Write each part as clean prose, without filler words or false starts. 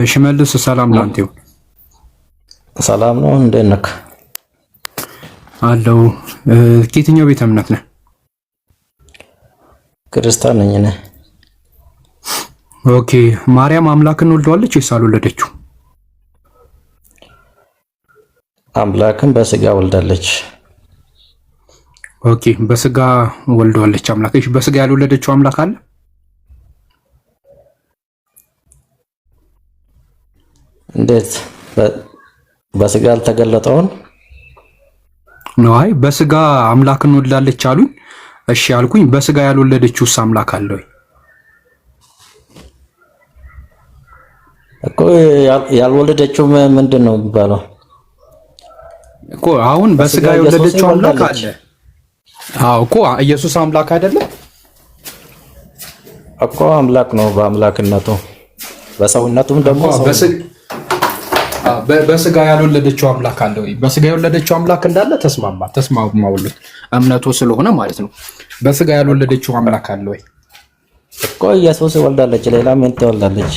ሽመልስ ሰላም ላንተ ይሁን። ሰላም ነው። እንዴት ነህ? አለው። ከየትኛው ቤተ እምነት ነህ? ክርስቲያን ነኝ እኔ። ኦኬ። ማርያም አምላክን ወልደዋለች ወይስ አልወለደችው? አምላክን በስጋ ወልዳለች። ኦኬ፣ በስጋ ወልደዋለች አምላክ። እሺ፣ በስጋ ያልወለደችው አምላክ አለ? እንዴት? በስጋ አልተገለጠውን ነው? አይ በስጋ አምላክን ወልዳለች አሉኝ። እሺ አልኩኝ። በስጋ ያልወለደችውስ አምላክ አለ ወይ? እኮ ያልወለደችው ምንድን ነው የሚባለው? እኮ አሁን በስጋ የወለደችው አምላክ አለ። አዎ እኮ ኢየሱስ አምላክ አይደለም እኮ? አምላክ ነው በአምላክነቱ፣ በሰውነቱም ደግሞ በስጋ ያልወለደችው አምላክ አለ ወይ? በስጋ የወለደችው አምላክ እንዳለ ተስማማውልኝ እምነቱ ስለሆነ ማለት ነው። በስጋ ያልወለደችው አምላክ አለ ወይ? እኮ ኢየሱስ ወልዳለች። ሌላ ምን ትወልዳለች?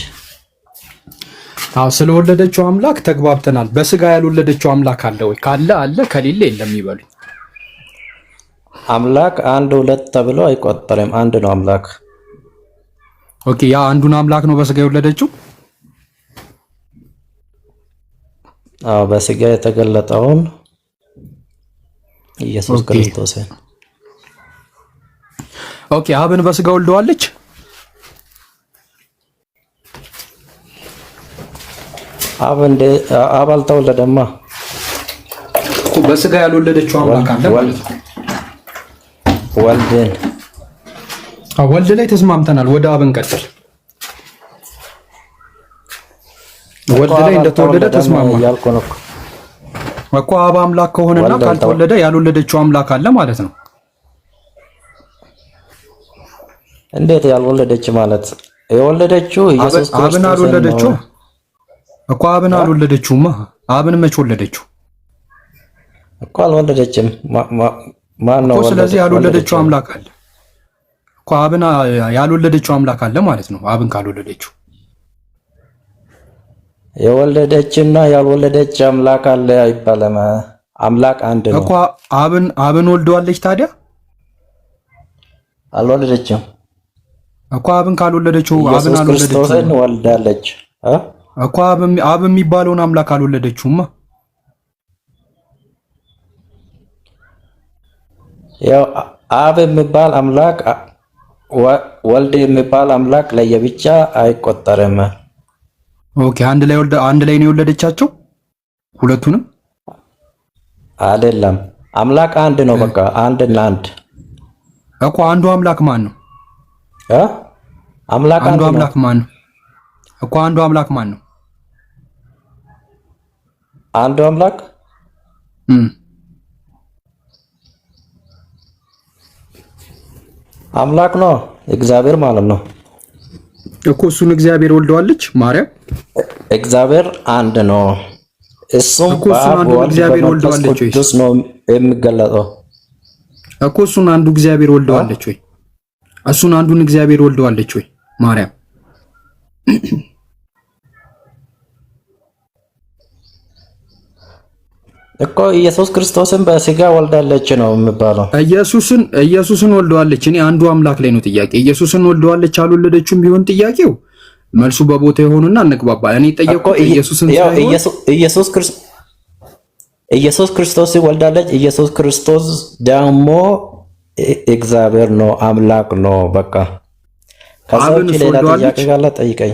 አዎ ስለወለደችው አምላክ ተግባብተናል። በስጋ ያልወለደችው አምላክ አለ ወይ? ካለ አለ፣ ከሌለ የለም ይበሉኝ። አምላክ አንድ ሁለት ተብሎ አይቆጠርም። አንድ ነው አምላክ። ኦኬ፣ ያ አንዱን አምላክ ነው በስጋ የወለደችው። አዎ በስጋ የተገለጠውን ኢየሱስ ክርስቶስን። ኦኬ፣ አብን በስጋ ወልደዋለች። አብ አልተወለደማ። በስጋ ያልወለደችው አምላክ አለ ማለት ነው። ወልድ ላይ ተስማምተናል። ወደ አብን ቀጥል። ወልድ ላይ እንደተወለደ ተስማማ እኮ። አብ አምላክ ከሆነና ካልተወለደ ያልወለደችው አምላክ አለ ማለት ነው። እንዴት ያልወለደች ማለት? የወለደችው ኢየሱስ ክርስቶስ አብን አልወለደችው እኮ። አብን አልወለደችውማ። አብን መች ወለደችው እኮ? አልወለደችም። ማን ነው? ስለዚህ ያልወለደችው አምላክ አለ እኮ። አብን ያልወለደችው አምላክ አለ ማለት ነው። አብን ካልወለደችው የወለደችና ያልወለደች አምላክ አለ አይባልም። አምላክ አንድ ነው እኮ። አብን ወልደዋለች ታዲያ? አልወለደችም እኮ። አብን ካልወለደችው አብን አልወለደችው ክርስቶስን ወልዳለች እኮ። አብ የሚባለውን አምላክ አልወለደችውማ። ያው አብ የሚባል አምላክ ወልድ የሚባል አምላክ ለየብቻ አይቆጠርም። ኦኬ፣ አንድ ላይ ነው የወለደቻቸው ሁለቱንም? አይደለም፣ አምላክ አንድ ነው። በቃ አንድና አንድ እኮ። አንዱ አምላክ ማን ነው? አምላክ አንዱ አምላክ ማን ነው እኮ? አንዱ አምላክ ማን ነው? አንዱ አምላክ አምላክ ነው፣ እግዚአብሔር ማለት ነው እኮ። እሱን እግዚአብሔር ወልደዋለች ማርያም። እግዚአብሔር አንድ ነው። እሱም በአብ እግዚአብሔር ወልደዋለች ወይ? ቅዱስ ነው የሚገለጠው እኮ። እሱን አንዱ እግዚአብሔር ወልደዋለች ወይ? እሱን አንዱን እግዚአብሔር ወልደዋለች ወይ ማርያም? እኮ ኢየሱስ ክርስቶስን በስጋ ወልዳለች ነው የሚባለው። ኢየሱስን ወልደዋለች። እኔ አንዱ አምላክ ላይ ነው ጥያቄ። ኢየሱስን ወልደዋለች አልወለደችውም ቢሆን ጥያቄው መልሱ በቦታ የሆኑና እንግባባ። እኔ ጠየቅኩት ኢየሱስን ኢየሱስ ክርስቶስ ወልዳለች። ኢየሱስ ክርስቶስ ደግሞ እግዚአብሔር ነው፣ አምላክ ነው። በቃ ከዛውጭ ሌላ ጥያቄ ካለ ጠይቀኝ።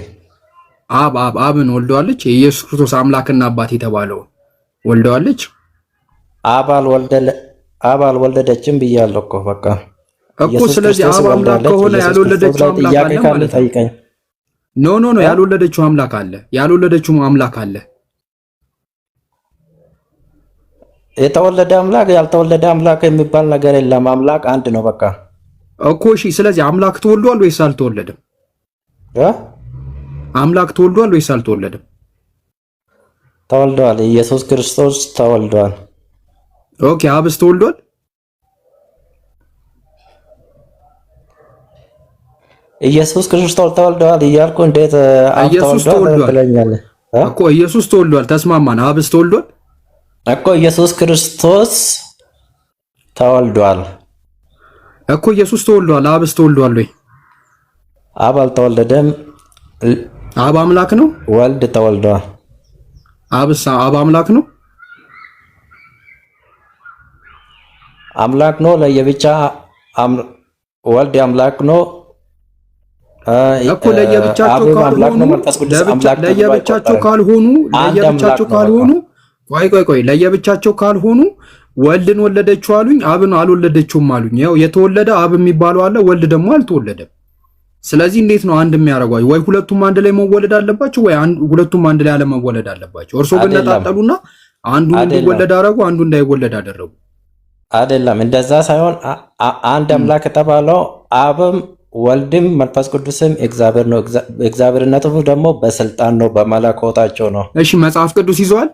አብን ወልደዋለች። የኢየሱስ ክርስቶስ አምላክና አባት የተባለው ወልደዋለች። አብ አልወለደችም ብያለሁ እኮ በቃ እኮ። ስለዚህ አብ አምላክ ከሆነ ያልወለደችው አምላክ አለ ማለት ነው። ኖ ያልወለደችው አምላክ አለ። ያልወለደችው አምላክ አለ። የተወለደ አምላክ ያልተወለደ አምላክ የሚባል ነገር የለም። አምላክ አንድ ነው በቃ እኮ። እሺ፣ ስለዚህ አምላክ ተወልዷል ወይስ አልተወለደም? አምላክ ተወልዷል ወይስ አልተወለደም? ተወልዷል። ኢየሱስ ክርስቶስ ተወልዷል። ኦኬ፣ አብስ ተወልዷል። ኢየሱስ ክርስቶስ ተወልደዋል እያልኩ እንዴት አብ ተወልደዋል ትለኛለህ እኮ? ኢየሱስ ተወልዷል፣ ተስማማን። አብስ ተወልዷል እኮ። ኢየሱስ ክርስቶስ ተወልዷል እኮ። ኢየሱስ ተወልዷል፣ አብስ ተወልዷል ወይ? አብ አልተወለደም። አብ አምላክ ነው። ወልድ ተወልዷል። አብ አምላክ ነው። አምላክ ነው ለየብቻ። ወልድ አምላክ ነው እኮ። ለየብቻቸው ካልሆኑ ወልድን ወለደችው አሉኝ፣ አብን አልወለደችውም አሉኝ። ያው የተወለደ አብ የሚባለው አለ፣ ወልድ ደግሞ አልተወለደም። ስለዚህ እንዴት ነው አንድ የሚያደርጓቸው? ወይ ሁለቱም አንድ ላይ መወለድ አለባቸው፣ ወይ ሁለቱም አንድ ላይ አለመወለድ አለባቸው። እርሶ ግን ነጣጠሉና አንዱ እንዲወለድ አደረጉ፣ አንዱ እንዳይወለድ አደረጉ። አይደለም፣ እንደዛ ሳይሆን አንድ አምላክ የተባለው አብም ወልድም መንፈስ ቅዱስም እግዚአብሔር ነው። እግዚአብሔርነቱ ደግሞ በስልጣን ነው፣ በመለኮታቸው ነው። እሺ መጽሐፍ ቅዱስ ይዘዋል።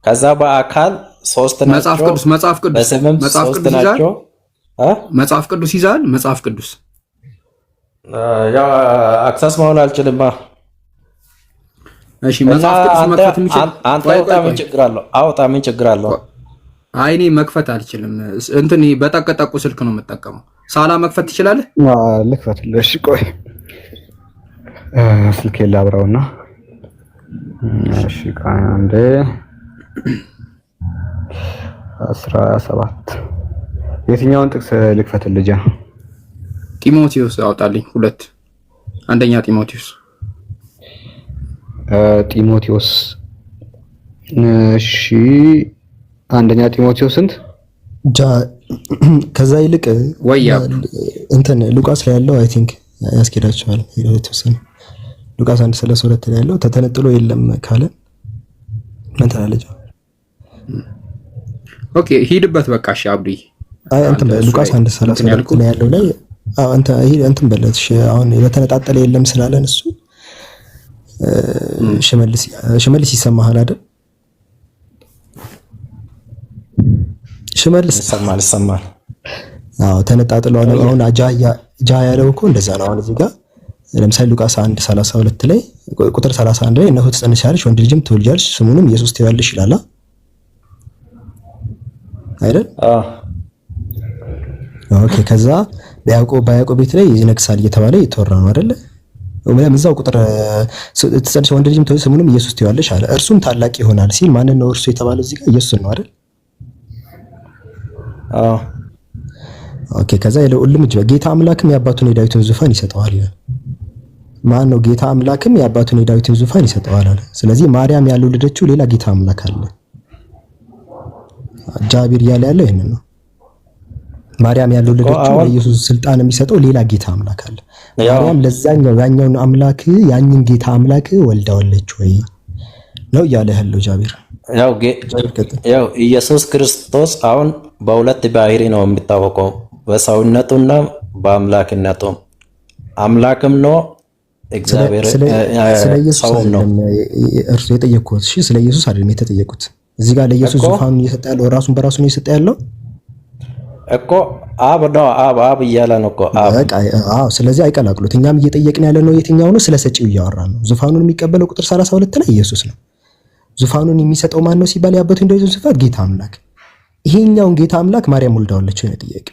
ከዛ በአካል ሶስት ናቸው፣ በስምም ሶስት ናቸው። መጽሐፍ ቅዱስ ይዘዋል። መጽሐፍ ቅዱስ ያው አክሰስ መሆን አልችልም። እሺ መጽሐፍ ቅዱስ መክፈት የሚችል አንተ አውጣ፣ ምን ችግር አለው? አውጣ፣ ምን ችግር አለው? አይ እኔ መክፈት አልችልም። እንትን በጠቀጠቁ ስልክ ነው የምጠቀመው። ሳላ መክፈት ትችላለህ? ልክፈትልህ። እሺ ቆይ ስልኬን ላብራውና። እሺ አንዴ 17 የትኛውን ጥቅስ ልክፈትልህ? ጢሞቴዎስ አውጣልኝ 2 አንደኛ ጢሞቴዎስ እሺ አንደኛ ጢሞቴዎስ ስንት ከዛ ይልቅ እንትን ሉቃስ ላይ ያለው አይ ቲንክ ያስኬዳቸዋል። የተወሰነ ሉቃስ 1:32 ላይ ያለው ተተነጥሎ የለም ካለ ምን ትላለህ? ኦኬ ሂድበት በቃ። እሺ አብዲ አይ እንትን ሉቃስ 1:32 ላይ ያለው ላይ አንተ እንትን በለት። እሺ አሁን የተነጣጠለ የለም ስላለን እሱ ሽመልስ ይሰማሃል አይደል? ሽመልስ ይሰማል። አዎ ተነጣጥሎ አሁን ጃ ያለው እኮ እንደዛ ነው። አሁን እዚህ ጋር ለምሳሌ ሉቃስ 1:32 ላይ ቁጥር 31 ላይ እነሆ ትጸንሻለሽ፣ ወንድ ልጅም ትወልጃለሽ፣ ስሙንም ኢየሱስ ትይዋለሽ ይላል አይደል? ኦኬ ከዛ በያዕቆብ ቤት ላይ ይነግሳል እየተባለ የተወራ ነው አይደል? ወይም እዛው ቁጥር ትጸንሽ፣ ወንድ ልጅም ትወልጃለሽ፣ ስሙንም ኢየሱስ ትይዋለሽ አለ። እርሱም ታላቅ ይሆናል ሲል ማንን ነው እርሱ የተባለው? እዚህ ጋር ኢየሱስ ነው አይደል? ኦኬ ከዛ የልዑልም ጌታ አምላክም የአባቱን የዳዊትን ዙፋን ይሰጠዋል ይላል። ማን ነው ጌታ አምላክም የአባቱን የዳዊትን ዙፋን ይሰጠዋል አለ። ስለዚህ ማርያም ያልወለደችው ሌላ ጌታ አምላክ አለ። ጃቢር እያለ ያለው ይሄንን ነው። ማርያም ያልወለደችው ለኢየሱስ ስልጣን የሚሰጠው ሌላ ጌታ አምላክ አለ። ማርያም ለዛኛው ያኛውን አምላክ ያንን ጌታ አምላክ ወልዳለች ወይ ነው እያለ ያለው ጃቢር። ያው ኢየሱስ ክርስቶስ አሁን በሁለት ባህሪ ነው የሚታወቀው፣ በሰውነቱና በአምላክነቱ። አምላክም ነው እግዚአብሔር ሰው ነው። እርሱ የጠየቁት እሺ፣ ስለ ኢየሱስ አይደለም የተጠየቁት። እዚህ ጋር ለኢየሱስ ዙፋኑን እየሰጠ ያለው ራሱን በራሱ ነው እየሰጠ ያለው እኮ አብ ነው። አብ እያለ ነው እኮ አብ። አዎ፣ ስለዚህ አይቀላቅሉት። እኛም እየጠየቅን ያለ ነው የትኛው ነው? ስለ ሰጪው እያወራን ነው። ዙፋኑን የሚቀበለው ቁጥር 32 ላይ ኢየሱስ ነው። ዙፋኑን የሚሰጠው ማን ነው ሲባል የአባቱ የዳዊትን ዙፋን ጌታ አምላክ። ይሄኛውን ጌታ አምላክ ማርያም ወልዳለች ነው ጥያቄ።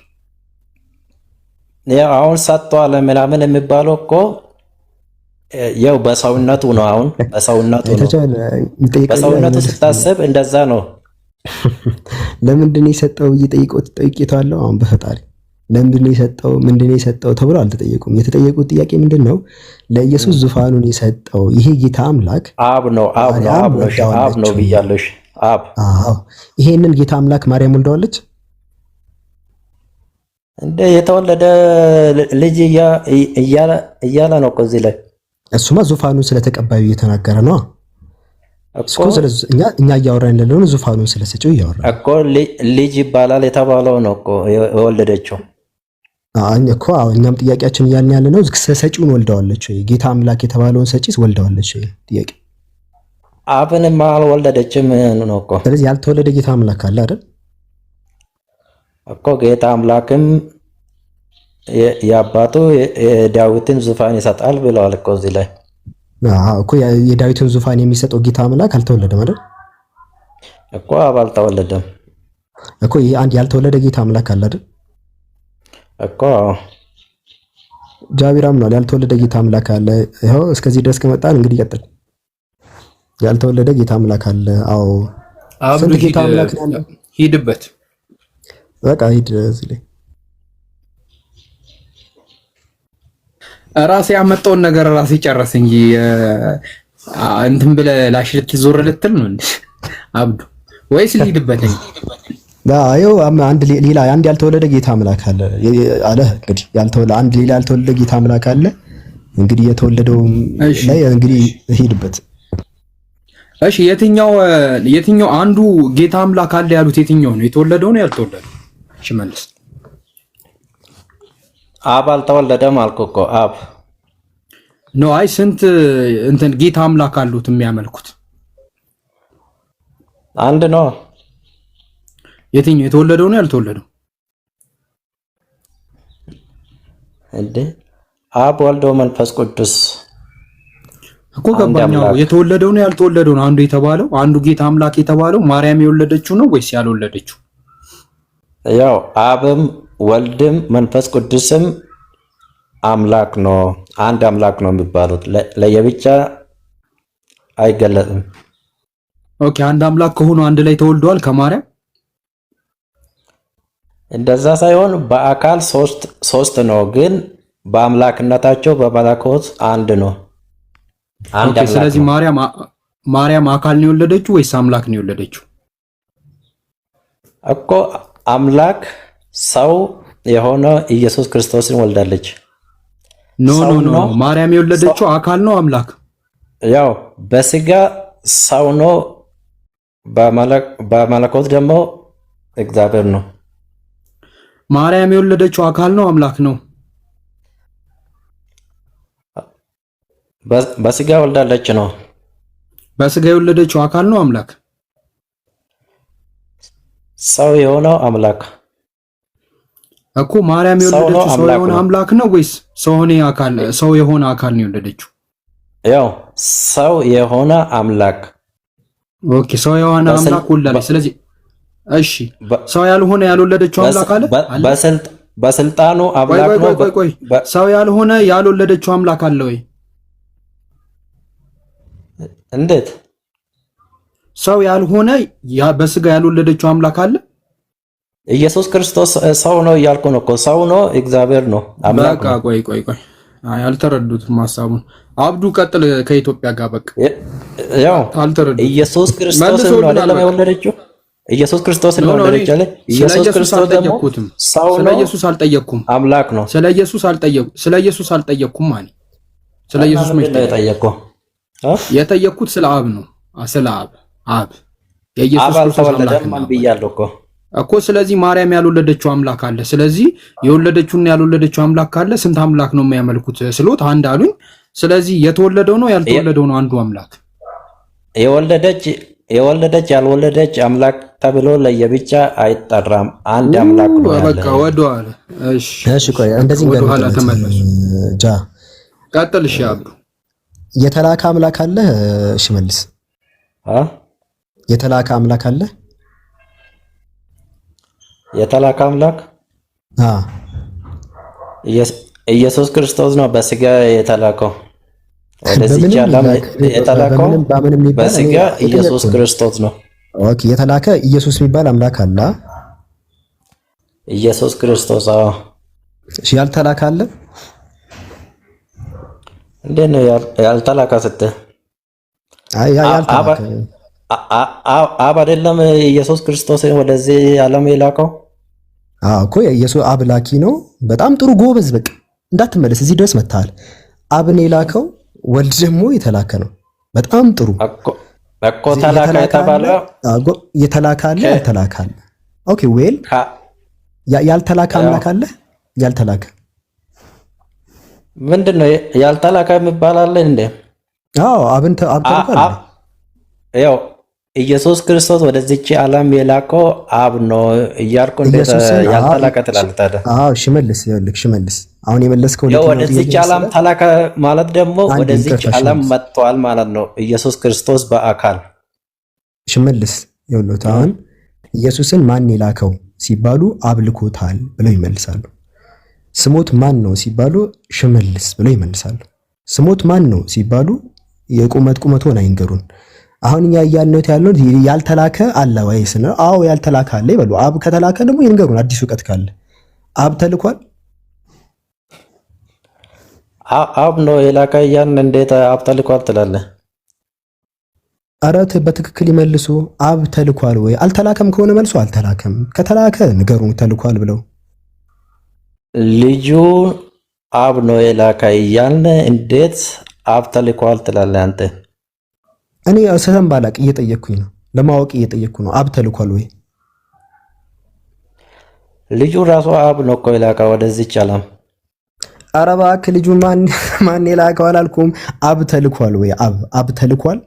ያው አሁን ሰጥቷል ምናምን የሚባለው እኮ ያው በሰውነቱ ነው። አሁን በሰውነቱ ነው። በሰውነቱ ስታስብ እንደዛ ነው። ለምንድን ነው የሰጠው ጠይቄታለሁ። አሁን በፈጣሪ ለምንድን ነው የሰጠው ምንድን ነው የሰጠው ተብሎ አልተጠየቁም። የተጠየቁት ጥያቄ ምንድን ነው? ለኢየሱስ ዙፋኑን የሰጠው ይሄ ጌታ አምላክ አብ ነው ብያለሽ። አብ ይሄንን ጌታ አምላክ ማርያም ወልዳለች። እንደ የተወለደ ልጅ እያለ ነው እኮ እዚህ ላይ። እሱማ ዙፋኑን ስለተቀባዩ እየተናገረ ነው እኮ። እኛ እያወራን ያለነው ዙፋኑን ስለሰጪው እያወራን እኮ። ልጅ ይባላል የተባለው ነው እኮ የወለደችው እኮ። እኛም ጥያቄያችን እያልን ያለነው ሰጪውን ወልዳለች ወይ? ጌታ አምላክ የተባለውን ሰጪስ ወልዳለች ወይ? ጥያቄ አብንም አልወለደችም ነው እኮ። ስለዚህ ያልተወለደ ጌታ አምላክ አለ አይደል እኮ። ጌታ አምላክም የአባቱ የዳዊትን ዙፋን ይሰጣል ብለዋል እኮ እዚህ ላይ እኮ የዳዊትን ዙፋን የሚሰጠው ጌታ አምላክ አልተወለደም አይደል? እኮ አብ አልተወለደም እኮ ይሄ አንድ ያልተወለደ ጌታ አምላክ አለ አይደል? እኮ ጃቢራም ነው ያልተወለደ ጌታ አምላክ አለ። ይኸው እስከዚህ ድረስ ከመጣን እንግዲህ ቀጥል። ያልተወለደ ጌታ አምላክ አለ። አዎ ስንት ጌታ አምላክ አለ? ሂድበት በቃ ሂድ። እዚህ ላይ ራሴ ያመጣውን ነገር ራሴ ጨረስ እንጂ እንትን ብለህ ላሽ ልትዞር ልትል ነው እንዴ አብዱ? ወይስ ልሂድበት? አዎ አንድ ሌላ አንድ ያልተወለደ ጌታ አምላክ አለ አለ። እንግዲህ አንድ ሌላ ያልተወለደ ጌታ አምላክ አለ። እንግዲህ የተወለደው ላይ እንግዲህ ሂድበት። እሺ የትኛው አንዱ ጌታ አምላክ አለ ያሉት የትኛው ነው? የተወለደው ነው ያልተወለደው? እሺ መልስ። አብ አልተወለደም አልኩ እኮ አብ ነው። አይ ስንት እንትን ጌታ አምላክ አሉት የሚያመልኩት? አንድ ነው። የትኛው የተወለደው ነው ያልተወለደው? እንዴ አብ ወልድ መንፈስ ቅዱስ እኮ ገባኛው። የተወለደው ነው ያልተወለደው ነው አንዱ የተባለው? አንዱ ጌታ አምላክ የተባለው ማርያም የወለደችው ነው ወይስ ያልወለደችው? ያው አብም ወልድም መንፈስ ቅዱስም አምላክ ነው፣ አንድ አምላክ ነው የሚባሉት። ለየብቻ አይገለጥም። ኦኬ አንድ አምላክ ከሆኑ አንድ ላይ ተወልደዋል ከማርያም? እንደዛ ሳይሆን በአካል ሶስት ነው፣ ግን በአምላክነታቸው በመለኮት አንድ ነው። አንድ አምላክ። ስለዚህ ማርያም አካል ነው የወለደችው ወይስ አምላክ ነው የወለደችው? እኮ አምላክ ሰው የሆነ ኢየሱስ ክርስቶስን ወልዳለች። ኖ ማርያም የወለደችው አካል ነው አምላክ? ያው በስጋ ሰው ነው፣ በመለኮት ደግሞ እግዚአብሔር ነው። ማርያም የወለደችው አካል ነው አምላክ ነው? በስጋ ወልዳለች ነው። በስጋ የወለደችው አካል ነው አምላክ? ሰው የሆነው አምላክ እኮ ማርያም የወለደችው ሰው የሆነ አምላክ ነው ወይስ ሰው የሆነ አካል ነው የወለደችው? ያው ሰው የሆነ አምላክ። ኦኬ ሰው የሆነ አምላክ ወለደች። ስለዚህ እሺ ሰው ያልሆነ ያልወለደችው አምላክ አለ? በስልጣኑ አምላክ ነው። ቆይ ሰው ያልሆነ ያልወለደችው አምላክ አለ ወይ? እንዴት ሰው ያልሆነ በስጋ ያልወለደችው አምላክ አለ? ኢየሱስ ክርስቶስ ሰው ነው እያልኩ ነው እኮ። ሰው ነው፣ እግዚአብሔር ነው፣ አምላክ ነው። ቆይ አይ አልተረዱትም ሐሳቡን። አብዱ ቀጥል ከኢትዮጵያ ጋር በቃ ያው አልተረዱት። ኢየሱስ ክርስቶስ ነው አይደለም የወለደችው? ኢየሱስ ክርስቶስ ነው የወለደችው አይደል? ኢየሱስ ክርስቶስ ደግሞ ሰው ነው። ስለ ኢየሱስ አልጠየቅኩም፣ አምላክ ነው። ስለ ኢየሱስ አልጠየቅኩም ማለት ስለ ኢየሱስ ምን ጠየቅኩ? የጠየቅኩት ስለ አብ ነው። ስለ አብ የኢየሱስ ክርስቶስ አምላክ ነው ብያለሁ እኮ። ስለዚህ ማርያም ያልወለደችው አምላክ አለ። ስለዚህ የወለደችውና ያልወለደችው አምላክ ካለ ስንት አምላክ ነው የሚያመልኩት ስሎት አንድ አሉኝ። ስለዚህ የተወለደው ነው ያልተወለደው ነው አንዱ አምላክ? የወለደች ያልወለደች አምላክ ተብሎ ለየብቻ አይጠራም። አንድ አምላክ ነው ያለው። በቃ ወደኋላ። እሺ ቆይ እንደዚህ ወደኋላ ተመለሱ። ቀጥል። እሺ አብዱ የተላከ አምላክ አለ? እሺ መልስ። የተላከ አምላክ አለ? የተላከ አምላክ ኢየሱስ ክርስቶስ ነው በስጋ የተላከው። ወደዚህ ዓለም የተላከው በስጋ ኢየሱስ ክርስቶስ ነው። ኦኬ የተላከ ኢየሱስ የሚባል አምላክ አለ? ኢየሱስ ክርስቶስ። እሺ ያልተላከ አለ? እንዴት ነው ያልተላከ ስትል? አይ ያልተላከ አብ አይደለም ኢየሱስ ክርስቶስ ወደዚህ ዓለም የላከው? እኮ ኢየሱስ አብ ላኪ ነው። በጣም ጥሩ ጎበዝ። በቃ እንዳትመለስ፣ እዚህ ድረስ መጥተሃል። አብን የላከው ወልድ ደግሞ የተላከ ነው። በጣም ጥሩ እኮ ተላከ የተባለ የተላከ አለ ያልተላከ አለ። ኦኬ ዌል ያልተላከ አምላክ አለ? ያልተላከ ምንድነው? ያልተላከ የሚባል አለ እንዴ? አብ ተልኳል። ያው ኢየሱስ ክርስቶስ ወደዚች ዓለም የላከው አብ ነው እያልኩ እንዴት ያልተላከ ትላለህ ታዲያ? አዎ ሽመልስ ይኸውልህ፣ ሽመልስ አሁን የመለስከው ወደዚች ዓለም ተላከ ማለት ደግሞ ወደዚች ዓለም መጥቷል ማለት ነው ኢየሱስ ክርስቶስ በአካል። ሽመልስ ይኸውልህ፣ አሁን ኢየሱስን ማን የላከው ሲባሉ አብ ልኮታል ብለው ይመልሳሉ። ስሞት ማን ነው ሲባሉ ሽመልስ ብለው ይመልሳሉ። ስሞት ማን ነው ሲባሉ ቁመቱን አይንገሩን። አሁን እኛ እያልነው ያለው ያልተላከ አለ ወይስ ነው? አዎ ያልተላከ አለ ይበሉ። አብ ከተላከ ደግሞ ይንገሩን፣ አዲስ ዕውቀት ካለ። አብ ተልኳል? አብ ነው የላከ እያልን እንዴት አብ ተልኳል ትላለህ? ኧረ በትክክል ይመልሱ። አብ ተልኳል ወይ? አልተላከም ከሆነ መልሶ አልተላከም፣ ከተላከ ንገሩን ተልኳል ብለው። ልጁ አብ ነው የላከ እያልን እንዴት አብ ተልኳል ትላለህ አንተ? እኔ ሰተን ባላቅ እየጠየቅኩኝ ነው፣ ለማወቅ እየጠየቅኩ ነው። አብ ተልኳል ወይ? ልጁ ራሱ አብ ነው እኮ የላከው ወደዚች ዓለም። ኧረ እባክህ ልጁ ማን የላከው አላልኩም። አብ ተልኳል ወይ? አብ ተልኳል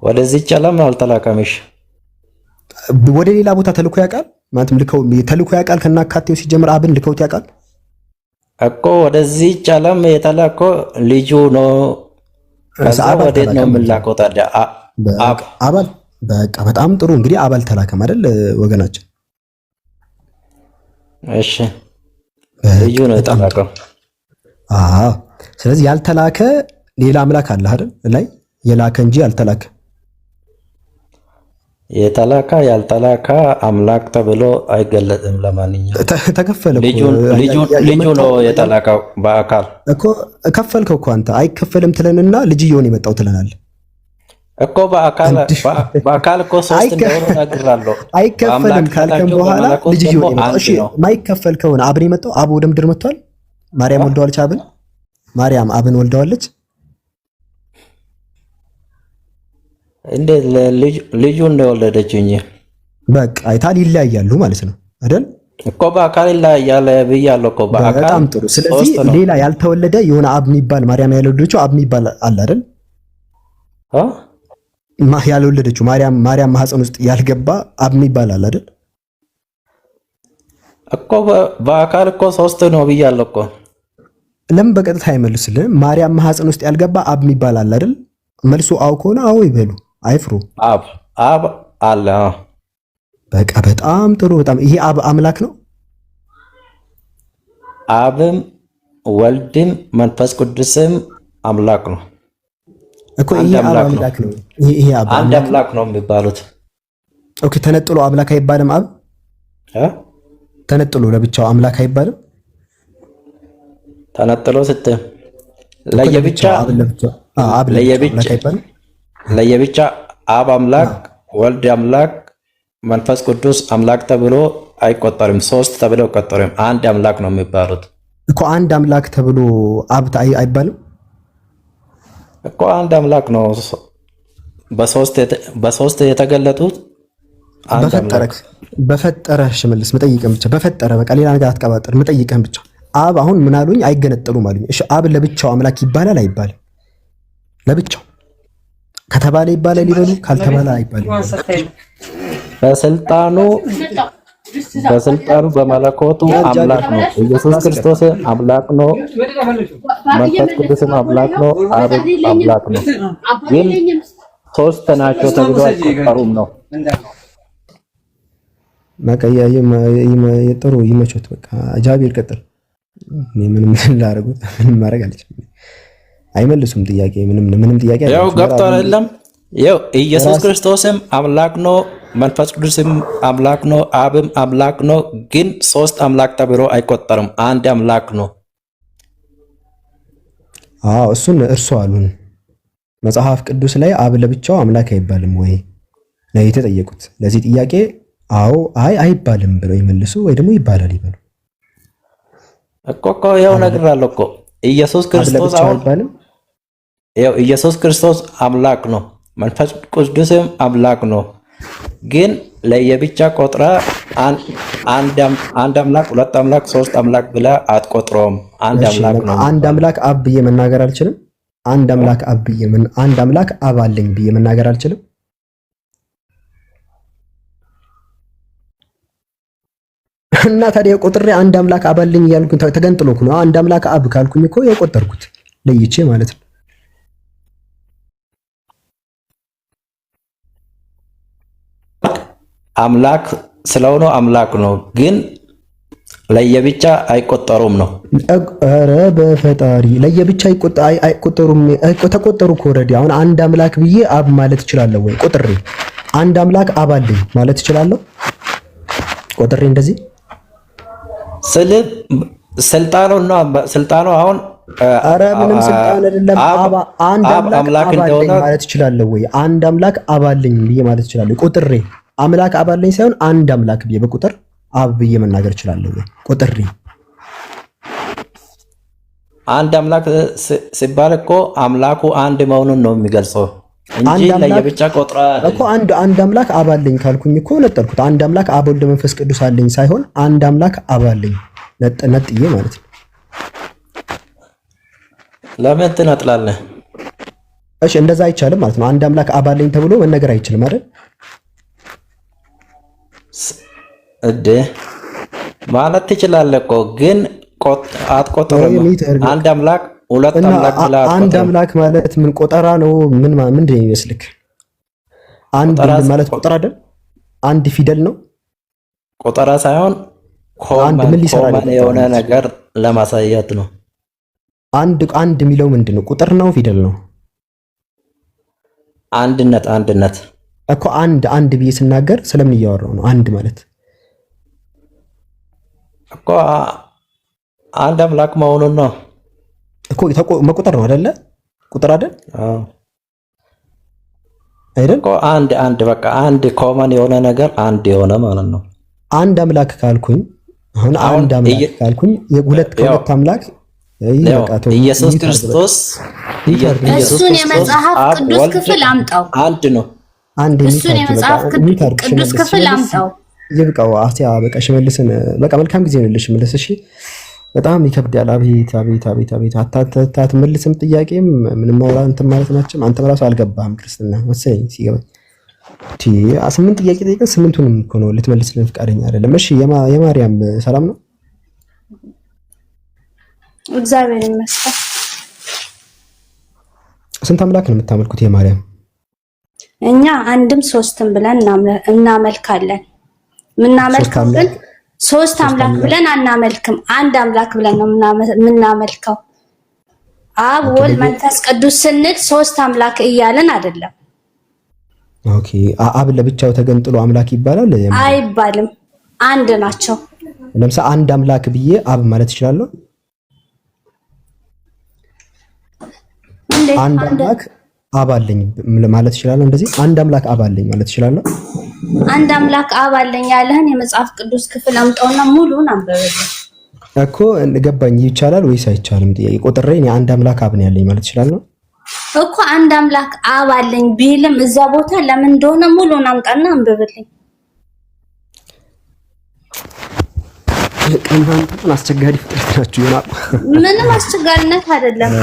ወደዚች ዓለም አልተላከምሽ። ወደ ሌላ ቦታ ተልኮ ያውቃል ማለትም ተልኮ ያውቃል። ከናካቴው ሲጀምር አብን ልከውት ያውቃል እኮ። ወደዚች ዓለም የተላከው ልጁ ነው። ከዛ ወዴት ነው የምላከው ታዲያ? አባል። በቃ በጣም ጥሩ እንግዲህ አባል ተላከም አይደል ወገናችን? እሺ ልጁ ነው የተላከው። አዎ ስለዚህ ያልተላከ ሌላ አምላክ አለ አይደል? ላይ የላከ እንጂ ያልተላከ ያልተላከ አምላክ ተብሎ አይገለጽም። ለማንኛውም ተከፈለ ልጁ ነው የተላከው በአካል እኮ። ከፈልከው እኮ አንተ አይከፈልም ትለንና ልጅየው ነው የመጣው ትለናል እኮ። በአካል እኮ ሶስት እንደሆነ ነግራለሁ። አይከፈልም ካልከም በኋላ ልጅየው ነው የመጣው። እሺ ማይከፈል ከሆነ አብን የመጣው አብ ወደ ምድር መጥቷል። ማርያም ወልደዋለች አብን። ማርያም አብን ወልደዋለች። እንዴት ልጁ እንደወለደችኝ በቃ አይታል። ይለያያሉ ማለት ነው አይደል እኮ። በአካል ይለያያል ብያለሁ እኮ በአካል። በጣም ጥሩ። ስለዚህ ሌላ ያልተወለደ የሆነ አብ የሚባል ማርያም ያልወለደችው አብ የሚባል አለ አይደል? ያልወለደችው ማርያም ማህፀን ውስጥ ያልገባ አብ የሚባል አለ አይደል እኮ። በአካል እኮ ሶስት ነው ብያለሁ እኮ። ለምን በቀጥታ አይመልስልህም? ማርያም ማህፀን ውስጥ ያልገባ አብ የሚባል አለ አይደል? መልሱ አው ከሆነ አዎ ይበሉ፣ አይፍሩ። አብ አለ። በቃ በጣም ጥሩ። በጣም ይሄ አብ አምላክ ነው። አብም ወልድም መንፈስ ቅዱስም አምላክ ነው እኮ። ይሄ አብ አምላክ ነው። ይሄ አብ አንድ አምላክ ነው የሚባሉት። ኦኬ ተነጥሎ አምላክ አይባልም። አብ ተነጥሎ ለብቻው አምላክ አይባልም። ተነጥሎ ስትል ለየብቻ ለየብቻ አብ አምላክ፣ ወልድ አምላክ፣ መንፈስ ቅዱስ አምላክ ተብሎ አይቆጠርም። ሶስት ተብሎ አይቆጠርም። አንድ አምላክ ነው የሚባሉት እኮ። አንድ አምላክ ተብሎ አብ አይባልም እኮ። አንድ አምላክ ነው። በሶስት የተገለጡት በፈጠረ ሽመልስ መጠይቀን ብቻ በፈጠረ በቃ ሌላ ነገር አትቀባጠር። መጠይቀን ብቻ አብ አሁን ምን አሉኝ? አይገነጠሉም አሉኝ። እሺ አብ ለብቻው አምላክ ይባላል አይባልም? ለብቻው ከተባለ ይባላል ይበሉ፣ ካልተባለ አይባልም። በስልጣኑ በመለኮቱ አምላክ ነው። ኢየሱስ ክርስቶስ አምላክ ነው። መንፈስ ቅዱስም አምላክ ነው። አብ አምላክ ነው። ግን ሶስት ናቸው ተብሎ አይቆጠሩም ነው። መቀያ ጥሩ ይመቾት። በቃ ጃቢር ቀጥል። ምንም ላደርጉት ምንም ማድረግ አልችልም። አይመልሱም ጥያቄ ምንም ጥያቄ ያው ገብቷል አይደለም? ያው ኢየሱስ ክርስቶስም አምላክ ነው፣ መንፈስ ቅዱስም አምላክ ነው፣ አብም አምላክ ነው። ግን ሶስት አምላክ ተብሎ አይቆጠርም። አንድ አምላክ ነው። አዎ እሱን እርሱ አሉን። መጽሐፍ ቅዱስ ላይ አብ ለብቻው አምላክ አይባልም ወይ ነው የተጠየቁት። ለዚህ ጥያቄ አዎ አይባልም ብለው ይመልሱ፣ ወይ ደግሞ ይባላል ይበሉ። እኮ ያው ነግራለሁ እኮ ኢየሱስ ክርስቶስ አይባልም። ያው ኢየሱስ ክርስቶስ አምላክ ነው፣ መንፈስ ቅዱስም አምላክ ነው። ግን ለየብቻ ቆጥራ አንድ አምላክ፣ ሁለት አምላክ፣ ሶስት አምላክ ብላ አትቆጥሮም። አንድ አምላክ ነው። አንድ አምላክ አብ ብዬ መናገር አልችልም። አንድ አምላክ አብ ብዬ አንድ አምላክ አብ አለኝ ብዬ መናገር አልችልም? እና ታዲያ ቆጥሬ አንድ አምላክ አብ አለኝ እያልኩኝ ተገንጥሎ እኮ ነው አንድ አምላክ አብ ካልኩኝ እኮ የቆጠርኩት ለይቼ ማለት ነው። አምላክ ስለሆነ አምላክ ነው፣ ግን ለየብቻ አይቆጠሩም ነው። ኧረ በፈጣሪ ለየብቻ አይቆጠሩም። ተቆጠሩ እኮ ኦልሬዲ። አሁን አንድ አምላክ ብዬ አብ ማለት እችላለሁ ወይ? ቆጥሬ አንድ አምላክ አብ አለኝ ማለት እችላለሁ ቆጥሬ እንደዚህ ስልጣኑ አሁን ኧረ ምንም ስልጣን አይደለም። አንድ አምላክ አባለኝ ማለት እችላለሁ ወይ? አንድ አምላክ አባለኝ ብዬ ማለት እችላለሁ ቆጥሬ። አምላክ አባለኝ ሳይሆን አንድ አምላክ ብዬ በቁጥር አብ ብዬ መናገር እችላለሁ ወይ? ቆጥሬ አንድ አምላክ ሲባል እኮ አምላኩ አንድ መሆኑን ነው የሚገልጸው እንጂ ለየብቻ ቆጥራ እኮ አንድ አምላክ አባለኝ ካልኩኝ እኮ ነጠልኩት። አንድ አምላክ አብ ወልድ መንፈስ ቅዱስ አለኝ ሳይሆን አንድ አምላክ አባለኝ ነጥዬ ማለት ነው። ለምን ትነጥላለህ? እሺ እንደዛ አይቻልም ማለት ነው። አንድ አምላክ አባለኝ ተብሎ መነገር አይችልም አይደል? እዴ ማለት ትችላለህ እኮ ግን አትቆጥርም። አንድ አምላክ ሁለት አምላክ ብላ አንድ አምላክ ማለት ምን ቆጠራ ነው? ምንድን ነው ይመስልክ? አንድ ማለት ቆጠራ አይደል? አንድ ፊደል ነው። ቆጠራ ሳይሆን ኮመን የሆነ ነገር ለማሳየት ነው። አንድ የሚለው ምንድን ነው? ቁጥር ነው ፊደል ነው? አንድነት እኮ አንድ ብዬ ስናገር ስለምን እያወራው ነው? አንድ ማለት እኮ አንድ አምላክ መሆኑን ነው እኮ መቁጠር ነው አይደለ? ቁጥር አይደል? አዎ አይደል? እኮ አንድ በቃ አንድ ኮመን የሆነ ነገር አንድ የሆነ ማለት ነው። አንድ አምላክ ካልኩኝ አሁን አንድ አምላክ ካልኩኝ የሁለት አምላክ ኢየሱስ ክርስቶስ እሱን የመጽሐፍ ቅዱስ ክፍል አምጣው። አንድ ነው። እሱን የመጽሐፍ ቅዱስ ክፍል አምጣው። ይብቃው። አስያ በቃ ሽመልስን በቃ መልካም ጊዜ ነው ልሽመልስ። እሺ በጣም ይከብዳል። አቤት አትመልስም። ጥያቄም ምንም ማውራ እንትን ማለት ናቸው። አንተም ራሱ አልገባህም ክርስትና መሰለኝ ሲገባኝ። 8 ጥያቄ ጠይቀን 8ቱንም እኮ ነው ልትመልስልን ፈቃደኛ አይደለም። እሺ የማርያም ሰላም ነው? እግዚአብሔር ይመስገን። ስንት አምላክ ነው የምታመልኩት የማርያም? እኛ አንድም ሶስትም ብለን እናመልካለን። የምናመልከው ግን ሶስት አምላክ ብለን አናመልክም። አንድ አምላክ ብለን ነው የምናመልከው። አብ ወልድ መንፈስ ቅዱስ ስንል ሶስት አምላክ እያለን አይደለም። ኦኬ አብ ለብቻው ተገንጥሎ አምላክ ይባላል? አይባልም። አንድ ናቸው። ለምሳሌ አንድ አምላክ ብዬ አብ ማለት እችላለሁ? አንድ አምላክ አብ አለኝ ማለት እችላለሁ? እንደዚህ አንድ አምላክ አብ አለኝ ማለት እችላለሁ? አንድ አምላክ አብ አለኝ ያለህን የመጽሐፍ ቅዱስ ክፍል አምጣውና ሙሉን አንብበው እኮ ገባኝ። ይቻላል ወይስ አይቻልም? ጥያቄ ቆጥሬ እኔ አንድ አምላክ አብ ነው ያለኝ ማለት እችላለሁ እኮ። አንድ አምላክ አብ አለኝ ቢልም እዛ ቦታ ለምን እንደሆነ ሙሉን አምጣና አንብብልኝ። ቀንታን አስቸጋሪ ፍጥረት ናችሁ ይሆናል። ምንም አስቸጋሪነት አይደለም።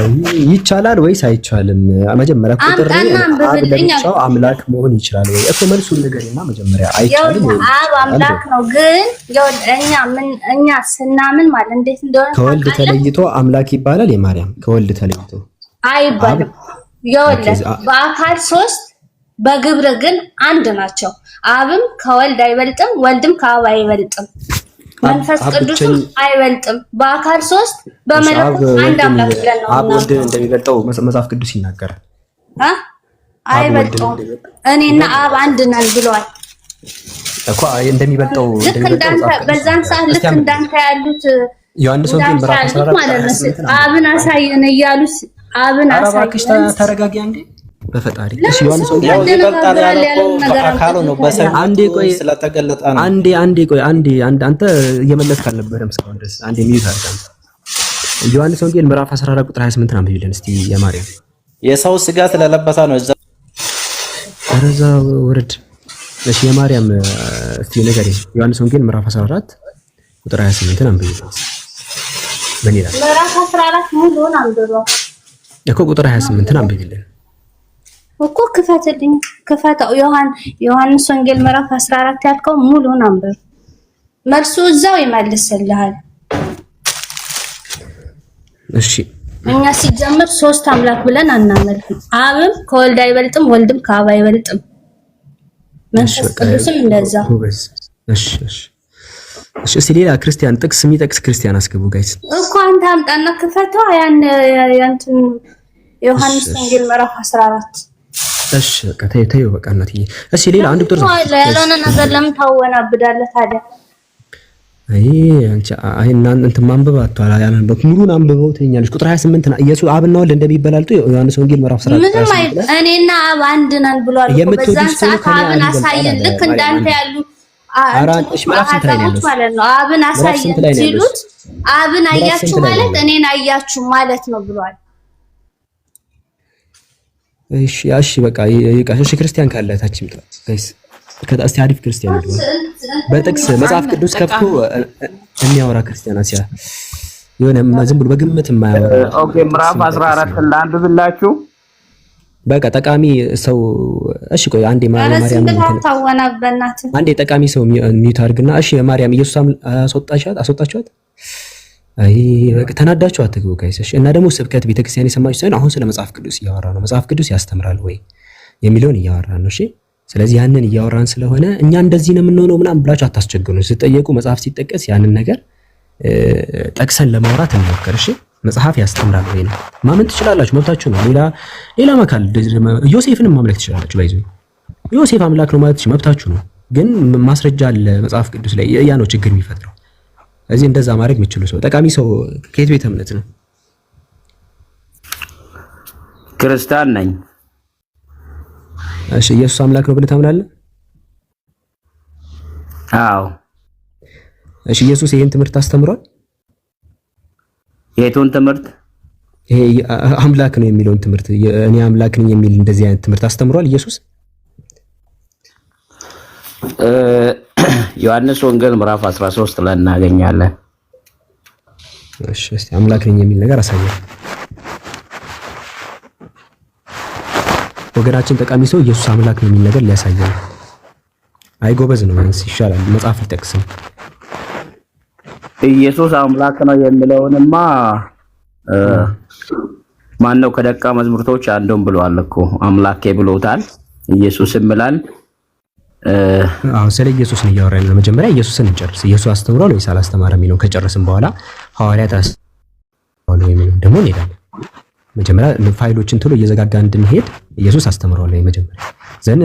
ይቻላል ወይስ አይቻልም? መጀመሪያ ቁጥር ለብቻው አምላክ መሆን ይችላል ወይ እኮ መልሱን ንገሪና መጀመሪያ። አይቻልም ወይ? አብ አምላክ ነው፣ ግን እኛ ስናምን ማለት እንዴት እንደሆነ ከወልድ ተለይቶ አምላክ ይባላል? የማርያም ከወልድ ተለይቶ አይባልም። የወልድ በአካል ሶስት በግብር ግን አንድ ናቸው። አብም ከወልድ አይበልጥም፣ ወልድም ከአብ አይበልጥም፣ መንፈስ ቅዱስም አይበልጥም። በአካል ሶስት በመለኮት አንድ አምላክ ብለን ነው። አብ ወልድ እንደሚበልጠው መጽሐፍ ቅዱስ ይናገራል። አይበልጠውም። እኔና አብ አንድ ነን ብሏል እኮ እንደሚበልጠው። ልክ እንዳንተ በዛን ሰዓት ልክ እንዳንተ ያሉት ዮሐንስ ወንጌል ምዕራፍ 14 አብን አሳየን እያሉት አብን አሳየን። ተረጋጊ አንዴ በፈጣሪ። እሺ ዮሐንስ ወንጌል ይበልጣል ያለው በአካሉ ነው፣ በሰው አንዴ ቆይ ስለተገለጠ ነው። አንዴ ቆይ አንተ እየመለስክ አልነበረም እስካሁን ድረስ። አንዴ ሚዩት አድርግ። ዮሐንስ ወንጌል ምዕራፍ 14 ቁጥር 28 አንብቢልን እስቲ የማርያም። የሰው ስጋ ስለለበሰ ነው እዛ አረዛ ወርድ። እሺ የማርያም እስቲ ንገሪኝ። ዮሐንስ ወንጌል ምዕራፍ 14 ቁጥር 28 አንብቢልን። ምን ይላል? ምዕራፍ 14 ሙሉውን አንብበው። እኮ ቁጥር 28ን አንብብልን እኮ ክፈትልኝ፣ ክፈተው። ዮሐንስ ወንጌል ምዕራፍ 14 ያልከው ሙሉን አንብብ። መልሱ እዛው ይመልስልሃል። እሺ እኛ ሲጀምር 3 አምላክ ብለን አናመልክም። አብም ከወልድ አይበልጥም፣ ወልድም ከአብ አይበልጥም፣ መንፈስ ቅዱስም እንደዛ። እሺ እስቲ ሌላ ክርስቲያን ጥቅስ የሚጠቅስ ክርስቲያን አስገቡ ጋይስ። እኮ አንተ አምጣና ክፈተው። ያንተን ዮሐንስ ወንጌል ምዕራፍ 14። እሺ በቃ ተይው በቃ እናትዬ። እሺ ሌላ አንድ ቁጥር ያልሆነ ነገር ለምን ታወናብዳለህ ታዲያ? አይ እናንተ ማንበብ አጥቷል። ያንበብ ሙሉን አንብበው ትኛለሽ። ቁጥር 28 ና ኢየሱስ አብና ወልድ እንደሚበላልጡ ዮሐንስ ወንጌል ምዕራፍ 14 ምንም አይደል። እኔና አብ አንድ ነን ብሏል። በዛን ሰዓት አብን አሳየን። ልክ እንዳንተ ያሉ አራንሽ ምዕራፍ ስንት ላይ ነው ማለት ነው። አብን አሳየን ሲሉት አብን አያችሁ ማለት እኔን አያችሁ ማለት ነው ብሏል። እሺ በቃ እሺ ክርስቲያን ካለ ታችም ጋይስ ከታስቲ አሪፍ ክርስቲያን ነው። በጥቅስ መጽሐፍ ቅዱስ ከፍቶ የሚያወራ ክርስቲያን አሲያ የሆነ ዝም ብሎ በግምት የማያወራ ኦኬ ምዕራፍ 14 ላንብብላችሁ። በቃ ጠቃሚ ሰው እሺ ቆይ አንዴ ማርያም አንዴ ጠቃሚ ሰው ሚዩት አድርግና እሺ ማርያም ኢየሱስ አስወጣችኋት። አይ በቃ ተናዳችሁ አትግቡ ጋይስ። እሺ እና ደግሞ ስብከት ቤተክርስቲያን የሰማችሁ ሳይሆን አሁን ስለ መጽሐፍ ቅዱስ እያወራ ነው። መጽሐፍ ቅዱስ ያስተምራል ወይ የሚለውን እያወራ ነው። እሺ ስለዚህ ያንን እያወራን ስለሆነ እኛ እንደዚህ ነው የምንሆነው ምናምን ብላችሁ አታስቸግሩን። ስትጠየቁ መጽሐፍ ሲጠቀስ ያንን ነገር ጠቅሰን ለማውራት እንሞክር። እሺ መጽሐፍ ያስተምራል ወይ ነው ማመን ትችላላችሁ፣ መብታችሁ ነው። ሌላ መካል ዮሴፍን ማምለክ ትችላላችሁ። ባይዙ ዮሴፍ አምላክ ነው ማለት መብታችሁ ነው። ግን ማስረጃ አለ መጽሐፍ ቅዱስ ላይ ያ ነው ችግር የሚፈጥረው። እዚህ እንደዛ ማድረግ የሚችሉ ሰው ጠቃሚ ሰው ከየት ቤተ እምነት ነው? ክርስቲያን ነኝ። እሺ ኢየሱስ አምላክ ነው ብለህ ታምናለህ? አዎ። እሺ ኢየሱስ ይሄን ትምህርት አስተምሯል? የቱን ትምህርት? ይሄ አምላክ ነው የሚለውን ትምህርት እኔ አምላክ ነኝ የሚል እንደዚህ አይነት ትምህርት አስተምሯል ኢየሱስ? ዮሐንስ ወንጌል ምዕራፍ 13 ላይ እናገኛለን። እሺ እስቲ አምላክ ነኝ የሚል ነገር አሳየን። ወገናችን ጠቃሚ ሰው ኢየሱስ አምላክ ነው የሚል ነገር ሊያሳየን። አይ ጎበዝ ነው ማለት ይሻላል። መጽሐፍ ይጠቅስም ኢየሱስ አምላክ ነው የሚለውንማ ማን ነው ከደቀ መዛሙርቶች አንዱም ብሏል እኮ አምላኬ ብሎታል። ኢየሱስም ይላል አሁን ስለ ኢየሱስ ነው እያወራን ነው። መጀመሪያ ኢየሱስን እንጨርስ። ኢየሱስ አስተምሯል ወይስ አላስተማረም የሚለውን ከጨረስን በኋላ ሐዋርያት አስተምሯል የሚለውን ደግሞ እንሄዳለን። መጀመሪያ ፋይሎችን ቶሎ እየዘጋጋ እንድንሄድ ኢየሱስ አስተምሯል ወይ መጀመሪያ ዘን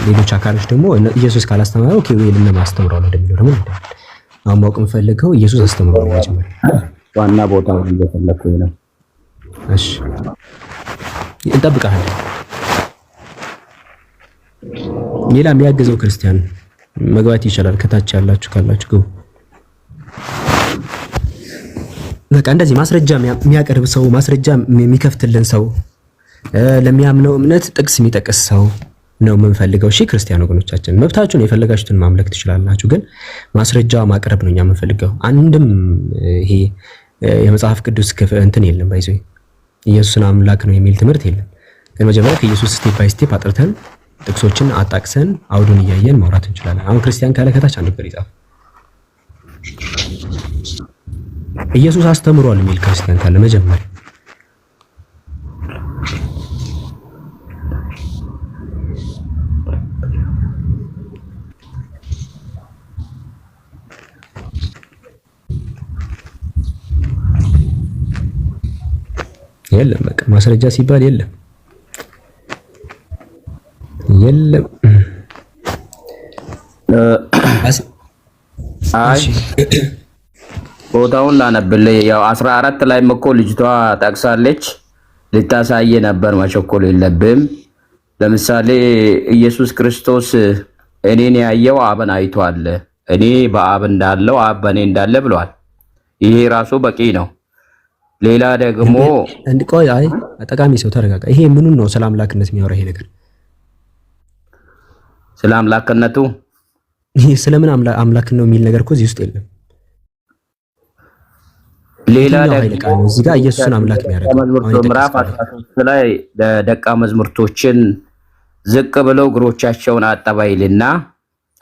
ሌሎች አካሎች ደግሞ ኢየሱስ ካላስተማረ ኦኬ ወይ ለምን አስተምሯል እንደሚለው ደግሞ እንሄዳለን። አሁን ማወቅ የምፈልገው ኢየሱስ አስተምሯል መጀመሪያ ዋና ቦታው እየፈለኩኝ ነው። እሺ እንጠብቃለን። ሌላ የሚያግዘው ክርስቲያን መግባት ይችላል። ከታች ያላችሁ ካላችሁ ግቡ። በቃ እንደዚህ ማስረጃ የሚያቀርብ ሰው፣ ማስረጃ የሚከፍትልን ሰው፣ ለሚያምነው እምነት ጥቅስ የሚጠቅስ ሰው ነው የምንፈልገው። እሺ ክርስቲያን ወገኖቻችን መብታችሁን የፈለጋችሁትን ማምለክ ትችላላችሁ፣ ግን ማስረጃ ማቅረብ ነው እኛ የምንፈልገው። አንድም ይሄ የመጽሐፍ ቅዱስ እንትን የለም ባይዞ ኢየሱስን አምላክ ነው የሚል ትምህርት የለም። ግን መጀመሪያ ከኢየሱስ ስቴፕ ባይ ስቴፕ አጥርተን ጥቅሶችን አጣቅሰን አውዱን እያየን ማውራት እንችላለን። አሁን ክርስቲያን ካለ ከታች አንድ ነገር ይጻፍ። ኢየሱስ አስተምሯል የሚል ክርስቲያን ካለ መጀመሪያ የለም። በቃ ማስረጃ ሲባል የለም። አይ ቦታውን ላነብልህ። ያው 14 ላይ እኮ ልጅቷ ጠቅሳለች። ልታሳየ ነበር፣ መቸኮል የለብም። ለምሳሌ ኢየሱስ ክርስቶስ እኔን ያየው አብን አይቷል፣ እኔ በአብ እንዳለው አብ በእኔ እንዳለ ብሏል። ይሄ ራሱ በቂ ነው። ሌላ ደግሞ ቆይ፣ አይ ጠቃሚ ሰው ተረጋጋ። ይሄ ምኑን ነው ስለ አምላክነት የሚያወራ ይሄ ነገር? ስለ አምላክነቱ ይሄ ስለምን አምላክ ነው የሚል ነገር እኮ እዚህ ውስጥ የለም። ሌላ ደግሞ እዚህ ጋር ኢየሱስን አምላክ የሚያደርገው ምዕራፍ 13 ላይ ለደቀ መዛሙርቶችን ዝቅ ብለው እግሮቻቸውን አጠባ ይልና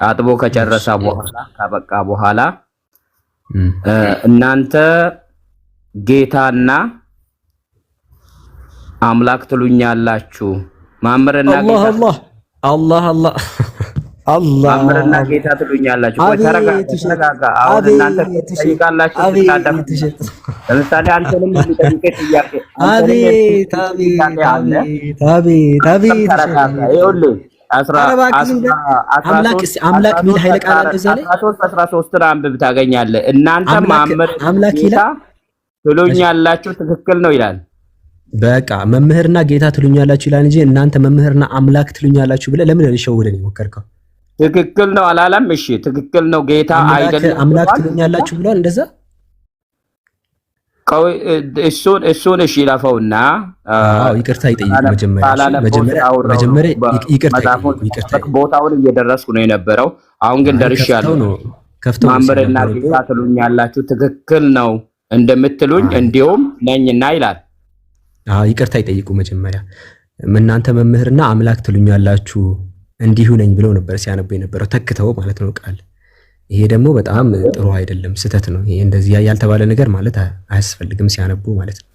አጥቦ ከጨረሰ በኋላ ካበቃ በኋላ እናንተ ጌታና አምላክ ትሉኛላችሁ ማምረና ጌታ አላህ ማምረና ጌታ ትሉኛላችሁ። ተረጋጋ። አሁን እናንተ ትጠይቃላችሁ ትታደሙ። ለምሳሌ አንተንም የሚጠይቀኝ ጥያቄ አቤት አምላክ ሚል ኃይለ ቃል አለ እዛ ላይ 13 አንብብ ታገኛለህ። እናንተ ማምረና ጌታ ትሉኛላችሁ ትክክል ነው ይላል። በቃ መምህርና ጌታ ትሉኛላችሁ ይላል እንጂ እናንተ መምህርና አምላክ ትሉኛላችሁ ብለህ ለምን ልሸውደን የሞከርከው? ትክክል ነው አላለም? እሺ ትክክል ነው። ጌታ አይደለም አምላክ ትሉኛላችሁ ብሏል። እንደዛ እሱን እሺ ይላፈውና ይቅርታ ይጠይቁ። መጀመሪያ ይቅርታ ቦታውን እየደረስኩ ነው የነበረው። አሁን ግን ደርሻለሁ። ማምረና ጌታ ትሉኛላችሁ ትክክል ነው እንደምትሉኝ እንዲሁም ነኝና ይላል። ይቅርታ ይጠይቁ። መጀመሪያ እናንተ መምህርና አምላክ ትሉኛላችሁ እንዲሁ ነኝ ብለው ነበር ሲያነቡ የነበረው ተክተው ማለት ነው ቃል። ይሄ ደግሞ በጣም ጥሩ አይደለም፣ ስህተት ነው። ይሄ እንደዚህ ያልተባለ ነገር ማለት አያስፈልግም ሲያነቡ ማለት ነው።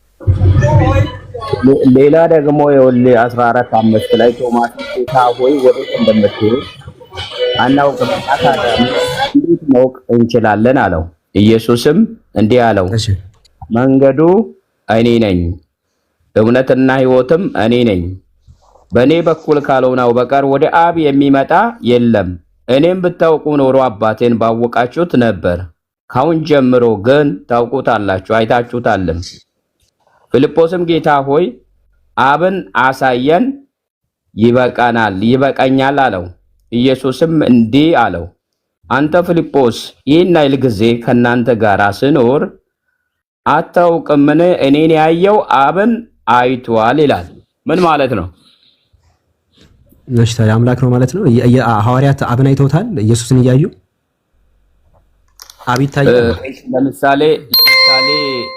ሌላ ደግሞ ይኸውልህ 14:5 ላይ ቶማስ ጌታ ሆይ ወዴት እንደምትሄድ አናውቅም፣ እንዴት ማወቅ እንችላለን አለው። ኢየሱስም እንዲህ አለው መንገዱ እኔ ነኝ እውነትና ሕይወትም እኔ ነኝ። በእኔ በኩል ካልሆነው በቀር ወደ አብ የሚመጣ የለም። እኔም ብታውቁ ኖሮ አባቴን ባወቃችሁት ነበር። ካሁን ጀምሮ ግን ታውቁታላችሁ አይታችሁታልም። ፊልጶስም ጌታ ሆይ አብን አሳየን ይበቃኛል አለው። ኢየሱስም እንዲህ አለው አንተ ፊልጶስ ይህን ያህል ጊዜ ከእናንተ ጋር ስኖር አታውቅምን? እኔን ያየው አብን አይቷል ይላል። ምን ማለት ነው? እሺ ታዲያ አምላክ ነው ማለት ነው። ሐዋርያት አብን አይተውታል ኢየሱስን እያዩ አብ ይታያል። ለምሳሌ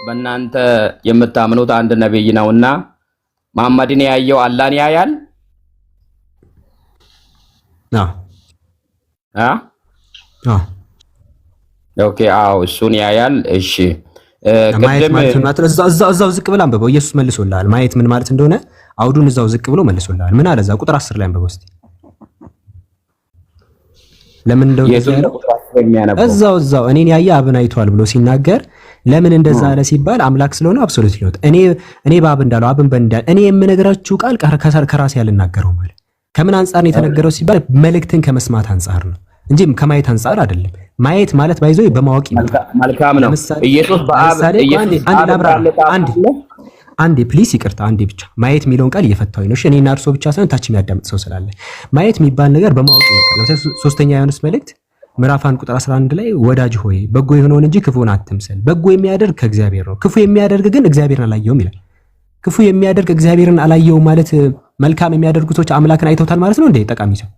በእናንተ የምታምኑት አንድ ነብይ ነውና መሐመድን ያየው አላህን ያያል? ኦኬ አዎ እሱን ያያል። እሺ ማየት ማለት ነው እዛው ዝቅ ብላ አንብበው። ኢየሱስ መልሶልሃል። ማየት ምን ማለት እንደሆነ አውዱን እዛው ዝቅ ብሎ መልሶልሃል። ምን አለ እዛ ቁጥር 10 ላይ አንብበው እስቲ። ለምን እንደሆነ እዛው እኔን ያየ አብን አይቷል ብሎ ሲናገር ለምን እንደዛ አለ ሲባል አምላክ ስለሆነ አብሶሉት ሊሆን እኔ በአብ እንዳለው አብን በእንዳል እኔ የምነግራችሁ ቃል ከራሴ ያልናገረው ማለት ከምን አንፃር ነው የተነገረው ሲባል መልእክትን ከመስማት አንፃር ነው እንጂ ከማየት አንፃር አይደለም። ማየት ማለት ባይዘው በማወቅ ይመጣል። መልካም ነው። ኢየሱስ በአብ አንዴ ፕሊስ ይቅርታ፣ አንዴ ብቻ ማየት የሚለውን ቃል እየፈታሁኝ ነው። እሺ እኔና እርሶ ብቻ ሳይሆን ታች የሚያዳምጥ ሰው ስላለ ማየት የሚባል ነገር በማወቅ ይመጣል። ለምሳሌ ሶስተኛ ዮሐንስ መልእክት ምዕራፍ 1 ቁጥር 11 ላይ ወዳጅ ሆይ በጎ የሆነውን እንጂ ክፉን አትምሰል። በጎ የሚያደርግ ከእግዚአብሔር ነው፣ ክፉ የሚያደርግ ግን እግዚአብሔርን አላየውም ይላል። ክፉ የሚያደርግ እግዚአብሔርን አላየውም ማለት መልካም የሚያደርጉ ሰዎች አምላክን አይተውታል ማለት ነው እንዴ? ጠቃሚ ሰው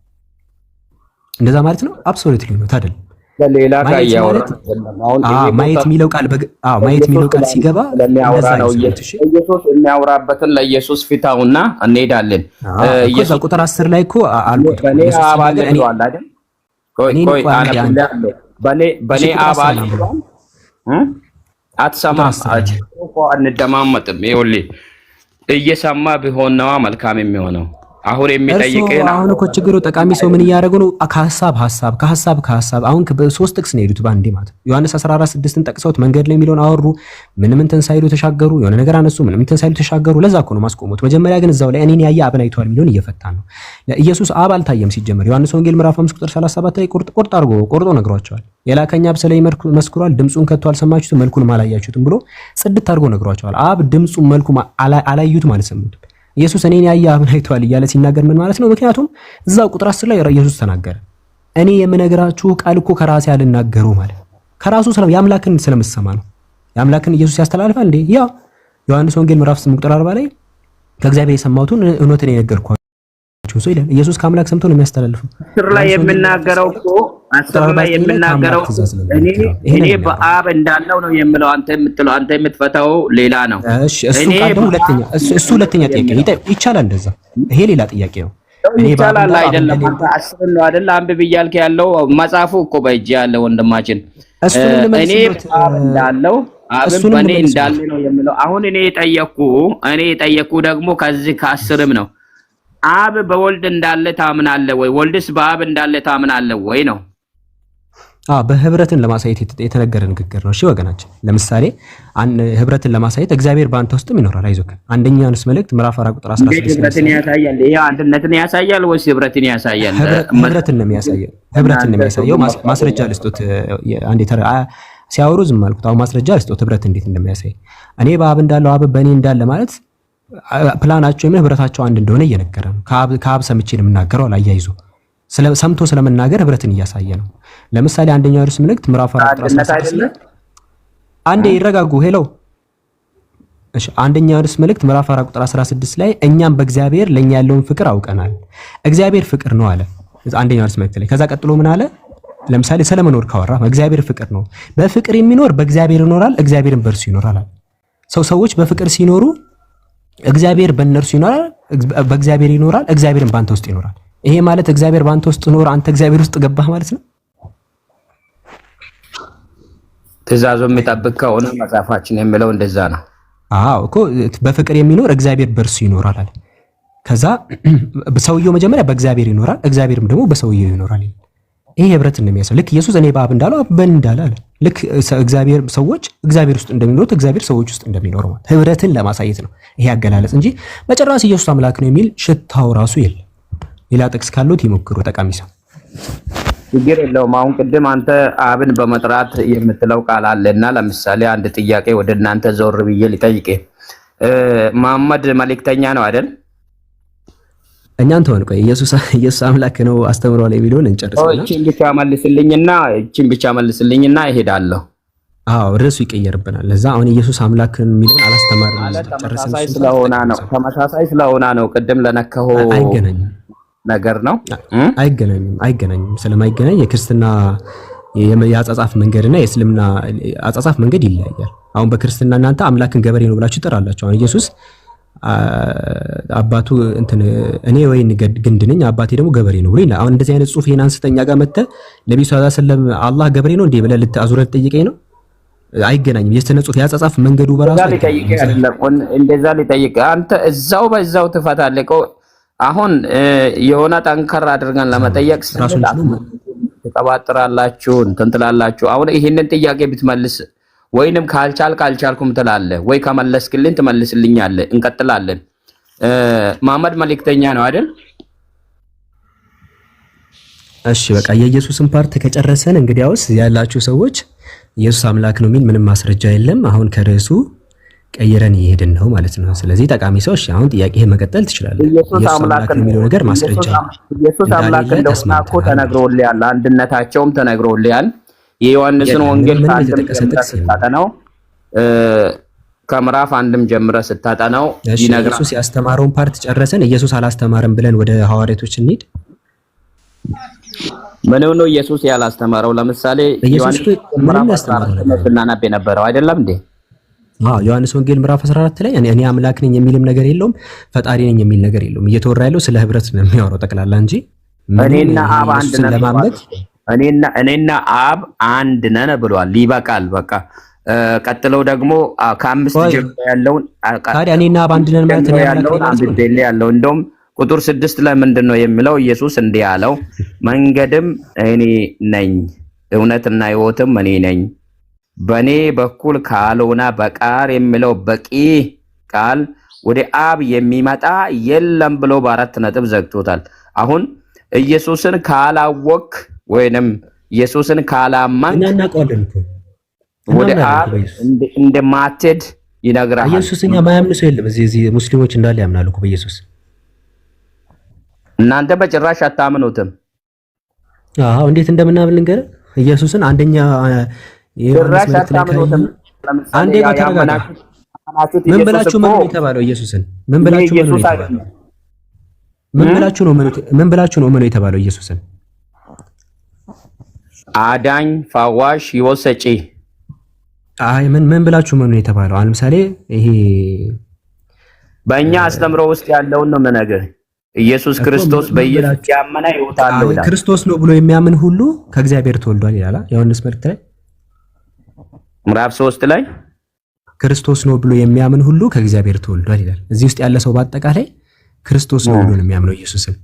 እንደዛ ማለት ነው? አብሶሉትሊ ነው ታደል። ሌላ ማየት የሚለው ቃል ማየት የሚለው ቃል ሲገባ ለሚያወራ ነው። ኢየሱስ የሚያወራበትን ለኢየሱስ ፊታውና እንሄዳለን። ኢየሱስ ቁጥር 10 ላይ እኮ አልኩት በኔ አባል አትሰማም እኮ አንደማመጥም። ይኸውልህ እየሰማ ቢሆን ነዋ መልካም የሚሆነው። አሁን የሚጠይቀን አሁን እኮ ችግሩ ጠቃሚ ሰው ምን እያደረገ ነው? ከሐሳብ አሁን በሶስት ጥቅስ ነው የሄዱት ባንዴ ማለት ዮሐንስ 14:6ን ጠቅሰውት መንገድ ላይ የሚለውን አወሩ። ምንም እንትን ሳይሉ ተሻገሩ። የሆነ ነገር አነሱ። ምንም እንትን ሳይሉ ተሻገሩ። ለዛ እኮ ነው ማስቆሙት። መጀመሪያ ግን እዛው ላይ እኔን ያየ አብን አይቷል የሚለውን እየፈታ ነው። ለኢየሱስ አብ አልታየም ሲጀመር። ዮሐንስ ወንጌል ምዕራፍ 5 ቁጥር 37 ላይ ቆርጦ ነግሯቸዋል። የላከኝ አብ ስለኔ መስክሯል፣ ድምጹን ከቶ አልሰማችሁትም፣ መልኩን አላያችሁትም ብሎ ጽድት አድርጎ ነግሯቸዋል። አብ ድምጹን መልኩን አላዩት ማለት ሰሙት። ኢየሱስ እኔን ያየ አብን አይቷል እያለ ሲናገር ምን ማለት ነው? ምክንያቱም እዛው ቁጥር 10 ላይ ኢየሱስ ተናገረ። እኔ የምነግራችሁ ቃል እኮ ከራሴ አልናገሩ ማለት ከራሱ የአምላክን ስለምሰማ ነው። የአምላክን ኢየሱስ ያስተላልፋል እንዴ? ያ ዮሐንስ ወንጌል ምዕራፍ 8 ቁጥር 40 ላይ ከእግዚአብሔር የሰማሁትን እውነትን የነገርኳችሁ ያላችሁ ሰው ይላል። ኢየሱስ ከአምላክ ሰምቶ ነው የሚያስተላልፈው። አስር ላይ የምናገረው እኮ አስር ላይ የምናገረው እኔ በአብ እንዳለው ነው የምለው። አንተ የምትለው አንተ የምትፈታው ሌላ ነው። እሺ እሱ ሁለተኛ ጥያቄ ይቻላል። እንደዛ ይሄ ሌላ ጥያቄ ነው። እኔ ይቻላል አይደለም። አንተ አስር ነው አይደል? አንብብ እያልክ ያለው መጽሐፉ እኮ በእጅ ያለ ወንድማችን። እኔ በአብ እንዳለው አብን በእኔ እንዳለ ነው የምለው። አሁን እኔ የጠየኩ ደግሞ ከዚህ ከአስርም ነው። አብ በወልድ እንዳለ ታምናለህ ወይ? ወልድስ በአብ እንዳለ ታምናለህ ወይ ነው? በህብረትን ለማሳየት የተነገረ ንግግር ነው። እሺ ወገናችን፣ ለምሳሌ ህብረትን ለማሳየት እግዚአብሔር በአንተ ውስጥም ይኖራል። አይዞህ። አንደኛ ዮሐንስ መልእክት ምዕራፍ 4 ቁጥር 16 ህብረትን ያሳያል። ይሄ አንድነትን ያሳያል ወይስ ህብረትን ያሳያል? ህብረትን ነው የሚያሳየው። ማስረጃ ልስጦት። አንዴ ሲያወሩ ዝም አልኩት። አሁን ማስረጃ ልስጦት ህብረት እንዴት እንደሚያሳይ። እኔ በአብ እንዳለው አብ በእኔ እንዳለ ማለት ፕላናቸው ህብረታቸው አንድ እንደሆነ እየነገረ ነው። ከአብ ሰምቼ ነው የምናገረው አያይዞ ሰምቶ ስለመናገር ህብረትን እያሳየ ነው። ለምሳሌ አንደኛ ዮሐንስ መልእክት ምዕራፍ 4 ቁጥር 16 አንዴ ይረጋጉ። ሄሎ እሺ፣ አንደኛ ዮሐንስ መልእክት ምዕራፍ 4 ቁጥር 16 ላይ እኛም በእግዚአብሔር ለኛ ያለውን ፍቅር አውቀናል። እግዚአብሔር ፍቅር ነው አለ አንደኛ ዮሐንስ መልእክት ላይ። ከዛ ቀጥሎ ምን አለ? ለምሳሌ ስለመኖር ካወራ እግዚአብሔር ፍቅር ነው። በፍቅር የሚኖር በእግዚአብሔር ይኖራል፣ እግዚአብሔርም በእርሱ ይኖራል። ሰዎች በፍቅር ሲኖሩ እግዚአብሔር በእነርሱ ይኖራል፣ በእግዚአብሔር ይኖራል፣ እግዚአብሔርም በአንተ ውስጥ ይኖራል። ይሄ ማለት እግዚአብሔር በአንተ ውስጥ ኖር አንተ እግዚአብሔር ውስጥ ገባህ ማለት ነው። ትእዛዙ የሚጠብቅ ከሆነ መጽሐፋችን የሚለው እንደዛ ነው። አዎ እኮ በፍቅር የሚኖር እግዚአብሔር በእርሱ ይኖራል አለ። ከዛ ሰውየው መጀመሪያ በእግዚአብሔር ይኖራል፣ እግዚአብሔርም ደግሞ በሰውየው ይኖራል። ይሄ ህብረትን ነው የሚያሳየው። ልክ ኢየሱስ እኔ በአብ እንዳለው አብ በእኔ እንዳለ አለ። ልክ ሰዎች እግዚአብሔር ውስጥ እንደሚኖሩት እግዚአብሔር ሰዎች ውስጥ እንደሚኖር ማለት ህብረትን ለማሳየት ነው ይሄ አገላለጽ እንጂ በጭራሽ ኢየሱስ አምላክ ነው የሚል ሽታው ራሱ የለም። ሌላ ጥቅስ ካሉት ይሞክሩ። ጠቃሚ ሰው ችግር የለውም። አሁን ቅድም አንተ አብን በመጥራት የምትለው ቃል አለና ለምሳሌ አንድ ጥያቄ ወደ እናንተ ዞር ብዬ ልጠይቅ። መሐመድ መልእክተኛ ነው አይደል? እኛን ተወን። ቆይ ኢየሱስ አምላክ ነው አስተምሯል የሚለውን እንጨርስና እቺን ብቻ መልስልኝና እሄዳለሁ። ርዕሱ ይቀየርብናል። ለዛ አሁን ኢየሱስ አምላክን የሚለውን አላስተማርንም። ተመሳሳይ ስለሆነ ነው ቅድም ለነከው አይገናኝም ነገር ነው። አይገናኝም። ስለማይገናኝ የክርስትና የአጻጻፍ መንገድና የእስልምና አጻጻፍ መንገድ ይለያያል። አሁን በክርስትና እናንተ አምላክን ገበሬ ነው ብላችሁ ትጠራላችሁ። አሁን ኢየሱስ አባቱ እኔ ወይን ግንድ ነኝ አባቴ ደግሞ ገበሬ ነው ብሎ ይላል። አሁን እንደዚህ አይነት ጽሑፍ ይሄን አንስተኛ ጋር መጥተህ ነብዩ ሰለላሁ ዐለይሂ ወሰለም አላህ ገበሬ ነው እንዴ ብለህ ልታዙረህ ልጠይቀኝ ነው? አይገናኝም። የስነ ጽሑፍ ያጻጻፍ መንገዱ በራሱ እንደዛ ሊጠይቅ አንተ እዛው በዛው ትፈታለህ። አሁን የሆነ ጠንከር አድርገን ለመጠየቅ ተቀባጥራላችሁ እንትን ትላላችሁ። አሁን ይሄንን ጥያቄ ብትመልስ ወይንም ካልቻልኩም ትላለህ ወይ ከመለስክልን ትመልስልኛለህ። እንቀጥላለን። መሐመድ መልእክተኛ ነው አይደል? እሺ በቃ የኢየሱስን ፓርት ከጨረሰን እንግዲያውስ ያላችሁ ሰዎች ኢየሱስ አምላክ ነው የሚል ምንም ማስረጃ የለም። አሁን ከርዕሱ ቀይረን እየሄድን ነው ማለት ነው። ስለዚህ ጠቃሚ ሰው እሺ፣ አሁን ጥያቄህን መቀጠል ትችላለህ። ኢየሱስ አምላክ ነው የሚለው ነገር ማስረጃ ኢየሱስ አምላክ እንደሆነ እኮ ተነግሮልሃል። አንድነታቸውም ተነግሮልሃል። የዮሐንስን ወንጌል ስታጠናው ከምዕራፍ 1 ጀምረህ ስታጠናው ይነግራል። ኢየሱስ ያስተማረውን ፓርት ጨረሰን። ኢየሱስ አላስተማረም ብለን ወደ ሐዋርያቶች እንሂድ። ምን ነው ኢየሱስ ያላስተማረው? ለምሳሌ ዮሐንስ ምዕራፍ 14 እናናብ የነበረው አይደለም እንዴ? ዮሐንስ ወንጌል ምዕራፍ 14 ላይ እኔ አምላክ ነኝ የሚልም ነገር የለውም፣ ፈጣሪ ነኝ የሚል ነገር የለውም። እየተወራ ያለው ስለ ህብረት ነው የሚያወራው ጠቅላላ እንጂ እኔና አብ አንድ ነን። እኔና አብ አንድ ነን ብሏል። ይበቃል በቃ። ቀጥለው ደግሞ ከአምስት ጀምሮ ያለውን ታዲያ እኔና አብ አንድ ነን ማለት ነው ያለው እንደውም ቁጥር 6 ላይ ምንድነው የሚለው? ኢየሱስ እንዲህ ያለው መንገድም እኔ ነኝ እውነትና ሕይወትም እኔ ነኝ፣ በኔ በኩል ካልሆነ በቀር የሚለው በቂ ቃል ወደ አብ የሚመጣ የለም ብሎ በአራት ነጥብ ዘግቶታል። አሁን ኢየሱስን ካላወቅ ወይንም ኢየሱስን ካላማንክ ወደ አብ እንደማትሄድ ይነግራል። ኢየሱስኛ ማያምን ሰው የለም። እዚህ ሙስሊሞች እንዳለ ያምናሉ እኮ በኢየሱስ። እናንተ በጭራሽ አታምኑትም። እንዴት እንደምናምን ልንገርህ። ኢየሱስን አንደኛ ጭራሽ አታምኑትም። አንዴ ምን ብላችሁ ምን የተባለው ኢየሱስን ምን ብላችሁ ምን የተባለው ምን ብላችሁ ነው እመኑ የተባለው ኢየሱስን? አዳኝ፣ ፈዋሽ፣ ሕይወት ሰጪ። አይ ምን ብላችሁ እመኑ የተባለው? ለምሳሌ ይሄ በእኛ አስተምሮ ውስጥ ያለውን ነው የምነግርህ። ኢየሱስ ክርስቶስ በኢየሱስ ያመነ ሕይወት አለው ይላል። ክርስቶስ ነው ብሎ የሚያምን ሁሉ ከእግዚአብሔር ተወልዷል ይላል ዮሐንስ መልእክት ላይ ምዕራፍ 3 ላይ ክርስቶስ ነው ብሎ የሚያምን ሁሉ ከእግዚአብሔር ተወልዷል ይላል። እዚህ ውስጥ ያለ ሰው በአጠቃላይ ክርስቶስ ነው ብሎ ነው የሚያምነው ኢየሱስን።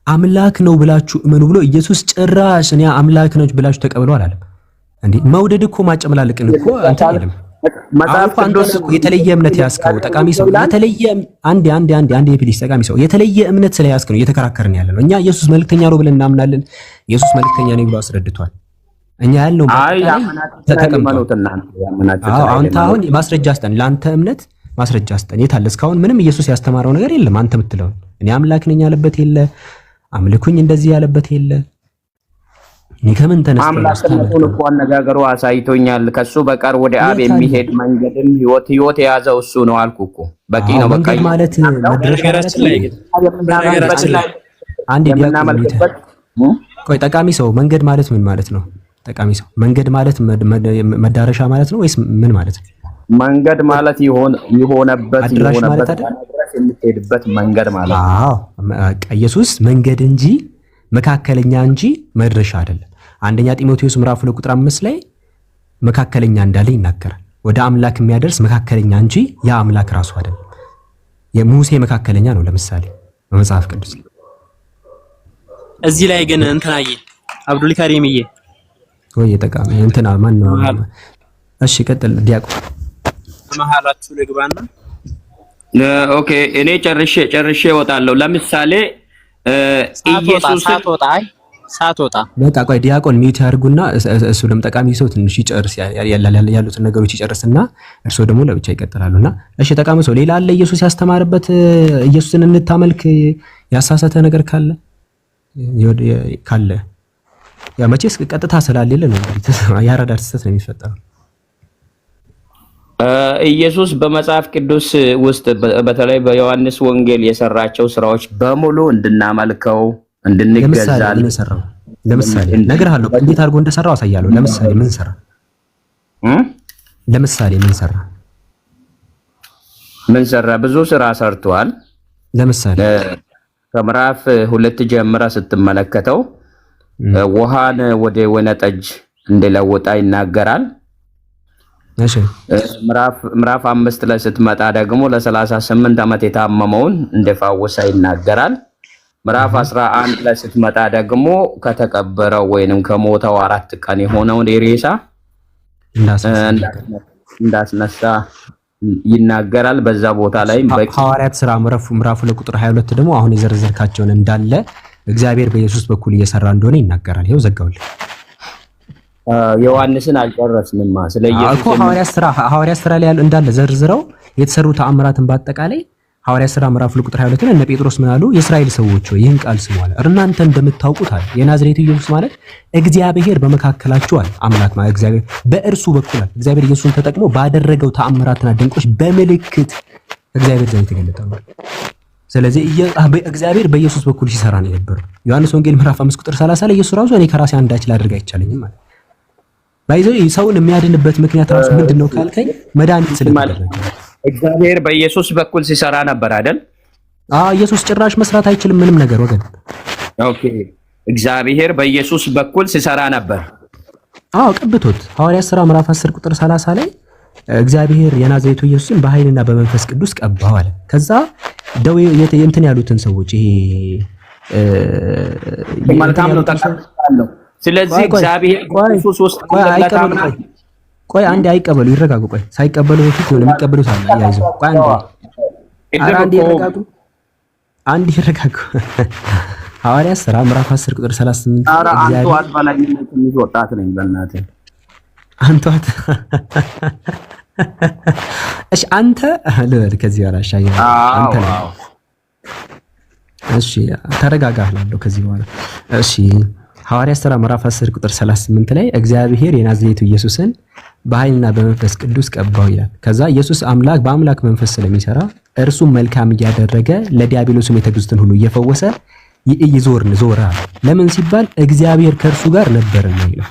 አምላክ ነው ብላችሁ እመኑ ብሎ ኢየሱስ ጭራሽ እኔ አምላክ ነኝ ብላችሁ ተቀበሉ አላለም እንዴ? መውደድ እኮ ማጨመላለቅን እኮ አንተ አይደለም። መጽሐፍ ቅዱስ የተለየ እምነት ያስከው ጠቃሚ ሰው የተለየ አንድ የፊሊስ ጠቃሚ ሰው የተለየ እምነት ስለያዝክ ነው እየተከራከርን ያለ ነው። እኛ ኢየሱስ መልእክተኛ ነው ብለን እናምናለን። ኢየሱስ መልእክተኛ ነው ብሎ አስረድቷል። እኛ ያልነው አንተ አሁን ማስረጃ አስጠን፣ ለአንተ እምነት ማስረጃ አስጠን። የት አለ? እስካሁን ምንም ኢየሱስ ያስተማረው ነገር የለም። አንተ የምትለው እኔ አምላክ ነኝ ያለበት የለ፣ አምልኩኝ እንደዚህ ያለበት የለ። እኔ ከምን ተነስተህ አምላክነቱን እኮ አነጋገሩ አሳይቶኛል። ከሱ በቀር ወደ አብ የሚሄድ መንገድም ህይወት ያዘው እሱ ነው አልኩ እኮ። በቂ ነው። በቃ ማለት መድረሻችን ላይ አንድ ዲያቆን ቆይ፣ ጠቃሚ ሰው መንገድ ማለት ምን ማለት ነው? ጠቃሚ ሰው መንገድ ማለት መዳረሻ ማለት ነው ወይስ ምን ማለት ነው? መንገድ ማለት የሆነበት የምትሄድበት መንገድ ማለት ነው። አዎ ኢየሱስ መንገድ እንጂ መካከለኛ እንጂ መድረሻ አይደለም። አንደኛ ጢሞቴዎስ ምዕራፍ 2 ቁጥር 5 ላይ መካከለኛ እንዳለ ይናገራል። ወደ አምላክ የሚያደርስ መካከለኛ እንጂ ያ አምላክ ራሱ አይደለም። የሙሴ መካከለኛ ነው ለምሳሌ በመጽሐፍ ቅዱስ። እዚህ ላይ ግን እንትናዬ አብዱል ከሪምዬ ወይ ጠቃሚ እንትና ማን ነው? እሺ ቀጥል ዲያቆን። መሐላችሁ ልግባና ኦኬ እኔ ጨርሼ እወጣለሁ። ለምሳሌ ኢየሱስ ሳትወጣ በቃ ቆይ ዲያቆን ሚውት ያርጉና እሱንም ጠቃሚ ሰው ትንሽ ይጨርስ ያሉትን ነገሮች ይጨርስና እርሶ ደግሞ ለብቻ ይቀጥላሉና። እሺ ጠቃሚ ሰው ሌላ አለ ኢየሱስ ያስተማረበት ኢየሱስን እንታመልክ ያሳሰተ ነገር ካለ ያ መቼስ ቀጥታ ስላልሌለ ነው እንግዲህ ያረዳድ ስህተት ነው የሚፈጠረው። ኢየሱስ በመጽሐፍ ቅዱስ ውስጥ በተለይ በዮሐንስ ወንጌል የሰራቸው ስራዎች በሙሉ እንድናመልከው እንድንገዛል። ለምሳሌ እነግርሃለሁ እንዴት አድርጎ እንደሰራው አሳያለሁ። ለምሳሌ ምን ሰራ? ብዙ ስራ ሰርቷል። ለምሳሌ ከምዕራፍ 2 ጀምራ ስትመለከተው ውሃን ወደ ወይነ ጠጅ እንደለወጣ ይናገራል። እሺ ምዕራፍ 5 ላይ ስትመጣ ደግሞ ለ38 ዓመት የታመመውን እንደፈወሰ ይናገራል። ምዕራፍ 11 ላይ ስትመጣ ደግሞ ከተቀበረው ወይንም ከሞተው 4 ቀን የሆነውን ሬሳ እንዳስነሳ ይናገራል። በዛ ቦታ ላይ ሐዋርያት ሥራ ምዕራፍ 2 ቁጥር 22 ደግሞ አሁን የዘረዘርካቸውን እንዳለ እግዚአብሔር በኢየሱስ በኩል እየሰራ እንደሆነ ይናገራል። ይኸው ዘጋውልህ። ዮሐንስን አልጨረስንማ። ስለ ኢየሱስ እኮ ሐዋርያት ሥራ ላይ ያለው እንዳለ ዘርዝረው የተሰሩ ተአምራትን በአጠቃላይ ሐዋርያት ሥራ ምዕራፍ 2 ቁጥር 22 እነ ጴጥሮስ ምን አሉ? የእስራኤል ሰዎች ሆይ ይህን ቃል ስሙ አለ። እናንተ እንደምታውቁት አለ የናዝሬቱ ኢየሱስ ማለት እግዚአብሔር በመካከላችሁ አለ። አምላክ ማለት እግዚአብሔር በእርሱ በኩል አለ። እግዚአብሔር ኢየሱስን ተጠቅሞ ባደረገው ተአምራትና ድንቆች በምልክት እግዚአብሔር ዘንድ የተገለጠ ነው። ስለዚህ እግዚአብሔር በኢየሱስ በኩል ሲሰራ ነው የነበረው። ዮሐንስ ወንጌል ምዕራፍ 5 ቁጥር 30 ላይ ኢየሱስ ራሱ እኔ ከራሴ አንዳች ላደርግ አይቻለኝም ማለት ባይዘው ሰውን የሚያድንበት ምክንያት ራሱ ምንድነው ካልከኝ መድኃኒት ስለማድረግ እግዚአብሔር በኢየሱስ በኩል ሲሰራ ነበር አይደል? ኢየሱስ ጭራሽ መስራት አይችልም ምንም ነገር ወገን። ኦኬ እግዚአብሔር በኢየሱስ በኩል ሲሰራ ነበር። ቀብቶት ሐዋርያት ሥራ ምዕራፍ 10 ቁጥር 30 ላይ እግዚአብሔር የናዝሬቱ ኢየሱስን በኃይልና በመንፈስ ቅዱስ ቀባው አለ። ከዛ ደዌ እንትን ያሉትን ሰዎች ይሄ መልካም ነው ተቀበለው። ስለዚህ እግዚአብሔር ኢየሱስ ውስጥ ቆይ አንዴ አይቀበሉ፣ ይረጋጉ። ቆይ ሳይቀበሉ በፊት ነው የሚቀበሉት አለ ያይዘው። ቆይ አንዴ ይረጋጉ። ሐዋርያት ሥራ ምዕራፍ 10 ቁጥር 38 እግዚአብሔር አባላኝነት የሚወጣት ነኝ በእናትህ አንቷት እሺ አንተ ልበል ከዚህ በኋላ ሻይ አንተ ነው። እሺ ተረጋጋለሁ ከዚህ በኋላ እሺ። ሐዋርያት ሥራ ምዕራፍ 10 ቁጥር 38 ላይ እግዚአብሔር የናዝሬቱ ኢየሱስን በኃይልና በመንፈስ ቅዱስ ቀባው ይላል። ከዛ ኢየሱስ በአምላክ መንፈስ ስለሚሰራ እርሱም መልካም እያደረገ ለዲያብሎስም የተገዙትን ሁሉ እየፈወሰ ዞረ። ለምን ሲባል እግዚአብሔር ከእርሱ ጋር ነበርና ይላል።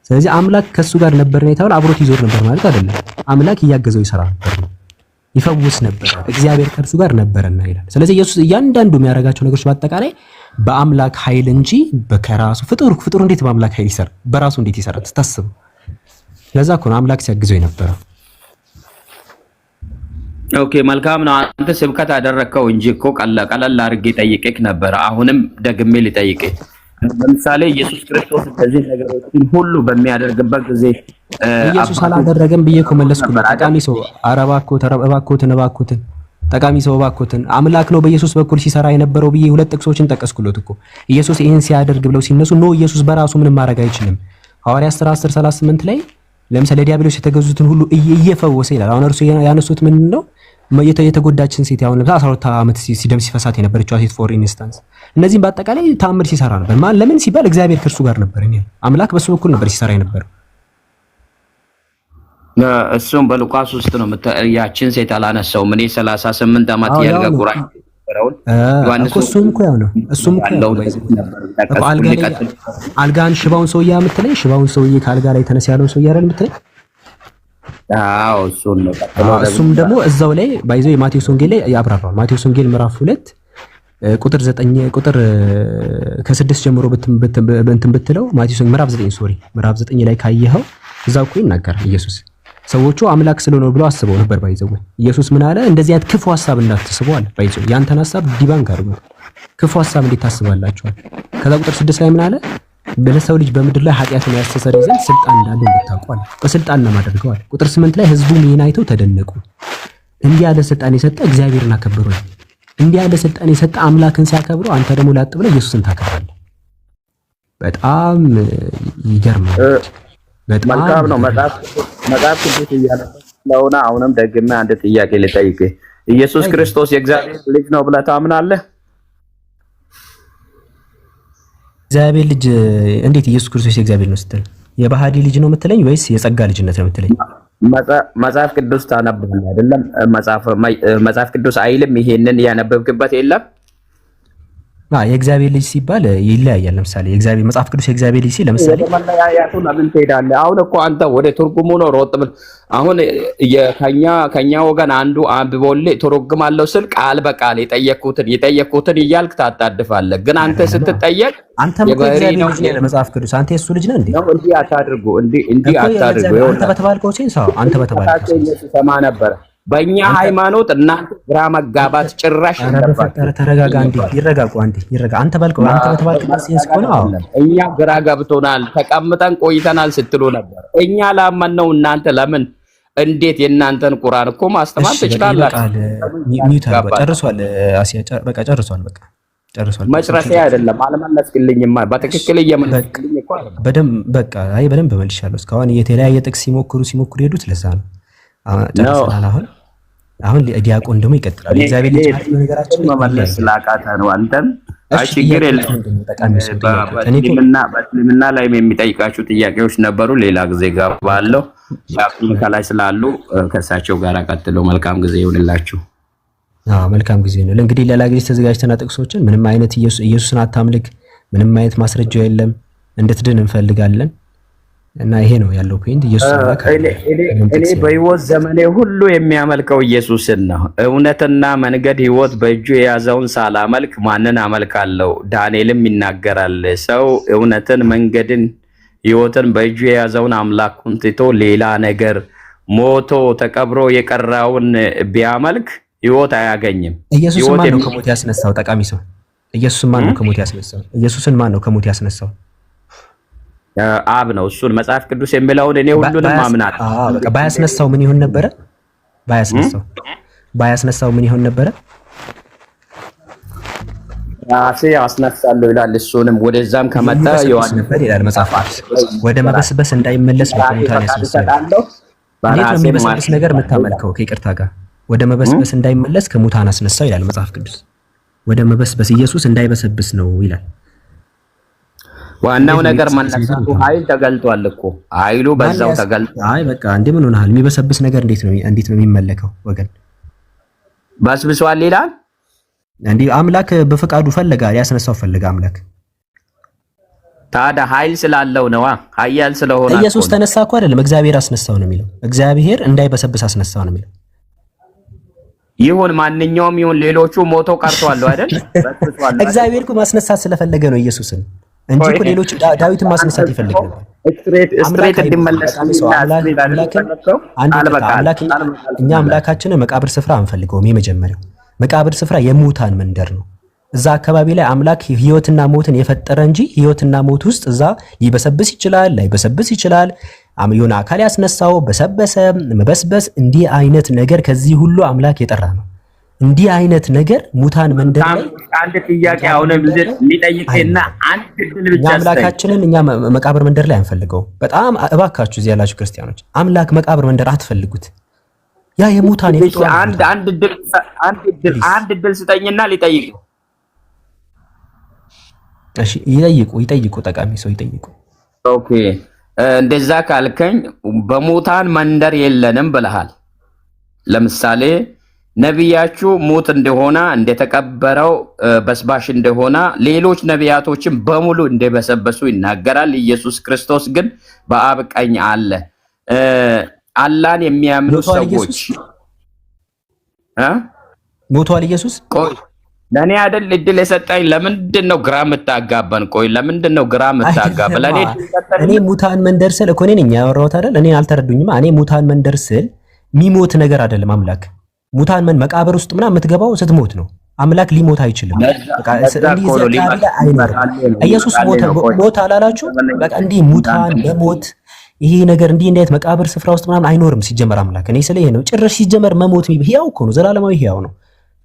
ስለዚህ አምላክ ከእሱ ጋር ነበርና የተባለ አብሮት ይዞር ነበር ማለት አይደለም። አምላክ እያገዘው ይሰራ ነበር ነው፣ ይፈውስ ነበር። እግዚአብሔር ከእርሱ ጋር ነበርና ይላል። ስለዚህ ኢየሱስ እያንዳንዱ የሚያደርጋቸው ነገሮች በአጠቃላይ በአምላክ ኃይል እንጂ በከራሱ ፍጡር እንዴት በአምላክ ኃይል ይሰራ? በራሱ እንዴት ይሰራ ተታስቡ። ለዛ እኮ ነው አምላክ ሲያግዘው የነበረው። ኦኬ መልካም ነው። አንተ ስብከት አደረከው እንጂ እኮ ቀለል አድርጌ ጠይቄክ ነበር። አሁንም ደግሜ ልጠይቅህ። ለምሳሌ ኢየሱስ ክርስቶስ እንደዚህ ነገሮችን ሁሉ በሚያደርግበት ጊዜ ኢየሱስ አላደረገም ብዬ እኮ መለስኩለት። ጠቃሚ ሰው እባክዎትን ጠቃሚ ሰው እባክዎትን አምላክ ነው በኢየሱስ በኩል ሲሰራ የነበረው ብዬ ሁለት ጥቅሶችን ጠቀስኩለት እኮ። ኢየሱስ ይሄን ሲያደርግ ብለው ሲነሱ ነው ኢየሱስ በራሱ ምንም ማድረግ አይችልም። ሐዋርያት 10:38 ላይ ለምሳሌ ዲያብሎስ የተገዙትን ሁሉ እየፈወሰ ይላል። አሁን እርሱ ያነሱት ምንድነው? የተጎዳችን ሴት ያውን ለምሳሌ 12 ዓመት ሲደም ሲፈሳት የነበረችው ሴት ፎር ኢንስታንስ እነዚህም በአጠቃላይ ተአምር ሲሰራ ነበር። ለምን ሲባል እግዚአብሔር ከእርሱ ጋር ነበር። አምላክ በሱ በኩል ነበር ሲሰራ የነበረው። እሱም በሉቃስ ውስጥ ነው ያችን ሴት አላነሳውም። እኔ 38 ዓመት ያልጋ ቁራኝ ነበረው ዮሐንስ እሱም እኮ ያው ነው። እሱም እኮ አልጋን ሽባውን ሰውዬ የምትለኝ ሽባውን ሰውዬ ከአልጋ ላይ ተነስ ያለውን ሰውዬ አይደል የምትለኝ? አዎ እሱን ነው። እሱም ደግሞ እዛው ላይ ባይዘው የማቴዎስ ወንጌል ላይ ያብራራል። ማቴዎስ ወንጌል ምዕራፍ 2 ቁጥር 9 ቁጥር ከ6 ጀምሮ እንትን ብትለው ማቴዎስ ምዕራፍ 9 ላይ ካየኸው እዛው እኮ ይናገራል። ኢየሱስ ሰዎቹ አምላክ ስለሆነ ብለው አስበው ነበር። ባይዘው ኢየሱስ ምን አለ? እንደዚህ አይነት ክፉ ሐሳብ እንዳትስቡ አለ። ባይዘው ያንተን ሐሳብ ዲባንክ አድርጉ። ክፉ ሐሳብ እንዴት ታስባላችሁ? ከዛ ቁጥር 6 ላይ ምን አለ? በለሰው ልጅ በምድር ላይ ኃጢአትን ያስተሰርይ ዘንድ ስልጣን እንዳለው እንድታውቁ አለ። በስልጣን ነው ማደርገው አለ። ቁጥር 8 ላይ ህዝቡም ይህን አይተው ተደነቁ። እንዲህ ያለ ስልጣን የሰጠ እግዚአብሔርን አከበሩ። እንዲህ ያለ ስልጣን የሰጠ አምላክን ሲያከብሩ አንተ ደግሞ ላጥ ብለህ ኢየሱስን ታከብራለህ። በጣም ይገርማል። በጣም መልካም ነው። መጽሐፍ ቅዱስ እያነበብክ ስለሆነ አሁንም ደግሜ አንድ ጥያቄ ልጠይቅህ። ኢየሱስ ክርስቶስ የእግዚአብሔር ልጅ ነው ብለህ ታምናለህ? እግዚአብሔር ልጅ እንዴት? ኢየሱስ ክርስቶስ የእግዚአብሔር ነው ስትል የባህሪ ልጅ ነው የምትለኝ ወይስ የጸጋ ልጅነት ነው የምትለኝ? መጽሐፍ ቅዱስ ታነብብኝ አይደለም? መጽሐፍ ቅዱስ አይልም? ይሄንን ያነበብክበት የለም? የእግዚአብሔር ልጅ ሲባል ይለያያል። ለምሳሌ የእግዚአብሔር መጽሐፍ ቅዱስ የእግዚአብሔር ልጅ ሲል ለምሳሌ መለያያቱ ለምን ትሄዳለህ? አሁን እኮ አንተ ወደ ትርጉሙ ነው ሮጥ ብል። አሁን ከኛ ወገን አንዱ አንብቦልህ ትርጉማለሁ ስል ቃል በቃል የጠየኩትን እያልክ ታጣድፋለህ። ግን አንተ ስትጠየቅ አንተ የእግዚአብሔር ልጅ ነህ መጽሐፍ ቅዱስ አንተ የሱ ልጅ ነህ እንዴ? እንዲህ አታድርጉ። አንተ በተባልከው ሴንስ አንተ በተባልከው ሴንስ ሰማ ነበር። በእኛ ሃይማኖት እናንተ ግራ መጋባት ጭራሽ እንደፈጠረ ተረጋጋ። አንዴ ይረጋጉ። አንተ በተባልከው ሴንስ ከሆነ እኛ ግራ ገብቶናል፣ ተቀምጠን ቆይተናል ስትሉ ነበር። እኛ ላመነው እናንተ ለምን እንዴት የእናንተን ቁርአን እኮ ማስተማር ትችላላችሁ። ጨርሷል። አሲያ በቃ ጨርሷል። መጨረሻ አይደለም። አልመለስክልኝማ። በትክክል እየመለስክልኝ እኮ በደንብ በቃ በደንብ መልሻለሁ። እስካሁን የተለያየ ጥቅስ ሲሞክሩ ሄዱት። ለዛ ነው ጨርሰናል። አሁን ዲያቆን ደግሞ ይቀጥላል። እግዚአብሔር ልጅ ማለት ነገራችን መመለስ ስላቃተ ነው። አንተም ችግር የለም። በእስልምና ላይ የሚጠይቃችሁ ጥያቄዎች ነበሩ። ሌላ ጊዜ ገባለሁ። ከላይ ስላሉ ከእሳቸው ጋር ቀጥሎ መልካም ጊዜ ይሁንላችሁ። መልካም ጊዜ ነው። እንግዲህ ሌላ ጊዜ ተዘጋጅተና ጥቅሶችን ምንም አይነት ኢየሱስን አታምልክ፣ ምንም አይነት ማስረጃ የለም፣ እንድትድን እንፈልጋለን። እና ይሄ ነው ያለው ፖይንት። ኢየሱስ እኔ በህይወት ዘመኔ ሁሉ የሚያመልከው ኢየሱስን ነው። እውነትና መንገድ ህይወት በእጁ የያዘውን ሳላመልክ ማንን አመልካለሁ? ዳንኤልም ይናገራል። ሰው እውነትን፣ መንገድን፣ ህይወትን በእጁ የያዘውን አምላኩን ትቶ ሌላ ነገር ሞቶ ተቀብሮ የቀራውን ቢያመልክ ህይወት አያገኝም። ኢየሱስ ማን ነው ከሞት ያስነሳው? ጠቃሚ ሰው ኢየሱስ ማን ነው ከሞት ያስነሳው? ኢየሱስን ማን ነው ከሞት ያስነሳው? አብ ነው። እሱን መጽሐፍ ቅዱስ የሚለውን እኔ ሁሉንም አምናለሁ። በቃ ባያስነሳው ምን ይሆን ነበረ? ባያስነሳው ምን ይሆን ነበረ? ራሴ አስነሳለሁ ይላል። እሱንም ወደዛም ከመጣ ዮሐንስ ነበር ይላል መጽሐፍ ቅዱስ። ወደ መበስበስ እንዳይመለስ ነው ከሙታን ያስነሳው። እንዴት ነው የሚበሰብስ ነገር የምታመልከው? ከይቅርታ ጋር ወደ መበስበስ እንዳይመለስ ከሙታን አስነሳው ይላል መጽሐፍ ቅዱስ። ወደ መበስበስ ኢየሱስ እንዳይበሰብስ ነው ይላል። ዋናው ነገር መነሳቱ ኃይል ተገልጧል እኮ ኃይሉ በዛው ተገልጧል። አይ በቃ እንዴ ምን ሆነሃል? የሚበሰብስ ነገር እንዴት ነው የሚመለከው? ወገን በስብሷል ይላል። እንዲህ አምላክ በፈቃዱ ፈለጋ ያስነሳው ፈለጋ አምላክ ታዲያ ኃይል ስላለው ነዋ። ኃያል ስለሆነ ኢየሱስ ተነሳ እኮ አይደለም፣ እግዚአብሔር አስነሳው ነው የሚለው። እግዚአብሔር እንዳይበሰብስ አስነሳው ነው የሚለው። ይሁን ማንኛውም ይሁን ሌሎቹ ሞቶ ቀርቷል አይደል? እግዚአብሔር እኮ ማስነሳት ስለፈለገ ነው ኢየሱስን እንጂ እኮ ሌሎች ዳዊትን ማስነሳት ይፈልግ ነበር። ስትሬት እንዲመለስ እኛ አምላካችንን መቃብር ስፍራ አንፈልገውም። የመጀመሪያው መቃብር ስፍራ የሙታን መንደር ነው። እዛ አካባቢ ላይ አምላክ ህይወትና ሞትን የፈጠረ እንጂ ህይወትና ሞት ውስጥ እዛ ሊበሰብስ ይችላል፣ ላይበሰብስ ይችላል። የሆነ አካል ያስነሳው በሰበሰ መበስበስ እንዲህ አይነት ነገር ከዚህ ሁሉ አምላክ የጠራ ነው። እንዲህ አይነት ነገር ሙታን መንደር ላይ አንድ ጥያቄ አሁንም ሊጠይቅና አንድ ድል ብቻ አምላካችንን እኛ መቃብር መንደር ላይ አንፈልገው። በጣም እባካችሁ እዚህ ያላችሁ ክርስቲያኖች አምላክ መቃብር መንደር አትፈልጉት። ያ የሙታን አንድ ድል ስጠኝና ሊጠይቅ። እሺ ይጠይቁ ጠቃሚ ሰው ይጠይቁ። ኦኬ እንደዛ ካልከኝ በሙታን መንደር የለንም ብለሃል። ለምሳሌ ነቢያችሁ ሙት እንደሆነ እንደተቀበረው በስባሽ እንደሆነ ሌሎች ነቢያቶችን በሙሉ እንደበሰበሱ ይናገራል። ኢየሱስ ክርስቶስ ግን በአብ ቀኝ አለ። አላህን የሚያምኑ ሰዎች ሞቷል ኢየሱስ። ቆይ ለኔ አይደል እድል የሰጠኝ? ለምንድን ነው ግራ የምታጋባን? ቆይ ለምንድን ነው ግራ የምታጋባ? እኔ ሙታን መንደር ስል እኮ እኔ ያወራሁት አይደል? እኔ አልተረዱኝም። እኔ ሙታን መንደር ስል የሚሞት ነገር አይደለም አምላክ። ሙታን መቃብር ውስጥ ምናምን የምትገባው ስትሞት ነው። አምላክ ሊሞት አይችልም። ኢየሱስ ሞት አላላችሁ? በቃ እንዲህ ሙታን በሞት ይሄ ነገር እንዲህ እንዴት መቃብር ስፍራ ውስጥ ምናምን አይኖርም። ሲጀመር አምላክ እኔ ስለ ይሄ ነው ጭራሽ ሲጀመር መሞት ህያው እኮ ነው፣ ዘላለማዊ ህያው ነው።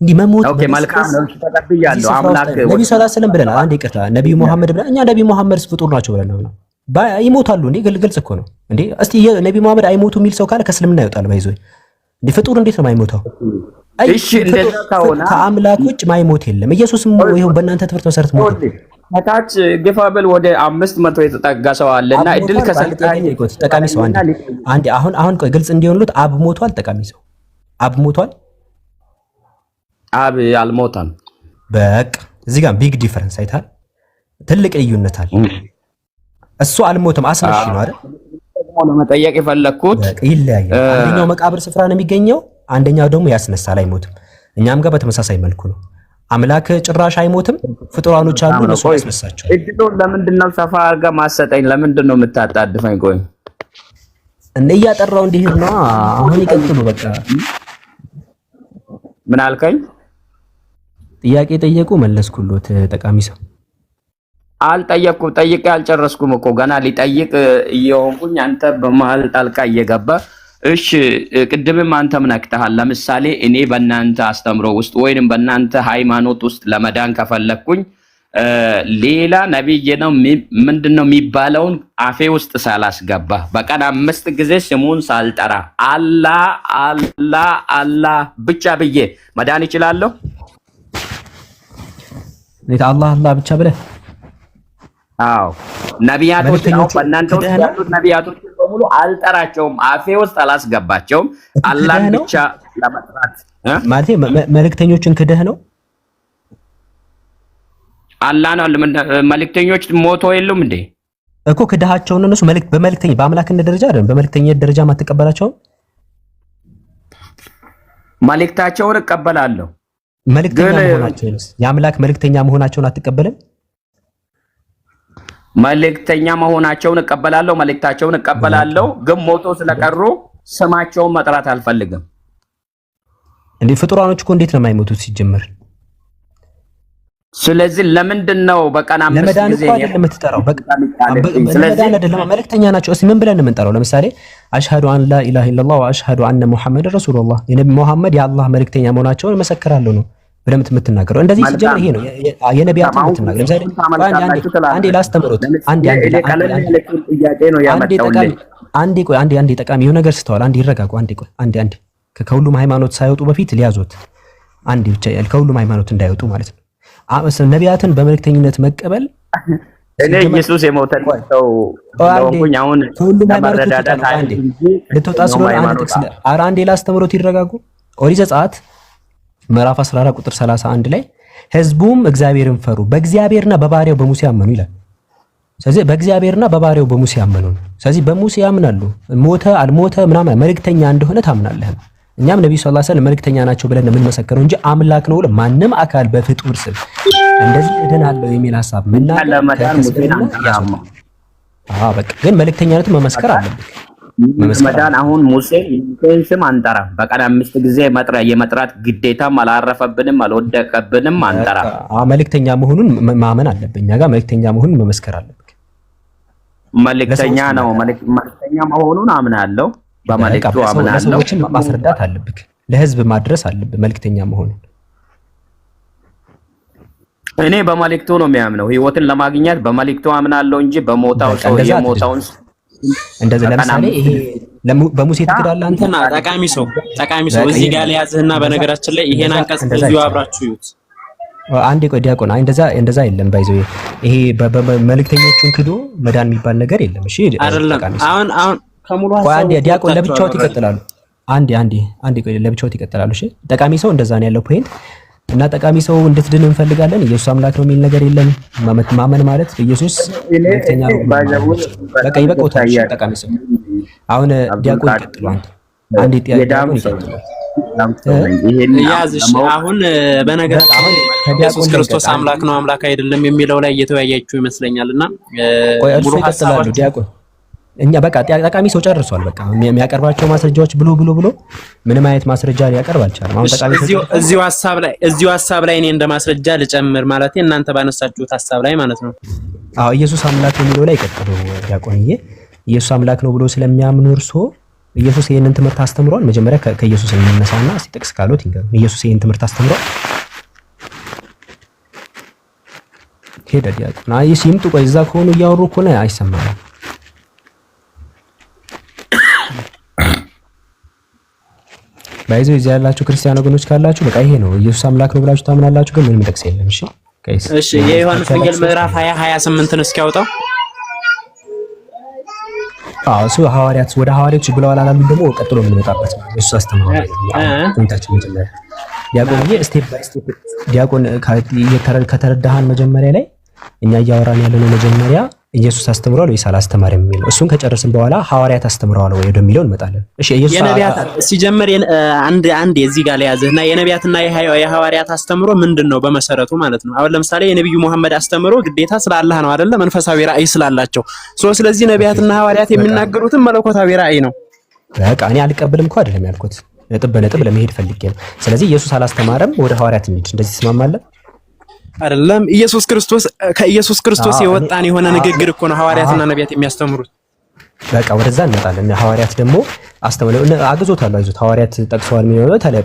እንዲህ መሞት ኦኬ መልካም ነው ተቀብያለሁ። አምላክ ነብዩ ሰለላሁ ዐለይሂ ወሰለም ብለናል። አንዴ ይቅርታ ነብዩ መሐመድ ብለናል። እኛ ነብዩ መሐመድ ፍጡር ናቸው ብለናል ነው ይሞታሉ እንዴ? ግልጽ እኮ ነው እንዴ። እስቲ ነብዩ መሐመድ አይሞቱ የሚል ሰው ካለ ከእስልምና ይወጣል። ባይዞይ እንዴ ፍጡር እንዴት ነው የማይሞተው? እሺ እንደዛ ከሆነ ከአምላክ ውጭ ማይሞት የለም። ኢየሱስም ይሄው በእናንተ ትምህርት መሰረት ሞት ታች ግፋብል ወደ 500 የተጠጋ ሰው አለና እድል ከሰልጣኝ ጠቃሚ ሰው አንዴ አሁን ቆይ ግልጽ እንዲሆንሉት አብ ሞቷል። ጠቃሚ ሰው አብ ሞቷል። አብ አልሞተም። በቃ እዚህ ጋር ቢግ ዲፈረንስ አይታል። ትልቅ ልዩነት አለ። እሱ አልሞተም አስነሽ ነው አይደል? ደግሞ ለመጠየቅ የፈለኩት ይለያያል። አንደኛው መቃብር ስፍራ ነው የሚገኘው፣ አንደኛው ደግሞ ያስነሳል አይሞትም። እኛም ጋር በተመሳሳይ መልኩ ነው። አምላክ ጭራሽ አይሞትም። ፍጡራኖች አሉ እነሱ ያስነሳቸው። እድሉን ለምንድን ነው ሰፋ አድርገህ ማሰጠኝ? ለምንድን ነው የምታጣድፈኝ? ቆይ እያጠራው እንዲሄድ ነው። አሁን ይቀጥሉ። በቃ ምን አልከኝ? ጥያቄ ጠየቁ መለስኩሎት። ጠቃሚ ሰው አልጠየቅኩም። ጠይቄ አልጨረስኩም እኮ ገና ሊጠይቅ እየሆንኩኝ አንተ በመሀል ጣልቃ እየገባ እሺ ቅድምም አንተም ነክተሃል። ለምሳሌ እኔ በእናንተ አስተምሮ ውስጥ ወይንም በእናንተ ሃይማኖት ውስጥ ለመዳን ከፈለኩኝ ሌላ ነብይ ነው ምንድነው የሚባለውን አፌ ውስጥ ሳላስገባ በቀን 5 ጊዜ ስሙን ሳልጠራ አላህ ብቻ ብዬ መዳን ይችላለሁ? ለታ አላህ ብቻ ብለህ? አዎ ነቢያቶች ነው በእናንተ ውስጥ ያሉት ነቢያቶች በሙሉ አልጠራቸውም፣ አፌ ውስጥ አላስገባቸውም። አላህን ብቻ ለመጥራት ማለት መልእክተኞችን ክደህ ነው? አላህ ነው መልእክተኞች ሞቶ የሉም እንዴ እኮ ክደሃቸው ነው። እነሱ በመልእክተኛ በአምላክነት ደረጃ አይደለም፣ በመልእክተኛ ደረጃ ማትቀበላቸው። መልእክታቸውን እቀበላለሁ። መልእክተኛ መሆናቸውን የአምላክ መልእክተኛ መሆናቸውን አትቀበልም? መልእክተኛ መሆናቸውን እቀበላለሁ፣ መልእክታቸውን እቀበላለሁ። ግን ሞቶ ስለቀሩ ስማቸውን መጥራት አልፈልግም። እንዴ ፍጡራኖች እኮ እንዴት ነው የማይሞቱት ሲጀመር? ስለዚህ ለምንድን ነው በቀን 5 ጊዜ አይደለም የምትጠራው? ስለዚህ አይደለም መልእክተኛ ናቸው። እስኪ ምን ብለን ነው የምንጠራው? ለምሳሌ አሽሃዱ አን ላ ኢላሃ ኢላላህ ወአሽሃዱ አነ ሙሐመድ ረሱሉላህ የነቢ መሐመድ የአላህ መልእክተኛ መሆናቸውን መሰክራለሁ ነው ብለህ የምትናገረው። እንደዚህ ሲጀምር ይሄ ነው የነቢያት የምትናገረው። ለምሳሌ አንዴ ላስተምሩት አንዴ ጠቃሚ የሆነ ነገር ስተዋል። አንዴ ይረጋጉ። አንዴ ከሁሉም ሃይማኖት ሳይወጡ በፊት ሊያዙት። አንዴ ብቻ ከሁሉም ሃይማኖት እንዳይወጡ ማለት ነው። ነቢያትን በመልእክተኝነት መቀበል እኔ ኢየሱስ የሞተን ሰው ነው። አሁን ከሁሉም ሃይማኖት ልትወጣ ስለሆነ አንዴ ላስተምሩት ይረጋጉ። ኦሪት ዘጸአት ምዕራፍ 14 ቁጥር 31 ላይ ህዝቡም እግዚአብሔርን ፈሩ በእግዚአብሔርና በባሪያው በሙሴ አመኑ ይላል። ስለዚህ በእግዚአብሔርና በባሪያው በሙሴ አመኑ። ስለዚህ በሙሴ ያምናሉ። ሞተ አልሞተ ምናምን መልእክተኛ እንደሆነ ታምናለህ። እኛም ነብዩ ሰለላሁ ዐለይሂ ወሰለም መልእክተኛ ናቸው ብለን የምንመሰክረው እንጂ አምላክ ነው ብለን ማንም አካል በፍጡር ስም እንደዚህ እድናለሁ የሚል ሐሳብ በቃ ግን መልእክተኛነቱን መመስከር አለብህ። መዳን አሁን ሙሴን ስም አንጠራም። በቀን 5 ጊዜ የመጥራት ግዴታም አላረፈብንም አልወደቀብንም አንጠራም። መልእክተኛ መሆኑን ማመን አለብህ። እኛ ጋር መልእክተኛ መሆኑን መመስከር አለብህ። መልእክተኛ ነው። መልእክተኛ መሆኑን አምናለሁ። በመልእክቱ አምናለሁ። ለሰዎችን ማስረዳት አለብህ። ለህዝብ ማድረስ አለብህ መልእክተኛ መሆኑን። እኔ በመልእክቱ ነው የሚያምነው። ህይወትን ለማግኘት በመልእክቱ አምናለሁ እንጂ በሞታው ሰው የሞታውን እንደዚህ ለምሳሌ ይሄ በሙሴ ትክዳለህ አንተ ጠቃሚ ሰው እዚህ ጋር ያዝህና በነገራችን ላይ ይሄን አንቀጽ እዚሁ አብራችሁ ይዩት። አንዴ ቆይ ዲያቆን እንደዛ የለም ባይዘው ይሄ በመልእክተኞቹን ክዶ መዳን የሚባል ነገር የለም። እሺ አይደለም አሁን ከሙሉ ሐሳብ አንዴ ዲያቆን ለብቻው ይቀጥላሉ። አንዴ ቆይ ለብቻው ይቀጥላሉ። እሺ ጠቃሚ ሰው እንደዛ ነው ያለው ፖይንት እና ጠቃሚ ሰው እንድትድን እንፈልጋለን። ኢየሱስ አምላክ ነው የሚል ነገር የለም። ማመን ማለት ኢየሱስ መልእክተኛ ነው። በቃ ይበቃውታል። ጠቃሚ ሰው አሁን ዲያቆን ይቀጥሉ። አንዴ ዲያቆን ይቀጥሉ። ያዝሽ አሁን በነገራችን አሁን ኢየሱስ ክርስቶስ አምላክ ነው አምላክ አይደለም የሚለው ላይ እየተወያያችሁ ይመስለኛልና ቆይ እርሱ ይቀጥላሉ። ዲያቆን እኛ በቃ ጠቃሚ ሰው ጨርሷል። በቃ የሚያቀርባቸው ማስረጃዎች ብሎ ምንም አይነት ማስረጃ ሊያቀርብ አልቻለም። አሁን ጠቃሚ ሰው እዚሁ ሐሳብ ላይ እኔ እንደ ማስረጃ ልጨምር ማለት እናንተ ባነሳችሁት ሐሳብ ላይ ማለት ነው። ኢየሱስ አምላክ ነው የሚለው ላይ ቀጥሎ ዲያቆንዬ ኢየሱስ አምላክ ነው ብሎ ስለሚያምኑ እርሶ ኢየሱስ ይሄንን ትምህርት አስተምሯል። መጀመሪያ ከኢየሱስ እንነሳና ሲጠቅስ ካሉት ይገርም ኢየሱስ ይሄንን ትምህርት አስተምሯል። ሄደ ዲያቆን ሲምጡ ቆይ እዛ ከሆኑ እያወሩ እኮ ነው አይሰማም። ባይዘው እዚህ ያላችሁ ክርስቲያን ወገኖች ካላችሁ በቃ ይሄ ነው ኢየሱስ አምላክ ነው ብላችሁ ታምናላችሁ፣ ግን ምንም ጥቅስ የለም። እሺ የዮሐንስ ወንጌል ምዕራፍ 20:28ን እስኪ ያውጣው። እሱ ሐዋርያት ወደ ሐዋርያት ብለዋል አላሉ። ደግሞ ቀጥሎ ምን መጣበት ነው ኢየሱስ አስተምሯል። እንታችሁ መጀመሪያ ዲያቆንዬ ስቴፕ ባይ ስቴፕ ዲያቆን ከተረዳሃን መጀመሪያ ላይ እኛ እያወራን ያለነው መጀመሪያ ኢየሱስ አስተምሯል ወይስ አላስተማረም የሚል ነው። እሱን ከጨረስን በኋላ ሐዋርያት አስተምረዋል ወይ ወደሚለው እንመጣለን። እሺ ኢየሱስ የነቢያት ሲጀምር አንድ እዚህ ጋር ያዘህና የነቢያትና የሐዋርያት አስተምሮ ምንድነው በመሰረቱ ማለት ነው። አሁን ለምሳሌ የነብዩ መሐመድ አስተምሮ ግዴታ ስለ አላህ ነው አይደለ? መንፈሳዊ ራእይ ስላላቸው ስለዚህ ነቢያትና ሐዋርያት የሚናገሩትን መለኮታዊ ራእይ ነው። በቃ እኔ አልቀበልም እኮ አይደለም ያልኩት፣ ነጥብ በነጥብ ለመሄድ ፈልጌ ነው። ስለዚህ ኢየሱስ አላስተማረም፣ ወደ ሐዋርያት እንሂድ። እንደዚህ ተስማማለን አይደለም? ከኢየሱስ ክርስቶስ የወጣን የሆነ ንግግር እኮ ነው ሐዋርያትና ነቢያት የሚያስተምሩት። በቃ ወደዛ እንመጣለን። ሐዋርያት ደግሞ አስተምረው አግዞታል። አይዞት ሐዋርያት ጠቅሰዋል የሚለው ታዲያ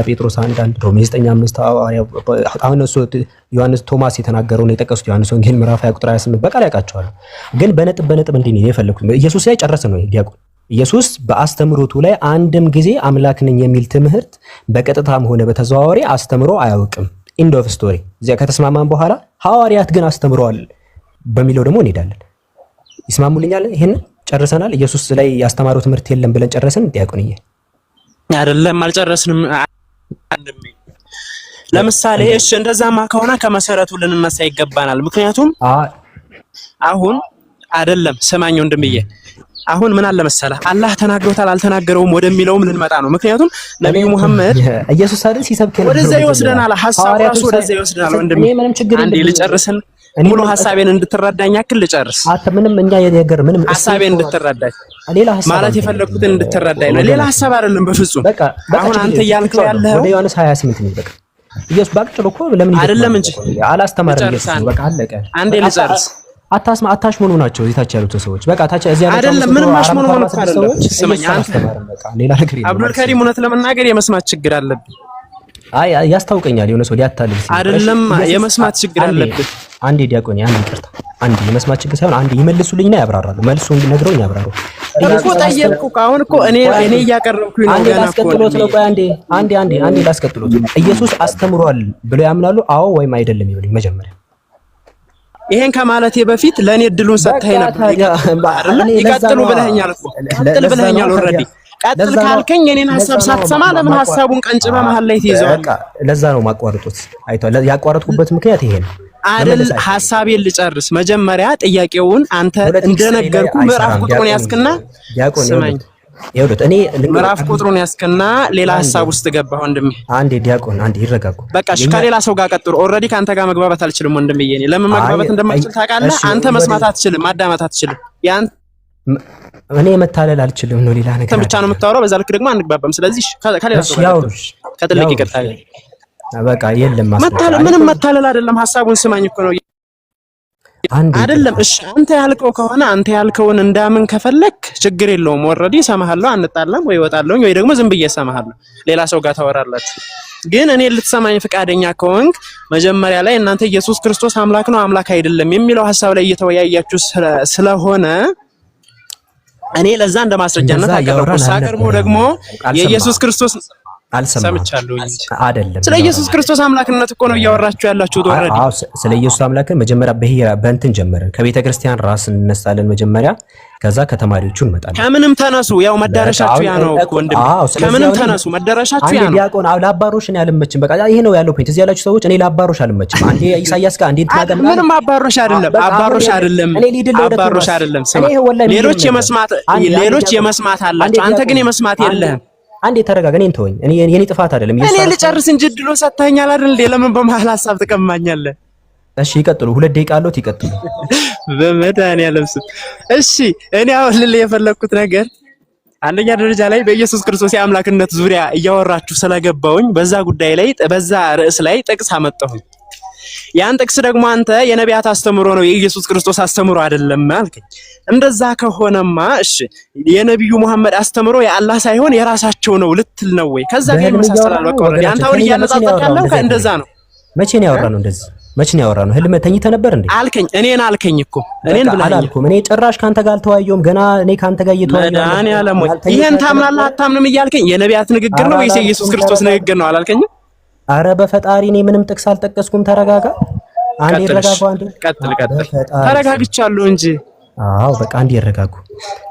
ጴጥሮስ 1 ሮሜ 9:5 ሐዋርያው አሁን እሱ ዮሐንስ ቶማስ የተናገረውን የጠቀሱት ዮሐንስ ወንጌል ምዕራፍ 20 ቁጥር 28 በቃ ያውቃቸዋል። ግን በነጥብ እንዲህ ነው የፈለኩት። ኢየሱስ ላይ ጨረስን ነው ዲያቆን። ኢየሱስ በአስተምሮቱ ላይ አንድም ጊዜ አምላክ ነኝ የሚል ትምህርት በቀጥታም ሆነ በተዘዋዋሪ አስተምሮ አያውቅም። ኢንድ ኦፍ ስቶሪ። እዚያ ከተስማማን በኋላ ሐዋርያት ግን አስተምረዋል በሚለው ደግሞ እንሄዳለን። ይስማሙልኛል? ይሄን ጨርሰናል። ኢየሱስ ላይ ያስተማረው ትምህርት የለም ብለን ጨረስን። ዲያቆንዬ አይደለም አልጨረስንም። ለምሳሌ እሺ እንደዛማ ከሆነ ከመሰረቱ ልንነሳ ይገባናል። ምክንያቱም አሁን አይደለም ስማኝ ወንድምዬ፣ አሁን ምን አለ መሰለህ አላህ ተናግሮታል አልተናገረውም ወደሚለውም ልንመጣ ነው። ምክንያቱም ነብዩ መሐመድ ኢየሱስ አይደል ሲሰብክ ነው ወደዛ ይወስደናል። ሐሳቡ ራሱ ወደዛ ይወስደናል። ወንድም አንዴ ልጨርስን ሙሉ ሐሳቤን እንድትረዳኝ ያክል ልጨርስ። ምንም እኛ የነገር ምንም ሐሳቤን እንድትረዳኝ ማለት የፈለኩትን እንድትረዳኝ ነው። ሌላ ሐሳብ አይደለም በፍጹም። አሁን አንተ ያልከው ያለው ወደ ዮሐንስ 28 ነው። በቃ ኢየሱስ ባጭሩ እኮ ለምን አይደለም እንጂ አላስተማረም ኢየሱስ። በቃ አለቀ። አንዴ ልጨርስ። አታሽሙኑ ናቸው እዚህ ታች ያሉት ሰዎች። በቃ ታች እዚህ ያሉት አይደለም ምንም አሽሙኑ ማለት አይደለም። ስመኝ አንተ በቃ ሌላ ነገር የለም። አብዱል ከሪም እውነት ለመናገር የመስማት ችግር አለብኝ። ያስታውቀኛል የሆነ ሰው ሊያታልል ሲል አይደለም የመስማት ችግር አለብኝ። አንዴ ዲያቆን አንዴ ይቅርታ፣ አንዴ የመስማት ችግር ሳይሆን አንዴ ይመልሱልኝና ያብራራሉ። መልሱን ነግረውኝ ያብራሩ እኮ ጠየቅኩ። አሁን እኮ እኔ እያቀረብኩኝ ነው። ገና ላስቀጥሎት ነው። ቆይ አንዴ ላስቀጥሎት። ኢየሱስ አስተምሯል ብለው ያምናሉ? አዎ ወይም አይደለም ይበሉኝ መጀመሪያ። ይሄን ከማለቴ በፊት ለኔ እድሉን ሰጥተኸኝ ነበር። ይቀጥሉ ብለኸኛል እኮ ቀጥል ብለኸኛል። ኦልሬዲ ቀጥል ካልከኝ የኔን ሐሳብ ሳትሰማ ለምን ሐሳቡን ቀንጭበህ መሀል ላይ ትይዘዋለህ? በቃ ለዛ ነው ማቋረጡት። አይቷል። ያቋረጥኩበት ምክንያት ይሄ ነው አይደል? ሐሳቤን ልጨርስ። መጀመሪያ ጥያቄውን አንተ እንደነገርኩ ምዕራፍ ቁጥሩን ያስክና ስማኝ። ይኸውልህ እኔ ምዕራፍ ቁጥሩን ያስክና ሌላ ሐሳብ ውስጥ ገባህ ወንድሜ። አንዴ ዲያቆን አንዴ ይረጋጉ። በቃ እሺ፣ ከሌላ ሰው ጋር ቀጥሉ። ኦልሬዲ ካንተ ጋር መግባባት አልችልም ወንድሜ። እኔ ለምን መግባባት እንደማልችል ታውቃለህ? አንተ መስማት አትችልም፣ ማዳመጥ አትችልም። ያን እኔ መታለል አልችልም ነው ሌላ ነገር ብቻ ነው የምታወራው። በዛ ልክ ደግሞ አንግባባም። ስለዚህ ከሌላ ሰው ጋር ከጥልቅ ይቅርታ በቃ የለም መታለል፣ ምንም መታለል አይደለም። ሐሳቡን ስማኝ እኮ ነው አይደለም? እሺ አንተ ያልከው ከሆነ አንተ ያልከውን እንዳምን ከፈለክ ችግር የለውም። ኦልሬዲ እሰማሃለሁ፣ አንጣላም ወይ እወጣለሁ ወይ ደግሞ ዝም ብዬ እሰማሃለሁ። ሌላ ሰው ጋር ታወራላችሁ። ግን እኔ ልትሰማኝ ፈቃደኛ ከሆንክ መጀመሪያ ላይ እናንተ ኢየሱስ ክርስቶስ አምላክ ነው አምላክ አይደለም የሚለው ሐሳብ ላይ እየተወያያችሁ ስለሆነ እኔ ለዛ እንደ ማስረጃነት አቀርቦ ደግሞ የኢየሱስ ክርስቶስ ሰምቻለሁ አይደለም። ስለ ኢየሱስ ክርስቶስ አምላክነት እኮ ነው እያወራችሁ ያላችሁት። ኦልሬዲ አዎ፣ ስለ ኢየሱስ አምላክነት መጀመሪያ በእንትን ጀመረን። ከቤተ ክርስቲያን ራስ እንነሳለን መጀመሪያ፣ ከዛ ከተማሪዎቹ እንመጣለን። ከምንም ተነሱ፣ ያው መዳረሻችሁ ያ ነው ወንድም። ከምንም ተነሱ መዳረሻችሁ ያ ነው። አንዴ ዲያቆን ለአባሮሽ ነው ያልመችም። በቃ ይሄ ነው ያለው ፖይንት። እዚህ ያላችሁ ሰዎች እኔ ለአባሮሽ አልመችም። አንዴ ኢሳይያስ ጋር አንዴ እንትን ምንም አባሮሽ አይደለም፣ አባሮሽ አይደለም፣ አባሮሽ አይደለም። ሌሎች የመስማት አላችሁ፣ አንተ ግን የመስማት የለህም። አንዴ ተረጋጋ። እኔን ተወኝ። የኔ ጥፋት አይደለም። እኔ ልጨርስ እንጂ ድሎ ሰጥተኛል አይደል? ለምን በመሃል ሐሳብ ትቀማኛለህ? እሺ ይቀጥሉ። 2 ደቂቃ አለዎት፣ ይቀጥሉ። በመድኃኒዓለም ስም እሺ። እኔ አሁን ልል የፈለኩት ነገር አንደኛ ደረጃ ላይ በኢየሱስ ክርስቶስ የአምላክነት ዙሪያ እያወራችሁ ስለገባውኝ በዛ ጉዳይ ላይ በዛ ርዕስ ላይ ጥቅስ አመጣሁኝ። ያን ጥቅስ ደግሞ አንተ የነቢያት አስተምሮ ነው የኢየሱስ ክርስቶስ አስተምሮ አይደለም አልከኝ። እንደዛ ከሆነማ እሺ የነብዩ መሐመድ አስተምሮ የአላህ ሳይሆን የራሳቸው ነው ልትል ነው ወይ? ከዛ ጋር ይመሳሰላል። በቃ ወረዲ አንተ አሁን እያነጻጸርክ ያለው እንደዛ ነው። መቼ ነው ያወራነው? እንደዚህ መቼ ነው ያወራነው? ህልም ተኝተህ ነበር እንዴ? አልከኝ። እኔን አልከኝ እኮ እኔን ብለህ አላልኩም። እኔ ጭራሽ ካንተ ጋር አልተዋየሁም። ገና እኔ ካንተ ጋር እየተዋየሁ እኔ አለም ወይ ይሄን ታምናለህ አታምንም እያልከኝ የነቢያት ንግግር ነው ወይስ የኢየሱስ ክርስቶስ ንግግር ነው አላልከኝም? አረ በፈጣሪ እኔ ምንም ጥቅስ አልጠቀስኩም። ተረጋጋ። አንዴ ይረጋጋ። አንዴ ቀጥል። ተረጋግቻለሁ እንጂ። አዎ በቃ አንዴ ይረጋጉ።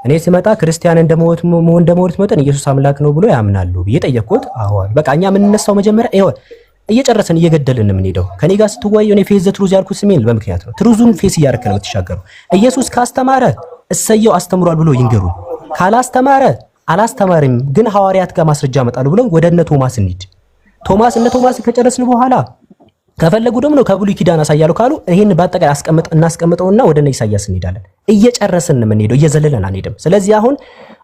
እኔ ስመጣ ክርስቲያን እንደሞት መጠን ኢየሱስ አምላክ ነው ብሎ ያምናሉ ብዬ ጠየቅኩት። አዎ በቃ እኛ የምንነሳው መጀመሪያ ይሄው እየጨረሰን እየገደልን የምንሄደው ከኔ ጋር ስትወያዩ እኔ ፌዝ ዘ ትሩዝ ያልኩት ስሜን በምክንያት ነው። ትሩዙን ፌስ እያደረክ ነው የምትሻገረው። ኢየሱስ ካስተማረ እሰየው አስተምሯል ብሎ ይንገሩ። ካላስተማረ አላስተማርም ግን ሐዋርያት ጋር ማስረጃ አመጣሉ ብለን ወደ እነ ቶማስ እንሂድ። እነ ቶማስ ከጨረስን በኋላ ከፈለጉ ደግሞ ነው ከብሉይ ኪዳን አሳያለሁ ካሉ ይሄን በአጠቃላይ እናስቀምጠውና ወደ እነ ኢሳይያስ እንሄዳለን። እየጨረስን የምንሄደው እየዘለለን አንሄድም። ስለዚህ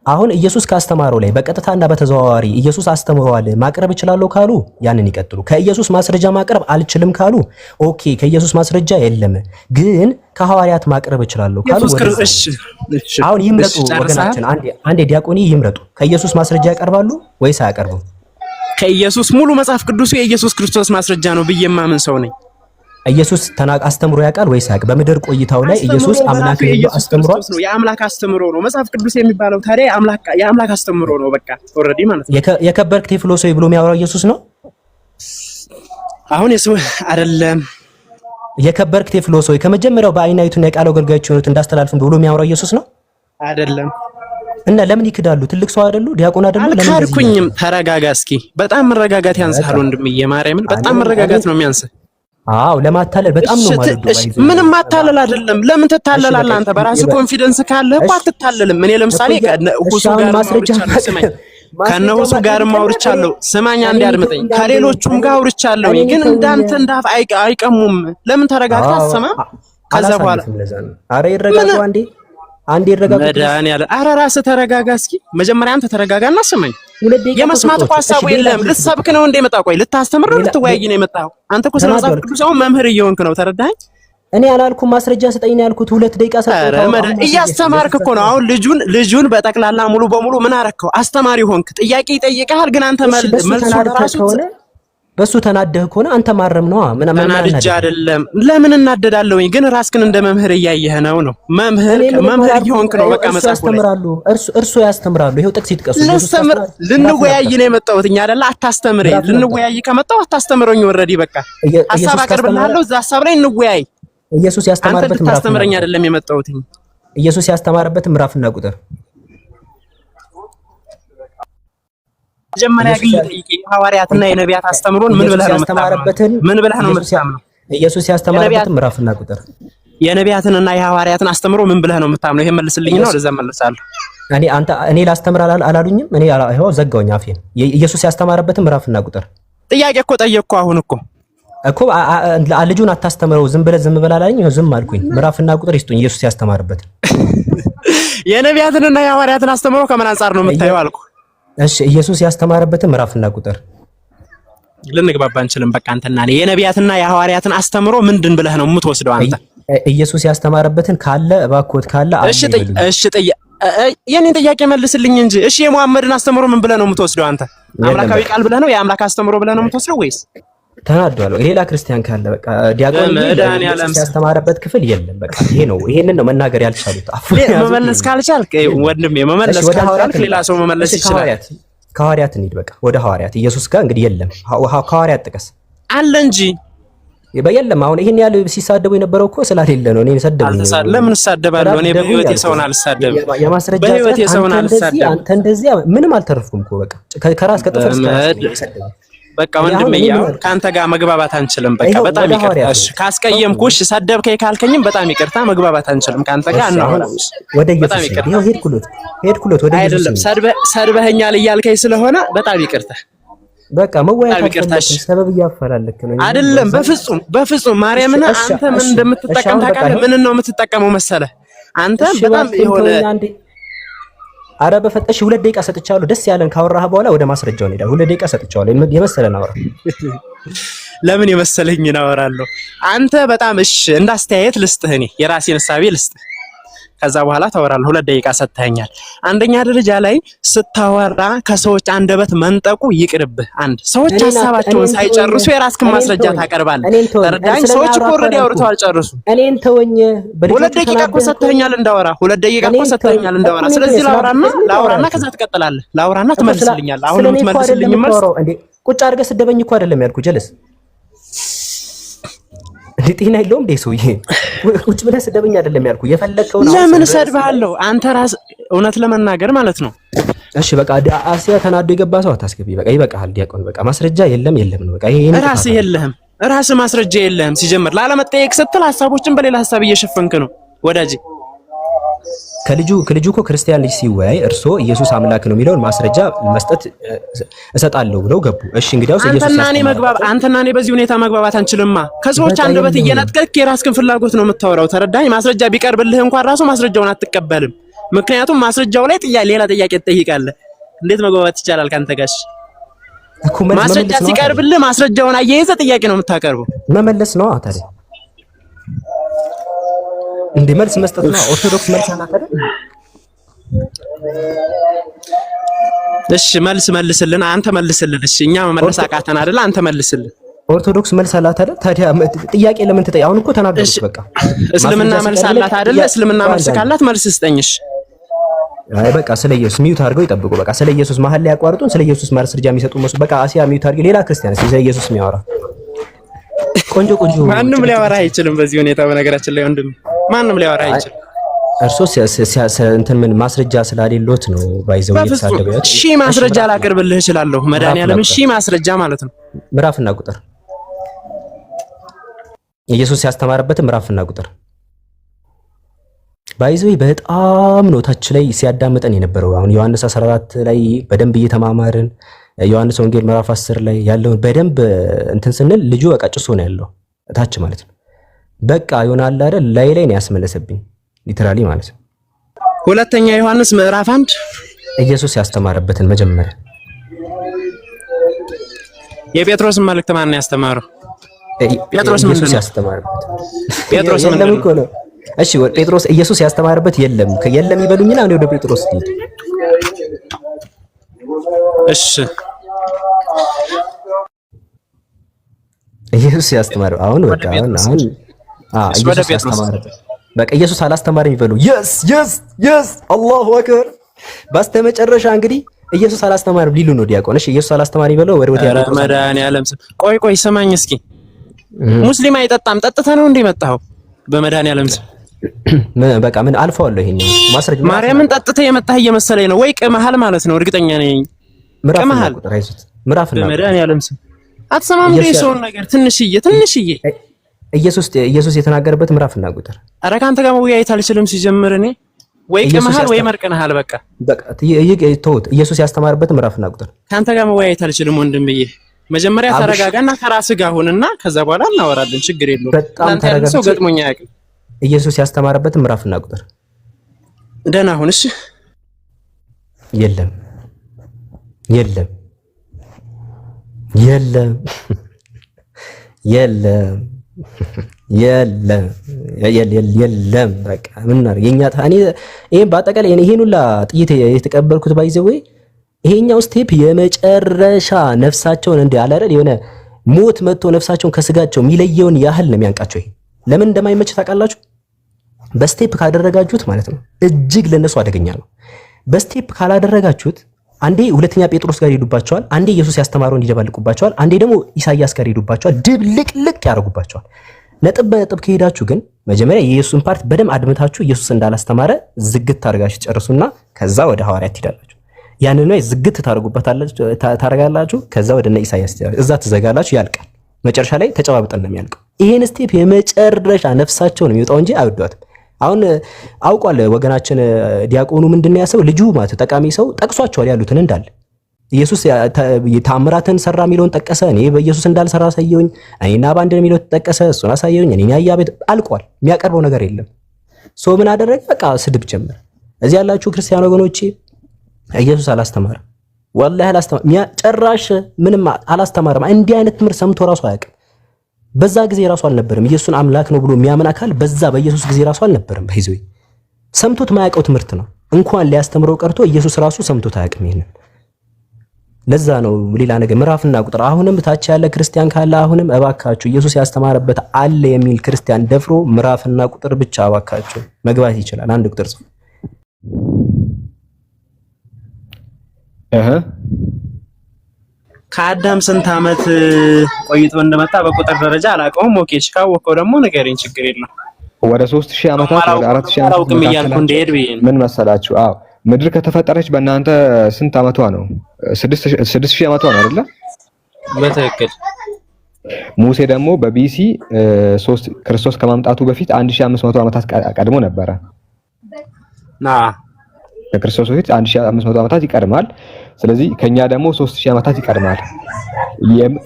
አሁን ኢየሱስ ካስተማረው ላይ በቀጥታና በተዘዋዋሪ ኢየሱስ አስተምሯል ማቅረብ እችላለሁ ካሉ ያንን ይቀጥሉ። ከኢየሱስ ማስረጃ ማቅረብ አልችልም ካሉ ኦኬ ከኢየሱስ ማስረጃ የለም ግን ከሐዋርያት ማቅረብ እችላለሁ ካሉ አሁን ይምረጡ። ወገናችን አንዴ ዲያቆኒ ይምረጡ። ከኢየሱስ ማስረጃ ያቀርባሉ ወይስ አያቀርቡም? ከኢየሱስ ሙሉ መጽሐፍ ቅዱስ የኢየሱስ ክርስቶስ ማስረጃ ነው ብዬ ማምን ሰው ነኝ። ኢየሱስ አስተምሮ ያውቃል ወይስ አያውቅ? በምድር ቆይታው ላይ ኢየሱስ አምላክ ነው አስተምሯል። የአምላክ አስተምሮ ነው መጽሐፍ ቅዱስ የሚባለው። ታዲያ የአምላክ አስተምሮ ነው በቃ ኦሬዲ ማለት ነው። የከበርክ ቴዎፍሎስ ብሎ የሚያወራው ኢየሱስ ነው። አሁን የሰው አይደለም። የከበርክ ቴዎፍሎስ ከመጀመሪያው በአይናይቱና የቃል አገልጋዮች ሆኑት እንዳስተላልፉን ብሎ የሚያወራው ኢየሱስ ነው አይደለም። እና ለምን ይክዳሉ? ትልቅ ሰው አይደሉ? ዲያቆን አይደሉ? ለምን አልካድኩኝም። ተረጋጋ እስኪ። በጣም መረጋጋት ያንሳል ወንድምዬ፣ ማርያምን በጣም መረጋጋት ነው የሚያንስ። አዎ ለማታለል በጣም ነው ማለት ነው። ምንም ማታለል አይደለም። ለምን ትታለላለህ አንተ? በራስህ ኮንፊደንስ ካለህ እኮ አትታለልም። እኔ ለምሳሌ ሁሱ ጋር ማስረጃ ስማኝ፣ ከነሁሱ ጋር አውርቻለሁ። ስማኝ አንዴ አድምጠኝ። ከሌሎቹም ጋር አውርቻለሁ፣ ግን እንዳንተ እንዳፍ አይቀሙም። ለምን ተረጋግተህ አትሰማም? ከዛ በኋላ አረ ይረጋጋው አንዴ ይረጋጋ። መድኃኒዓለም ኧረ ራስህ ተረጋጋ እስኪ። መጀመሪያ አንተ ተረጋጋና ስማኝ። የመስማት እኮ ሀሳቡ የለም። ልትሰብክ ነው እንደ መጣው? ቆይ ልታስተምር ነው ልትወያይ ነው የመጣው? አንተ እኮ ስለ መጽሐፍ ቅዱስ አሁን መምህር እየሆንክ ነው። ተረዳኸኝ? እኔ አላልኩም ማስረጃ ስጠኝ ነው ያልኩት። 2 ደቂቃ ሰጠኝ። እያስተማርክ እኮ ነው። አሁን ልጁን በጠቅላላ ሙሉ በሙሉ ምን አረከው? አስተማሪ ሆንክ። ጥያቄ ይጠይቃል፣ ግን አንተ መልሱ ራሱ በሱ ተናደህ ከሆነ አንተ ማረም ነው። ተናድጄ አይደለም። ለምን እናደዳለሁኝ? ግን ራስክን እንደ መምህር እያየህ ነው። መምህር እየሆንክ ነው። በቃ መጽሐፍ ያስተምራሉ፣ እርሱ ያስተምራሉ። ይሄው ጥቅስ ይጥቀሱ። ልንወያይ ነው የመጣሁት እኛ አይደለ? አታስተምረኝ። ልንወያይ ከመጣሁ አታስተምረኝ። ኦልሬዲ በቃ ሐሳብ አቀርብልሃለሁ። እዛ ሐሳብ ላይ እንወያይ። ኢየሱስ ያስተማረበት ምዕራፍ አስተምረኝ አይደለም የመጣሁት። ኢየሱስ ያስተማረበት ምዕራፍና ቁጥር መጀመሪያ ግን የሐዋርያትና የነቢያት አስተምሮን ምን ብለህ ነው የምታስተምረው? ምን ብለህ ነው የምታምነው? ኢየሱስ ያስተማረበትን ምዕራፍና ቁጥር የነቢያትንና የሐዋርያትን አስተምሮ ምን ብለህ ነው የምታምነው? ይሄን መልስልኝና ወደዛ መልሳለሁ። እኔ ላስተምር አላሉኝም? እኔ ይሄው ዘጋውኝ አፌን። ኢየሱስ ያስተማረበትን ምዕራፍና ቁጥር ጥያቄ እኮ ጠየቅኩ። አሁን እኮ ልጁን አታስተምረው ዝም ብለህ አላለኝ? ዝም አልኩኝ። ምዕራፍና ቁጥር ይስጡኝ ኢየሱስ ያስተማረበትን። የነቢያትንና የሐዋርያትን አስተምሮ ከምን አንጻር ነው የምታየው አልኩ። እሺ ኢየሱስ ያስተማረበትን ምዕራፍና ቁጥር ልንግባባ አንችልም። በቃ አንተና እኔ የነቢያትና የሐዋርያትን አስተምሮ ምንድን ብለህ ነው የምትወስደው አንተ? ኢየሱስ ያስተማረበትን ካለ እባክዎት ካለ የኔን ጥያቄ መልስልኝ እንጂ። እሺ የሙሐመድን አስተምሮ ምን ብለህ ነው የምትወስደው አንተ? አምላካዊ ቃል ብለህ ነው የአምላክ አስተምሮ ብለህ ነው የምትወስደው ወይስ? ተናዷል። ሌላ ክርስቲያን ካለ በቃ ዲያቆን ያስተማረበት ክፍል የለም። በቃ ይሄ ነው። ይሄንን ነው መናገር ያልቻሉት። መመለስ ካልቻልክ ወንድሜ መመለስ ካልቻልክ ሌላ ሰው መመለስ ይችላል። ከሐዋርያት እንሂድ። በቃ ወደ ሐዋርያት ኢየሱስ ጋር እንግዲህ የለም። ከሐዋርያት ጥቀስ አለ እንጂ በየለም። አሁን ይሄን ያህል ሲሳደቡ የነበረው እኮ ስላሌለ ነው። እኔ ሰደቡኝ። ለምን እሳደባለሁ? እኔ በህይወቴ ሰውን አልሳደብም። የማስረጃ በህይወቴ ሰውን አልሳደብም። አንተ እንደዚህ ምንም አልተረፍኩም እኮ በቃ ከራስ ከጥፍር እስከ በቃ ወንድሜ ያው ካንተ ጋር መግባባት አንችልም። በቃ በጣም ይቅርታ። እሺ ካስቀየምኩሽ ሰደብከኝ ካልከኝም በጣም ይቅርታ። መግባባት አንችልም ካንተ ጋር አናወራም። ወደ ኢየሱስ ነው ሄድኩሎት ወደ ኢየሱስ ሰድበኸኛል እያልከኝ ስለሆነ በጣም ይቅርታ። በቃ መወያየት ሰበብ እያፈላለክ ነው አይደለም? በፍጹም ማርያምን አንተ ምን እንደምትጠቀም ታውቃለህ? ምን ነው የምትጠቀመው መሰለህ? አንተ በጣም የሆነ አረ በፈጠሽ 2 ደቂቃ ሰጥቻለሁ። ደስ ያለን ካወራህ በኋላ ወደ ማስረጃው እንሄዳለን። 2 ደቂቃ ሰጥቻለሁ። የመሰለን አወራ። ለምን የመሰለኝን አወራለሁ? አንተ በጣም እሺ እንዳስተያየት ልስጥህ፣ እኔ የራሴን ሐሳቤ ልስጥህ። ከዛ በኋላ ታወራለህ። 2 ደቂቃ ሰጥተኸኛል። አንደኛ ደረጃ ላይ ስታወራ ከሰዎች አንደበት መንጠቁ ይቅርብህ። ሰዎች ሐሳባቸውን ሳይጨርሱ የራስክን ማስረጃ ታቀርባለህ። ተረዳኝ። ሰዎች እኮ ኦልሬዲ አውርተው አልጨርሱም። እኔን ተወኝ። 2 ደቂቃ እኮ ሰጥተኸኛል እንዳወራ። 2 ደቂቃ እኮ ሰጥተኸኛል እንዳወራ። ስለዚህ ላውራና ከዛ ትቀጥላለህ። ላውራና ትመልስልኛለህ። አሁን የምትመልስልኝ መልስ ቁጭ አድርገህ ስደበኝ እኮ አይደለም ያልኩህ ጀለስ ጤና የለውም እንዴ ሰውዬ? ቁጭ ብለህ ስደበኝ አይደለም ያልኩህ። የፈለከው ነው። ለምን እሰድብሃለሁ? አንተ ራስ እውነት ለመናገር ማለት ነው። እሺ በቃ አሲያ ተናዶ የገባ ሰው አታስገቢ። በቃ ይበቃሃል ዲያቆን። በቃ ማስረጃ የለም ነው። በቃ ይሄ ራስህ የለህም። ራስህ ማስረጃ የለህም። ሲጀምር ላለመጠየቅ ስትል ሐሳቦችን በሌላ ሐሳብ እየሸፈንክ ነው ወዳጅ። ከልጁ እኮ ክርስቲያን ልጅ ሲወያይ እርሶ ኢየሱስ አምላክ ነው የሚለውን ማስረጃ መስጠት እሰጣለሁ ብለው ገቡ። እሺ እንግዲያውስ ኢየሱስ አንተና እኔ በዚህ ሁኔታ መግባባት አንችልማ። ከሰዎች አንደበት እየነጥቀክ የራስህን ፍላጎት ነው የምታወራው። ተረዳኝ። ማስረጃ ቢቀርብልህ እንኳን ራሱ ማስረጃውን አትቀበልም። ምክንያቱም ማስረጃው ላይ ሌላ ጥያቄ ትጠይቃለህ። እንዴት መግባባት ይቻላል ካንተ ጋር? ማስረጃ ሲቀርብልህ ማስረጃውን አያይዘህ ጥያቄ ነው የምታቀርበው። መመለስ ነው ታዲያ እንደ መልስ መስጠት ነው። ኦርቶዶክስ መልስ አላት አይደል? እሺ መልስልን። አንተ መልስልን። እሺ እኛ መመለስ አቃተን አይደል? አንተ መልስልን። ኦርቶዶክስ መልስ አላት አይደል? ታዲያ ጥያቄ ለምን ትጠይቅ? አሁን እኮ ተናገርኩ። በቃ እስልምና መልስ አላት አይደል? እስልምና መልስ ካላት መልስ ስጠኝሽ። አይ በቃ ስለ ኢየሱስ ሚዩት አድርገው ይጠብቁ። በቃ ስለ ኢየሱስ መሀል ላይ ያቋርጡን። ስለ ኢየሱስ ማስረጃ የሚሰጡ መስሎ በቃ አሲያ ሚዩት አድርገው። ሌላ ክርስቲያን ስለ ኢየሱስ የሚያወራ ቆንጆ ማንም ሊያወራ አይችልም በዚህ ሁኔታ። በነገራችን ላይ ወንድም ማንም ሊያወራ አይችልም። እርሶስ እንትን ምን ማስረጃ ስላሌሎት ነው ባይዘው እየተሳደበ። እሺ ማስረጃ ላቀርብልህ እችላለሁ። መድኃኒዓለም እሺ ማስረጃ ማለት ነው። ምዕራፍና ቁጥር ኢየሱስ ያስተማረበት ምዕራፍና ቁጥር ባይዘው በጣም ነው ታች ላይ ሲያዳምጠን የነበረው። አሁን ዮሐንስ 14 ላይ በደንብ እየተማማርን ዮሐንስ ወንጌል ምዕራፍ 10 ላይ ያለውን በደንብ እንትን ስንል ልጁ በቃ ጭሶ ነው ያለው ታች ማለት ነው። በቃ ይሆናል አይደል? ላይ ነው ያስመለሰብኝ ሊተራሊ ማለት ነው። ሁለተኛ ዮሐንስ ምዕራፍ 1 ኢየሱስ ያስተማረበትን መጀመሪያ የጴጥሮስን መልእክት ማን ያስተማረው? ጴጥሮስ ምን ያስተማረበት? ጴጥሮስ ምን ነው? እሺ ጴጥሮስ ኢየሱስ ያስተማረበት የለም ይበሉኝና እኔ ወደ ጴጥሮስ ልሂድ። እሺ ኢየሱስ ያስተማረው አሁን በቃ አሁን ኢየሱስ ያስተማረበት በቃ ኢየሱስ አላስተማረም ይበሉ። yes አላሁ አክበር። በስተመጨረሻ እንግዲህ ኢየሱስ አላስተማረም ሊሉ ነው ዲያቆን። እሺ ኢየሱስ አላስተማረም ይበለው ወደ ወዲያ መድኃኒዓለም ቆይ ሰማኝ እስኪ። ሙስሊም አይጠጣም ጠጥተህ ነው እንዴ መጣኸው? በመድኃኒዓለም በቃ ምን አልፈዋለሁ። ይሄኛው ማስረጃ ማርያምን ጠጥተህ የመጣህ እየመሰለኝ ነው ወይ ቅመሃል ማለት ነው። እርግጠኛ ነኝ ምዕራፍና ቁጥር አይዙት ምዕራፍና በመድኃኒዓለም ስም አትሰማም እንዴ? ሰውን ነገር ትንሽዬ ኢየሱስ የተናገረበት ምዕራፍና ቁጥር። ኧረ ከአንተ ጋር መወያየት አልችልም ሲጀምር እኔ ወይ ቅመሃል ወይ መርቀንሃል። በቃ ተውት። ኢየሱስ ያስተማረበት ምዕራፍና ቁጥር። ከአንተ ጋር መወያየት አልችልም ወንድምዬ። መጀመሪያ ተረጋጋና ከራስህ ጋር ሁንና ከዛ በኋላ እናወራለን። ችግር የለውም። በጣም ተረጋጋ። ሰው ገጥሞኛ አያውቅም። ኢየሱስ ያስተማረበት ምዕራፍና ቁጥር። ደህና ሁን እሺ። የለም የለም የለም የለም የለም። በቃ ምን ነው የኛ ታኔ ይሄን በአጠቃላይ ይሄን ሁላ ጥይት የተቀበልኩት ባይዘው ይሄኛው ስቴፕ የመጨረሻ ነፍሳቸውን እንደ አለ አይደል የሆነ ሞት መጥቶ ነፍሳቸውን ከስጋቸው የሚለየውን ያህል ነው የሚያንቃቸው። ይሄ ለምን እንደማይመች ታውቃላችሁ? በስቴፕ ካደረጋችሁት ማለት ነው እጅግ ለነሱ አደገኛ ነው። በስቴፕ ካላደረጋችሁት አንዴ ሁለተኛ ጴጥሮስ ጋር ይሄዱባቸዋል፣ አንዴ ኢየሱስ ያስተማረውን ይደባልቁባቸዋል፣ አንዴ ደግሞ ኢሳይያስ ጋር ይሄዱባቸዋል፣ ድብልቅልቅ ያደርጉባቸዋል። ነጥብ በነጥብ ከሄዳችሁ ግን መጀመሪያ የኢየሱስን ፓርት በደም አድምታችሁ ኢየሱስ እንዳላስተማረ ዝግት ታርጋችሁ ጨርሱና ከዛ ወደ ሐዋርያት ትሄዳላችሁ። ያንን ነው ዝግት ታረጋላችሁ። ከዛ ወደ ኢሳይያስ እዛ ትዘጋላችሁ። ያልቃል። መጨረሻ ላይ ተጨባብጠን ነው የሚያልቀው። ይሄን ስቴፕ የመጨረሻ ነፍሳቸው ነው የሚወጣው እንጂ አይወዷትም። አሁን አውቋል ወገናችን ዲያቆኑ ምንድነው ያሰው ልጁ ማለት ጠቃሚ ሰው ጠቅሷቸዋል ያሉትን እንዳለ ኢየሱስ ተአምራትን ሰራ የሚለውን ጠቀሰ። እኔ በኢየሱስ እንዳልሰራ አሳየውኝ። እኔና ባንድ የሚለው ተጠቀሰ፣ እሱን አሳየውኝ። እኔና ያቤት አልቋል። የሚያቀርበው ነገር የለም። ሶ ምን አደረገ? በቃ ስድብ ጀመረ። እዚህ ያላችሁ ክርስቲያን ወገኖቼ ኢየሱስ አላስተማረም፣ ወላሂ አላስተማረም። ጭራሽ ምንም አላስተማረም። እንዲህ አይነት ትምህርት ሰምቶ ራሱ አያውቅም። በዛ ጊዜ ራሱ አልነበረም። ኢየሱስን አምላክ ነው ብሎ የሚያምን አካል በዛ በኢየሱስ ጊዜ ራሱ አልነበረም። በይዘው ሰምቶት ማያውቀው ትምህርት ነው። እንኳን ሊያስተምረው ቀርቶ ኢየሱስ ራሱ ሰምቶት አያውቅም ይሄንን። ለዛ ነው ሌላ ነገር ምዕራፍና ቁጥር። አሁንም ታች ያለ ክርስቲያን ካለ አሁንም እባካችሁ ኢየሱስ ያስተማረበት አለ የሚል ክርስቲያን ደፍሮ ምዕራፍና ቁጥር ብቻ እባካችሁ መግባት ይችላል። አንድ ቁጥር ጽፉ። ከአዳም ስንት ዓመት ቆይቶ እንደመጣ በቁጥር ደረጃ አላውቀውም። ኦኬ እሺ፣ ካወቀው ደግሞ ንገረኝ፣ ችግር የለም። ወደ 3000 ዓመታት ወደ 4000 ዓመታት እያልኩ እንደሄድ ብዬ ምን መሰላችሁ? አዎ ምድር ከተፈጠረች በእናንተ ስንት ዓመቷ ነው? 6000 ዓመቷ ነው አይደለ? በትክክል። ሙሴ ደግሞ በቢሲ ክርስቶስ ከማምጣቱ በፊት 1500 ዓመታት ቀድሞ ነበረ። ከክርስቶስ በፊት 1500 ዓመታት ይቀድማል። ስለዚህ ከኛ ደግሞ 3000 ዓመታት ይቀድማል።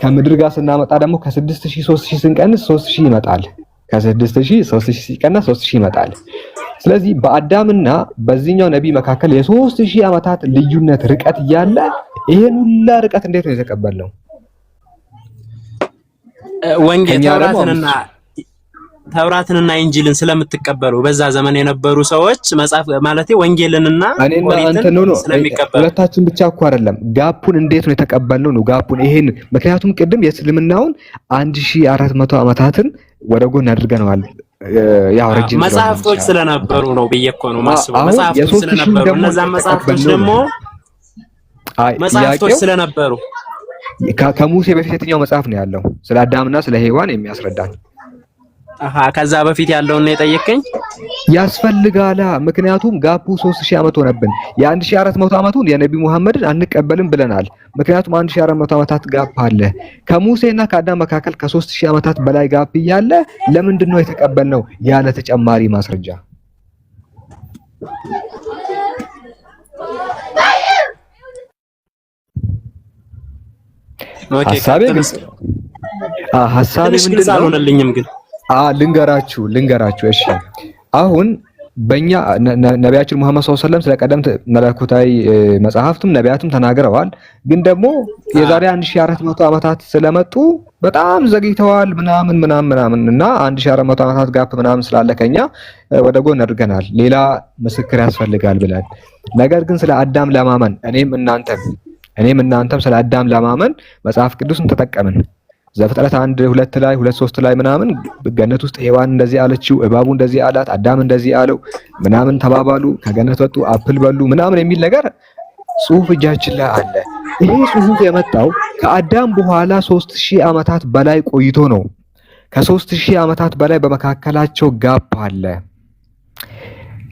ከምድር ጋር ስናመጣ ደግሞ ከ6000 3000 ስንቀንስ 3000 ይመጣል። ከ6000 3000 ሲቀነስ 3000 ይመጣል። ስለዚህ በአዳምና በዚህኛው ነብይ መካከል የ3000 ዓመታት ልዩነት ርቀት እያለ ይሄን ሁላ ርቀት እንዴት ነው የተቀበልነው? ወንጌል ተውራትንና ኢንጂልን ስለምትቀበሉ በዛ ዘመን የነበሩ ሰዎች መጽሐፍ ማለቴ ወንጌልንና ኦሪትን ስለሚቀበሉ ሁለታችን ብቻ እኮ አይደለም። ጋፑን እንዴት ነው የተቀበልነው ነው ጋፑን። ይሄን ምክንያቱም ቅድም የእስልምናውን 1400 ዓመታትን ወደ ጎን አድርገናል። ያው ረጅም መጽሐፍቶች ስለነበሩ ነው ብዬ እኮ ነው ማስበው። መጽሐፍቶች ስለነበሩ እነዛ መጽሐፍቶች ደግሞ መጽሐፍቶች ስለነበሩ ከሙሴ በፊት የትኛው መጽሐፍ ነው ያለው ስለ አዳምና ስለ ሔዋን የሚያስረዳን? ከዛ በፊት ያለውን ነው የጠየቀኝ። ያስፈልጋላ። ምክንያቱም ጋፑ 3000 ዓመት ሆነብን። የ1400 ዓመቱን የነቢ መሐመድን አንቀበልም ብለናል። ምክንያቱም 1400 ዓመታት ጋፕ አለ። ከሙሴና ከአዳም መካከል ከ3000 ዓመታት በላይ ጋፕ እያለ ለምንድን ነው የተቀበልነው? ያለ ተጨማሪ ማስረጃ። ሐሳቤ ምንድነው? ግን ልንገራችሁ። እሺ አሁን በእኛ ነቢያችን ሙሐመድ ሰለላሁ ዐለይሂ ወሰለም ስለ ቀደምት መለኮታዊ መጽሐፍትም ነቢያትም ተናግረዋል። ግን ደግሞ የዛሬ 1400 ዓመታት ስለመጡ በጣም ዘግይተዋል ምናምን እና 1400 ዓመታት ጋፕ ምናምን ስላለ ከኛ ወደ ጎን አድርገናል። ሌላ ምስክር ያስፈልጋል ብለን ነገር ግን ስለ አዳም ለማመን እኔም እናንተም ስለ አዳም ለማመን መጽሐፍ ቅዱስን ተጠቀምን። ዘፍጥረት 1:2 ላይ 2:3 ላይ ምናምን ገነት ውስጥ ሔዋን እንደዚህ አለችው፣ እባቡ እንደዚህ አላት፣ አዳም እንደዚህ አለው ምናምን ተባባሉ፣ ከገነት ወጡ፣ አፕል በሉ ምናምን የሚል ነገር ጽሁፍ እጃችን ላይ አለ። ይሄ ጽሁፍ የመጣው ከአዳም በኋላ 3000 ዓመታት በላይ ቆይቶ ነው። ከ3000 ዓመታት በላይ በመካከላቸው ጋፕ አለ።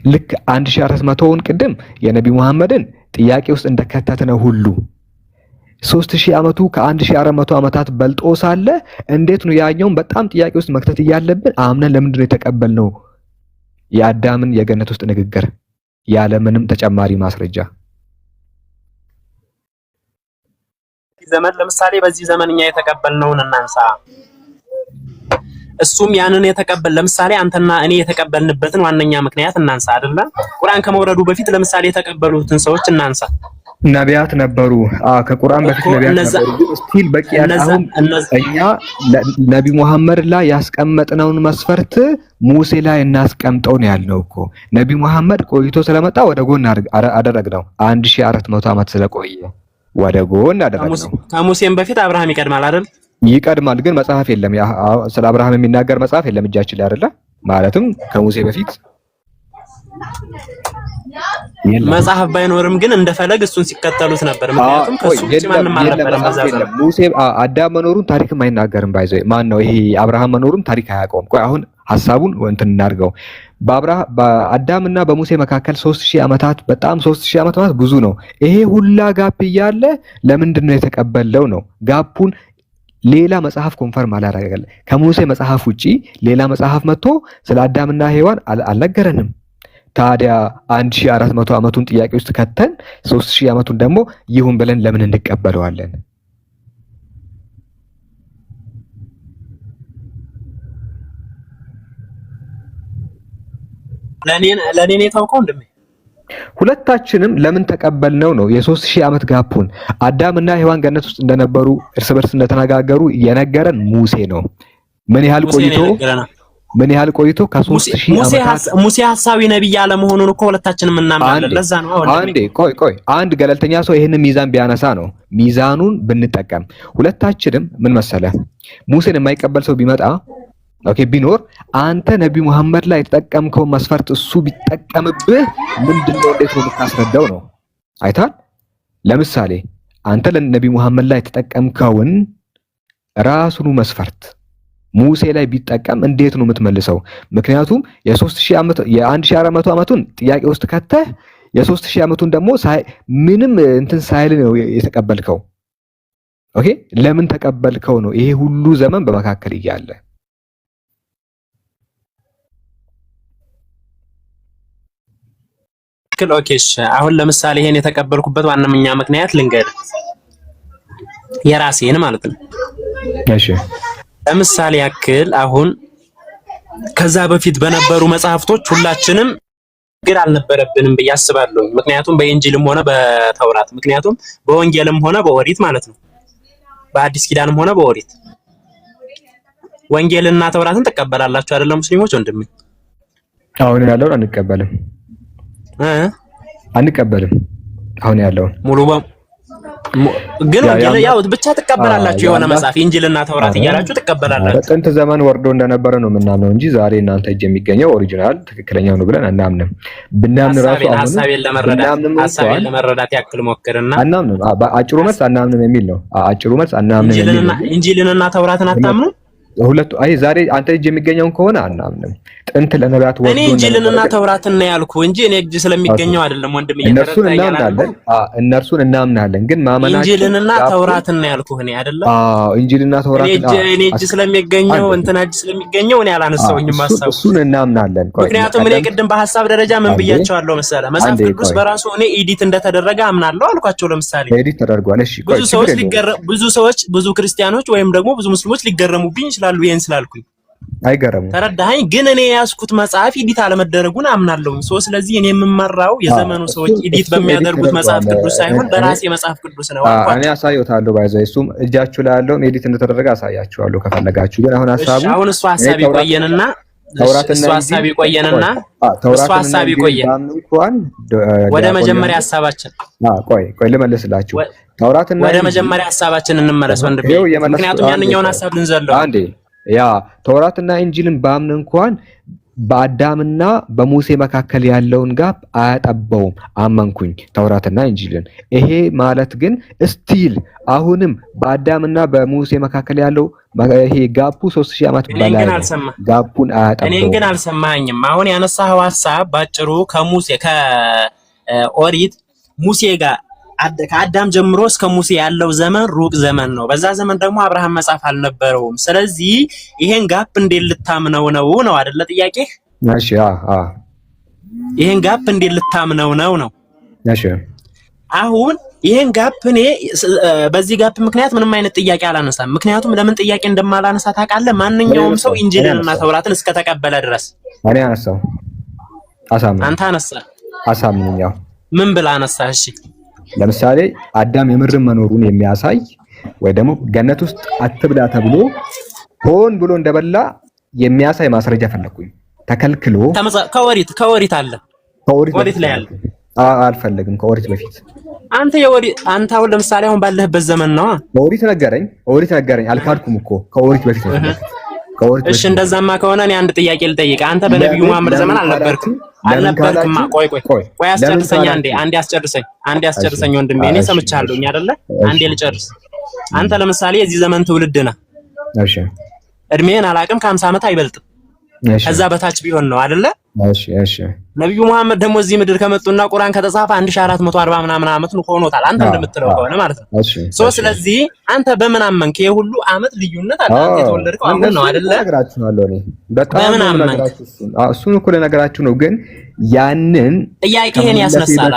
ልክ 1400ውን ቅድም የነቢ መሐመድን ጥያቄ ውስጥ እንደከተትነው ሁሉ 3000 ዓመቱ ከ1400 ዓመታት በልጦ ሳለ እንዴት ነው ያኛውን በጣም ጥያቄ ውስጥ መክተት እያለብን አምነን ለምንድን ነው የተቀበልነው የአዳምን የገነት ውስጥ ንግግር ያለ ምንም ተጨማሪ ማስረጃ? ዘመን ለምሳሌ በዚህ ዘመን እኛ የተቀበልነውን እናንሳ። እሱም ያንን የተቀበል ለምሳሌ አንተና እኔ የተቀበልንበትን ዋነኛ ምክንያት እናንሳ አይደለ? ቁርአን ከመውረዱ በፊት ለምሳሌ የተቀበሉትን ሰዎች እናንሳ። ነቢያት ነበሩ። ከቁርአን በፊት ነቢያት ነበሩ። ስቲል በቂ አሁን እኛ ነቢ መሐመድ ላይ ያስቀመጥነውን መስፈርት ሙሴ ላይ እናስቀምጠው ነው ያልነው እኮ። ነቢ መሐመድ ቆይቶ ስለመጣ ወደ ጎን አደረግነው። 1400 ዓመት ስለቆየ ወደ ጎን አደረግነው። ከሙሴም በፊት አብርሃም ይቀድማል አይደል? ይቀድማል፣ ግን መጽሐፍ የለም። ስለ አብርሃም የሚናገር መጽሐፍ የለም እጃችን ላይ አይደለ? ማለትም ከሙሴ በፊት መጽሐፍ ባይኖርም ግን እንደፈለግ እሱን ሲከተሉት ነበር። ምክንያቱም ከሱ ውጪ ማንም አልነበረም። ሙሴ አዳም መኖሩን ታሪክም አይናገርም። ባይዘ ማን ነው ይሄ? አብርሃም መኖሩን ታሪክ አያውቀውም። ቆይ አሁን ሐሳቡን እንትን እናድርገው። በአዳምና በሙሴ መካከል 3000 ዓመታት፣ በጣም 3000 ዓመት ማለት ብዙ ነው። ይሄ ሁላ ጋፕ እያለ ለምንድን ነው የተቀበለው ነው? ጋፑን ሌላ መጽሐፍ ኮንፈርም አላደረገልን። ከሙሴ መጽሐፍ ውጪ ሌላ መጽሐፍ መጥቶ ስለ አዳምና ሔዋን አልነገረንም። ታዲያ 1400 ዓመቱን ጥያቄ ውስጥ ከተን 3000 ዓመቱን ደግሞ ይሁን ብለን ለምን እንቀበለዋለን? ለኔ የታውቀው እንደም ሁለታችንም ለምን ተቀበልነው ነው። የ3000 ዓመት ጋፑን አዳምና ሔዋን ገነት ውስጥ እንደነበሩ እርስ በርስ እንደተነጋገሩ የነገረን ሙሴ ነው። ምን ያህል ቆይቶ ከ3000 ዓመታት ሙሴ ሐሳዊ ነብይ ያለ መሆኑን እኮ ሁለታችንም እናምናለን። ለዛ ነው አንዴ ቆይ አንድ ገለልተኛ ሰው ይሄንን ሚዛን ቢያነሳ ነው ሚዛኑን ብንጠቀም። ሁለታችንም ምን መሰለ ሙሴን የማይቀበል ሰው ቢመጣ ቢኖር አንተ ነቢ መሐመድ ላይ የተጠቀምከው መስፈርት እሱ ቢጠቀምብህ ምንድነው እንዴት ነው የምታስረዳው ነው? አይታል። ለምሳሌ አንተ ለነቢ መሐመድ ላይ የተጠቀምከውን ራሱኑ መስፈርት ሙሴ ላይ ቢጠቀም እንዴት ነው የምትመልሰው? ምክንያቱም የ3000 ዓመት የ1400 ዓመቱን ጥያቄ ውስጥ ከተህ የ3000 ዓመቱን ደግሞ ምንም እንትን ሳይል ነው የተቀበልከው። ለምን ተቀበልከው ነው ይሄ ሁሉ ዘመን በመካከል እያለ? ኦኬሽ አሁን ለምሳሌ ይሄን የተቀበልኩበት ዋነኛ ምክንያት ልንገር፣ የራሴን ማለት ነው። እሺ ለምሳሌ ያክል አሁን ከዛ በፊት በነበሩ መጽሐፍቶች ሁላችንም ግር አልነበረብንም ብዬ አስባለሁ። ምክንያቱም በኢንጂልም ሆነ በተውራት፣ ምክንያቱም በወንጌልም ሆነ በኦሪት ማለት ነው፣ በአዲስ ኪዳንም ሆነ በኦሪት ወንጌልና ተውራትን ተቀበላላችሁ አይደለም ሙስሊሞች? ወንድም አሁን ያለውን አንቀበልም አሁን ያለውን ሙሉ ግን ያው ብቻ ተቀበላላችሁ። የሆነ መጽሐፍ ኢንጂልና ተውራት እያላችሁ ተቀበላላችሁ። በጥንት ዘመን ወርዶ እንደነበረ ነው የምናምነው እንጂ ዛሬ እናንተ እጅ የሚገኘው ኦሪጂናል ትክክለኛው ነው ብለን አናምንም። ብናምን ራሱ አሁን ሐሳቤን ለመረዳት ያክል ሞክርና አናምንም። አጭሩ መልስ አናምንም የሚል ነው። አጭሩ መልስ አናምንም የሚል ነው። ኢንጂልና ተውራትን አታምኑ? ሁለቱ ዛሬ አንተ እጅ የሚገኘውን ከሆነ አናምንም። ጥንት ለነቢያት ወርዶ እኔ ኢንጂልና ተውራትን ነው ያልኩ እንጂ እኔ እጅ ስለሚገኘው አይደለም ወንድም። እነርሱን እናምናለን ግን ማመናችን ኢንጂልና ተውራትን ነው ያልኩ እኔ አይደለም። ኢንጂልና ተውራትን እኔ እጅ ስለሚገኘው እንትና እጅ ስለሚገኘው እኔ አላነሳውኝም ሐሳብ። እሱን እናምናለን። ምክንያቱም እኔ ቅድም በሐሳብ ደረጃ ምን ብያቸዋለሁ መሰለ? መጽሐፍ ቅዱስ በራሱ እኔ ኤዲት እንደተደረገ አምናለሁ አልኳቸው። ለምሳሌ ኤዲት ተደርጓል። እሺ ብዙ ክርስቲያኖች ወይም ደግሞ ብዙ ሙስሊሞች ሊገረሙብኝ ይችላሉ ይሄን ስላልኩኝ። አይገረሙ ተረዳኸኝ? ግን እኔ ያስኩት መጽሐፍ ኤዲት አለመደረጉን አምናለሁ። ስለዚህ እኔ የምመራው የዘመኑ ሰዎች ኤዲት በሚያደርጉት መጽሐፍ ቅዱስ ሳይሆን በራሴ መጽሐፍ ቅዱስ ነው አልኳቸው። እኔ አሳየውታለሁ። ባይዘው እሱም እጃችሁ ላይ ያለውን ኤዲት እንደተደረገ አሳያችኋለሁ ከፈለጋችሁ። ግን አሁን እሱ ሐሳብ ይቆየንና ወደ መጀመሪያ ሐሳባችን ቆይ ልመልስላችሁ። ተውራትና ወደ መጀመሪያ ሐሳባችን እንመለስ ወንድሜ። ምክንያቱም ያንኛውን ሐሳብ ልንዘለው አንዴ ተውራትና ኢንጂልን ባምን እንኳን በአዳምና በሙሴ መካከል ያለውን ጋፕ አያጠበውም። አመንኩኝ ተውራትና ኢንጂልን። ይሄ ማለት ግን ስቲል አሁንም በአዳምና በሙሴ መካከል ያለው ይሄ ጋፑ 3000 ዓመት በላይ ጋፑን አያጠበውም። እኔን ግን አልሰማኸኝም። አሁን ያነሳኸው ሐሳብ ባጭሩ ከሙሴ ከኦሪት ሙሴ ጋር ከአዳም ጀምሮ እስከ ሙሴ ያለው ዘመን ሩቅ ዘመን ነው። በዛ ዘመን ደግሞ አብርሃም መጽሐፍ አልነበረውም። ስለዚህ ይሄን ጋፕ እንዴት ልታምነው ነው አይደለ ጥያቄ? እሺ ይሄን ጋፕ እንዴት ልታምነው ነው? እሺ አሁን ይሄን ጋፕ እኔ በዚህ ጋፕ ምክንያት ምንም አይነት ጥያቄ አላነሳም። ምክንያቱም ለምን ጥያቄ እንደማላነሳ ታውቃለህ? ማንኛውም ሰው ኢንጂልና ተውራትን እስከተቀበለ ድረስ እኔ አነሳው አሳምን። አንተ አነሳ አሳምንኛው ምን ብላ አነሳ? እሺ ለምሳሌ አዳም የምርም መኖሩን የሚያሳይ ወይ ደግሞ ገነት ውስጥ አትብላ ተብሎ ሆን ብሎ እንደበላ የሚያሳይ ማስረጃ ፈለኩኝ። ተከልክሎ ከወሪት አለ ከወሪት ላይ አለ። አልፈልግም ከወሪት በፊት አንተ አሁን ለምሳሌ አሁን ባለህበት ዘመን ነው ኦሪት ነገረኝ አልካድኩም እኮ ከኦሪት በፊት ነው። እሺ እንደዛማ ከሆነ እኔ አንድ ጥያቄ ልጠይቅ። አንተ በነብዩ መሐመድ ዘመን አልነበርክም? ቆይ አስጨርሰኝ። አንዴ አስጨርሰኝ ወንድሜ፣ እኔ ሰምቻለሁኝ አይደለ? አንዴ ልጨርስ። አንተ ለምሳሌ የዚህ ዘመን ትውልድ ነህ። እሺ እድሜህን አላቅም፣ ከ50 ዓመት አይበልጥም። ከዛ በታች ቢሆን ነው አይደለ? እሺ ነብዩ መሐመድ ደግሞ እዚህ ምድር ከመጡና ቁርአን ከተጻፈ 1440 ምናምን ዓመት ሆኖታል። አንተ እንደምትለው ከሆነ ማለት ነው። ስለዚህ አንተ በምን አመንክ? የሁሉ ዓመት ልዩነት አለ። አንተ የተወለድከው አሁን ነው አይደለ? እነግራችኋለሁ። እኔ በጣም ነገራችሁ እሱን እኮ ለነገራችሁ ነው። ግን ያንን ጥያቄህን ያስነሳላ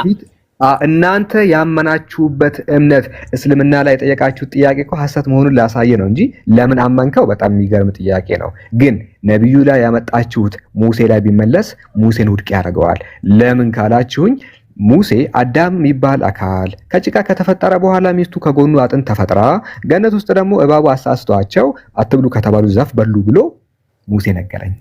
እናንተ ያመናችሁበት እምነት እስልምና ላይ የጠየቃችሁት ጥያቄ እኮ ሐሰት መሆኑን ላሳየ ነው እንጂ ለምን አመንከው? በጣም የሚገርም ጥያቄ ነው። ግን ነብዩ ላይ ያመጣችሁት ሙሴ ላይ ቢመለስ ሙሴን ውድቅ ያደርገዋል። ለምን ካላችሁኝ ሙሴ አዳም የሚባል አካል ከጭቃ ከተፈጠረ በኋላ ሚስቱ ከጎኑ አጥንት ተፈጥራ ገነት ውስጥ ደግሞ እባቡ አሳስቷቸው አትብሉ ከተባሉ ዛፍ በሉ ብሎ ሙሴ ነገረኝ።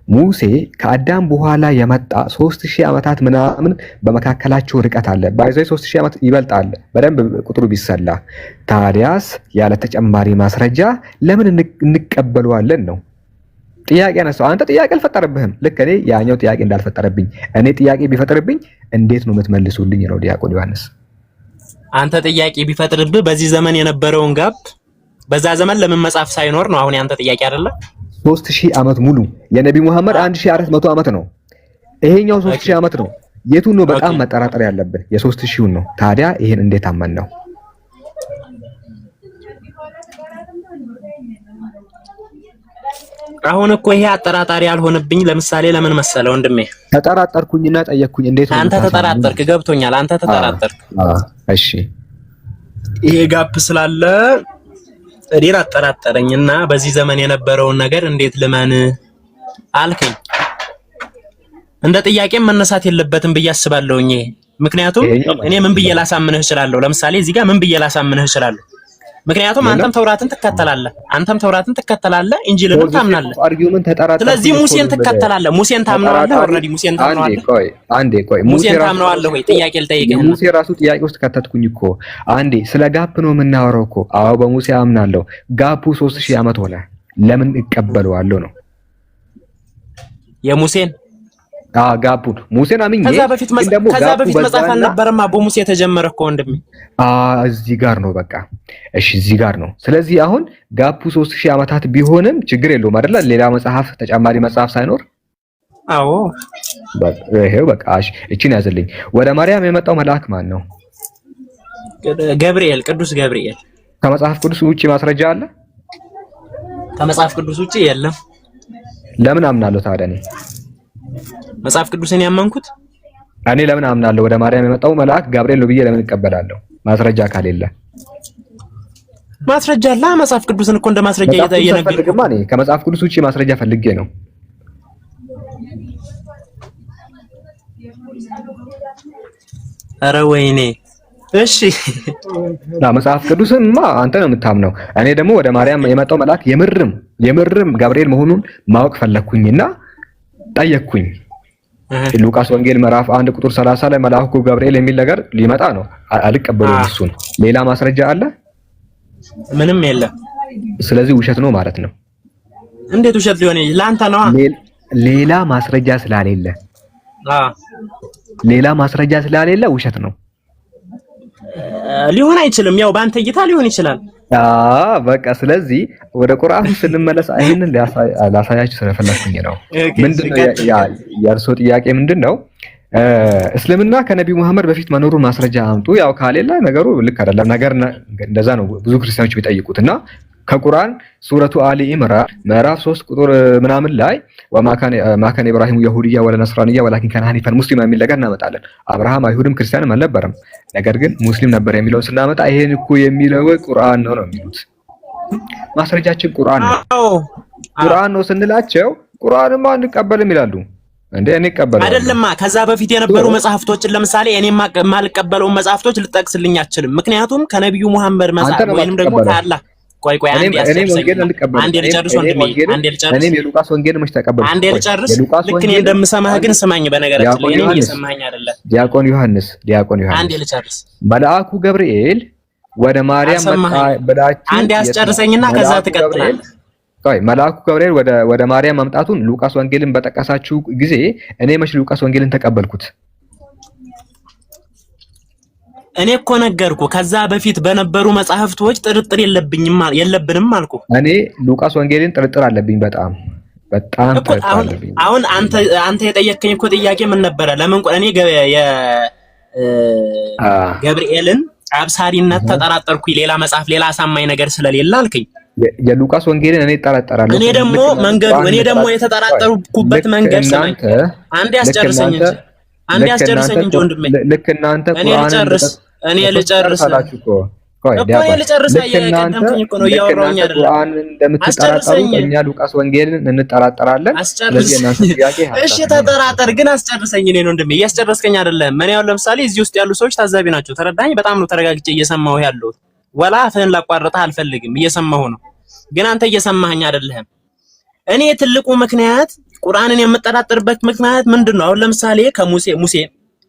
ሙሴ ከአዳም በኋላ የመጣ 3000 ዓመታት ምናምን በመካከላቸው ርቀት አለ። ባይዘይ 3000 ዓመት ይበልጣል በደንብ ቁጥሩ ቢሰላ። ታዲያስ ያለ ተጨማሪ ማስረጃ ለምን እንቀበለዋለን ነው ጥያቄ አነሳው። አንተ ጥያቄ አልፈጠረብህም፣ ልክ እኔ ያኛው ጥያቄ እንዳልፈጠረብኝ። እኔ ጥያቄ ቢፈጥርብኝ እንዴት ነው የምትመልሱልኝ ነው ዲያቆን ዮሐንስ። አንተ ጥያቄ ቢፈጥርብህ በዚህ ዘመን የነበረውን ጋፕ በዛ ዘመን ለምን መጽሐፍ ሳይኖር ነው አሁን ያንተ ጥያቄ አይደለ? 3000 ዓመት ሙሉ የነቢ መሐመድ 1400 ዓመት ነው። ይሄኛው 3000 ዓመት ነው። የቱን ነው በጣም መጠራጠር ያለብን? የ3000 ነው። ታዲያ ይሄን እንዴት አመን ነው? አሁን እኮ ይሄ አጠራጣሪ ያልሆነብኝ ለምሳሌ ለምን መሰለ ወንድሜ? ተጠራጠርኩኝና ጠየቅኩኝ። እንዴት ነው አንተ ተጠራጠርክ? ገብቶኛል። አንተ ተጠራጠርክ። እሺ ይሄ ጋፕ ስላለ እኔን አጠራጠረኝና በዚህ ዘመን የነበረውን ነገር እንዴት ልመን አልከኝ። እንደ ጥያቄም መነሳት የለበትም ብዬ አስባለሁኝ። ምክንያቱም እኔ ምን ብዬ ላሳምንህ እችላለሁ? ለምሳሌ እዚህ ጋር ምን ብዬ ላሳምንህ እችላለሁ? ምክንያቱም አንተም ተውራትን ትከተላለህ፣ ኢንጂልን ታምናለህ። ስለዚህ ሙሴን ትከተላለህ። ሙሴን ታምናለህ። ኦሬዲ ሙሴን ታምናለህ። ሙሴን ታምናለህ ወይ? ጥያቄ ልጠይቅህ። ሙሴ ራሱ ጥያቄ ውስጥ ከተትኩኝ እኮ። አንዴ ስለ ጋፕ ነው የምናወራው እኮ። አዎ በሙሴ አምናለሁ። ጋፑ 3000 ዓመት ሆነ። ለምን እቀበለዋለሁ ነው የሙሴን ጋፑን ሙሴን አምኜ። ከዛ በፊት መጽሐፍ አልነበረም አቦ ሙሴ የተጀመረ እኮ ወንድሜ። እዚህ ጋር ነው በቃ። እሺ እዚህ ጋር ነው። ስለዚህ አሁን ጋፑ 3000 ዓመታት ቢሆንም ችግር የለውም አይደለ? ሌላ መጽሐፍ ተጨማሪ መጽሐፍ ሳይኖር። አዎ ይሄው በቃ። እሺ እቺን ያዘልኝ። ወደ ማርያም የመጣው መልአክ ማን ነው? ገብርኤል፣ ቅዱስ ገብርኤል። ከመጽሐፍ ቅዱስ ውጪ ማስረጃ አለ? ከመጽሐፍ ቅዱስ ውጪ የለም። ለምን አምናለሁ ታዲያ? እኔ መጽሐፍ ቅዱስን ያመንኩት እኔ ለምን አምናለሁ? ወደ ማርያም የመጣው መልአክ ገብርኤል ነው ብዬ ለምን እቀበላለሁ? ማስረጃ ካሌለ። ማስረጃ አለ። መጽሐፍ ቅዱስን እኮ እንደ ማስረጃ እየነገርኩህ እኔ ከመጽሐፍ ቅዱስ ውጪ ማስረጃ ፈልጌ ነው። ኧረ ወይኔ። እሺ መጽሐፍ ቅዱስንማ አንተ ነው የምታምነው። እኔ ደግሞ ወደ ማርያም የመጣው መልአክ የምርም ገብርኤል መሆኑን ማወቅ ፈለኩኝና ጠየቅኩኝ። ሉቃስ ወንጌል ምዕራፍ 1 ቁጥር 30 ላይ መልአኩ ገብርኤል የሚል ነገር ሊመጣ ነው። አልቀበሉም እሱን። ሌላ ማስረጃ አለ? ምንም የለም። ስለዚህ ውሸት ነው ማለት ነው። እንዴት ውሸት ሊሆን ይችላል? ለአንተ ነው። ሌላ ማስረጃ ስላሌለ ውሸት ነው ሊሆን አይችልም። ያው በአንተ እይታ ሊሆን ይችላል። በቃ ስለዚህ ወደ ቁርአኑ ስንመለስ ይሄንን ላሳያችሁ ስለፈለኩኝ ነው። ምንድነው የእርሶ ጥያቄ ምንድነው? እስልምና ከነቢዩ መሐመድ በፊት መኖሩን ማስረጃ አምጡ። ያው ካሌላ ነገሩ ልክ አይደለም። ነገር እንደዛ ነው ብዙ ክርስቲያኖች የሚጠይቁት እና ከቁርአን ሱረቱ አሊ ኢምራን ምዕራፍ 3 ቁጥር ምናምን ላይ ወማካን ኢብራሂም የሁዲያ ወላ ነስራንያ ወላኪን ካነ ሐኒፈን ሙስሊማ የሚል ነገር እናመጣለን። አብርሃም አይሁድም ክርስቲያንም አልነበረም፣ ነገር ግን ሙስሊም ነበር የሚለውን ስናመጣ ይሄን እኮ የሚለው ቁርአን ነው የሚሉት። ማስረጃችን ቁርአን ነው። ቁርአን ነው ስንላቸው ቁርአንማ አንቀበልም ይላሉ። እንዴ እኔ እቀበላለሁ አይደለማ። ከዛ በፊት የነበሩ መጽሐፍቶችን ለምሳሌ እኔ የማልቀበለው መጽሐፍቶች ልጠቅስልኝ አልችልም። ምክንያቱም ከነብዩ መሐመድ መጽሐፍ ወይንም ደግሞ ከአላህ ቆይ አንዴ ያስጨርሰኝ። አንዴ ልጨርስ ወንድሜ፣ አንዴ ልጨርስ። እኔም የሉቃስ ወንጌል መች ተቀበልኩ። አንዴ ልጨርስ። ልክ እኔ እንደምሰማህ ግን ስማኝ። በነገራችን ላይ እኔ እየሰማኸኝ አይደለም። ዲያቆን ዮሐንስ አንዴ ልጨርስ። መልአኩ ገብርኤል ወደ ማርያም መጣ ብላችሁ አንዴ ያስጨርሰኝና ከዛ ትቀጥላለህ። ቆይ መልአኩ ገብርኤል ወደ ማርያም መምጣቱን ሉቃስ ወንጌልን በጠቀሳችሁ ጊዜ እኔ መች ሉቃስ ወንጌልን ተቀበልኩት? እኔ እኮ ነገርኩ። ከዛ በፊት በነበሩ መጽሐፍቶች ጥርጥር የለብንም አልኩ። እኔ ሉቃስ ወንጌልን ጥርጥር አለብኝ፣ በጣም ጥርጥር አለብኝ። አሁን አንተ የጠየቀኝ እኮ ጥያቄ ምን ነበረ? ለምን እኔ ገብርኤልን አብሳሪነት ተጠራጠርኩ፣ ሌላ መጽሐፍ ሌላ አሳማኝ ነገር ስለሌለ አልከኝ። የሉቃስ ወንጌልን እኔ እጠራጠራለሁ። እኔ ደግሞ የተጠራጠርኩበት መንገድ ሰማኝ። አንዴ ያስጨርሰኝ እንጂ ወንድሜ። ልክ እናንተ እኔ ልጨርስ ቁርአን እንደምትጠራጠሩ እኛ ሉቃስ ወንጌልን እንጠራጠራለን። እሺ ተጠራጠር፣ ግን አስጨርሰኝ። እኔ ወንድሜ እያስጨረስከኝ አይደለም። እኔ አሁን ለምሳሌ እዚህ ውስጥ ያሉ ሰዎች ታዛቢ ናቸው። ተረዳኝ። በጣም ነው ተረጋግጬ እየሰማሁ ያለሁት። ወላ አፍህን ላቋርጥህ አልፈልግም። እየሰማሁ ነው፣ ግን አንተ እየሰማኸኝ አይደለህም። እኔ ትልቁ ምክንያት ቁርአንን የምጠራጠርበት ምክንያት ምንድነው? አሁን ለምሳሌ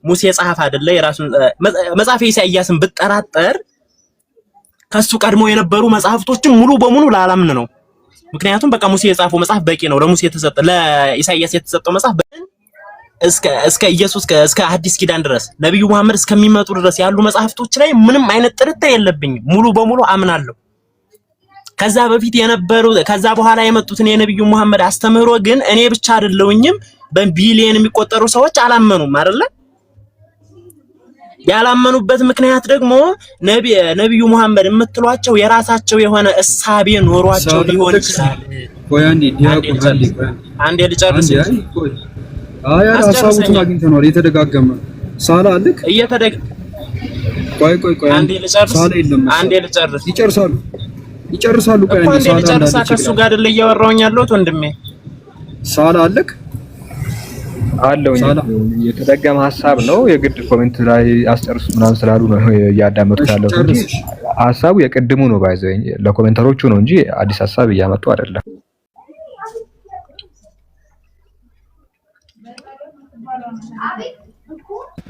ሙሴ ጻፍ አይደለ? የራሱን መጽሐፈ ኢሳይያስን ብጠራጠር ከሱ ቀድሞ የነበሩ መጽሐፍቶችን ሙሉ በሙሉ ላላምን ነው። ምክንያቱም በቃ ሙሴ የጻፈው መጽሐፍ በቂ ነው። ለኢሳይያስ የተሰጠው መጽሐፍ እስከ ኢየሱስ እስከ አዲስ ኪዳን ድረስ ነብዩ መሐመድ እስከሚመጡ ድረስ ያሉ መጽሐፍቶች ላይ ምንም አይነት ጥርጥር የለብኝም። ሙሉ በሙሉ አምናለሁ። ከዛ በፊት የነበሩ ከዛ በኋላ የመጡትን የነብዩ መሐመድ አስተምህሮ ግን እኔ ብቻ አይደለሁኝም በቢሊየን የሚቆጠሩ ሰዎች አላመኑም አይደለ? ያላመኑበት ምክንያት ደግሞ ነብዩ መሐመድ የምትሏቸው የራሳቸው የሆነ እሳቤ ኖሯቸው ሊሆን ይችላል። አንዴ ልጨርስ። አይ ሐሳቡን አግኝተናል። የተደጋገመ ሳላ አልክ ቆይ አንዴ ልጨርስ። ይጨርሳሉ። ቆይ አንዴ ሳላ ልጨርስ። ከሱ ጋር አይደል እያወራሁኝ ያለሁት ወንድሜ። ሳላ አልክ አለውኝ። የተደገመ ሐሳብ ነው። የግድ ኮሜንት ላይ አስጨርሱ ምናምን ስላሉ ነው እያዳመጥኩ ያለሁት እንጂ ሐሳቡ የቅድሙ ነው። ባይዘኝ ለኮሜንተሮቹ ነው እንጂ አዲስ ሐሳብ እያመጡ አይደለም።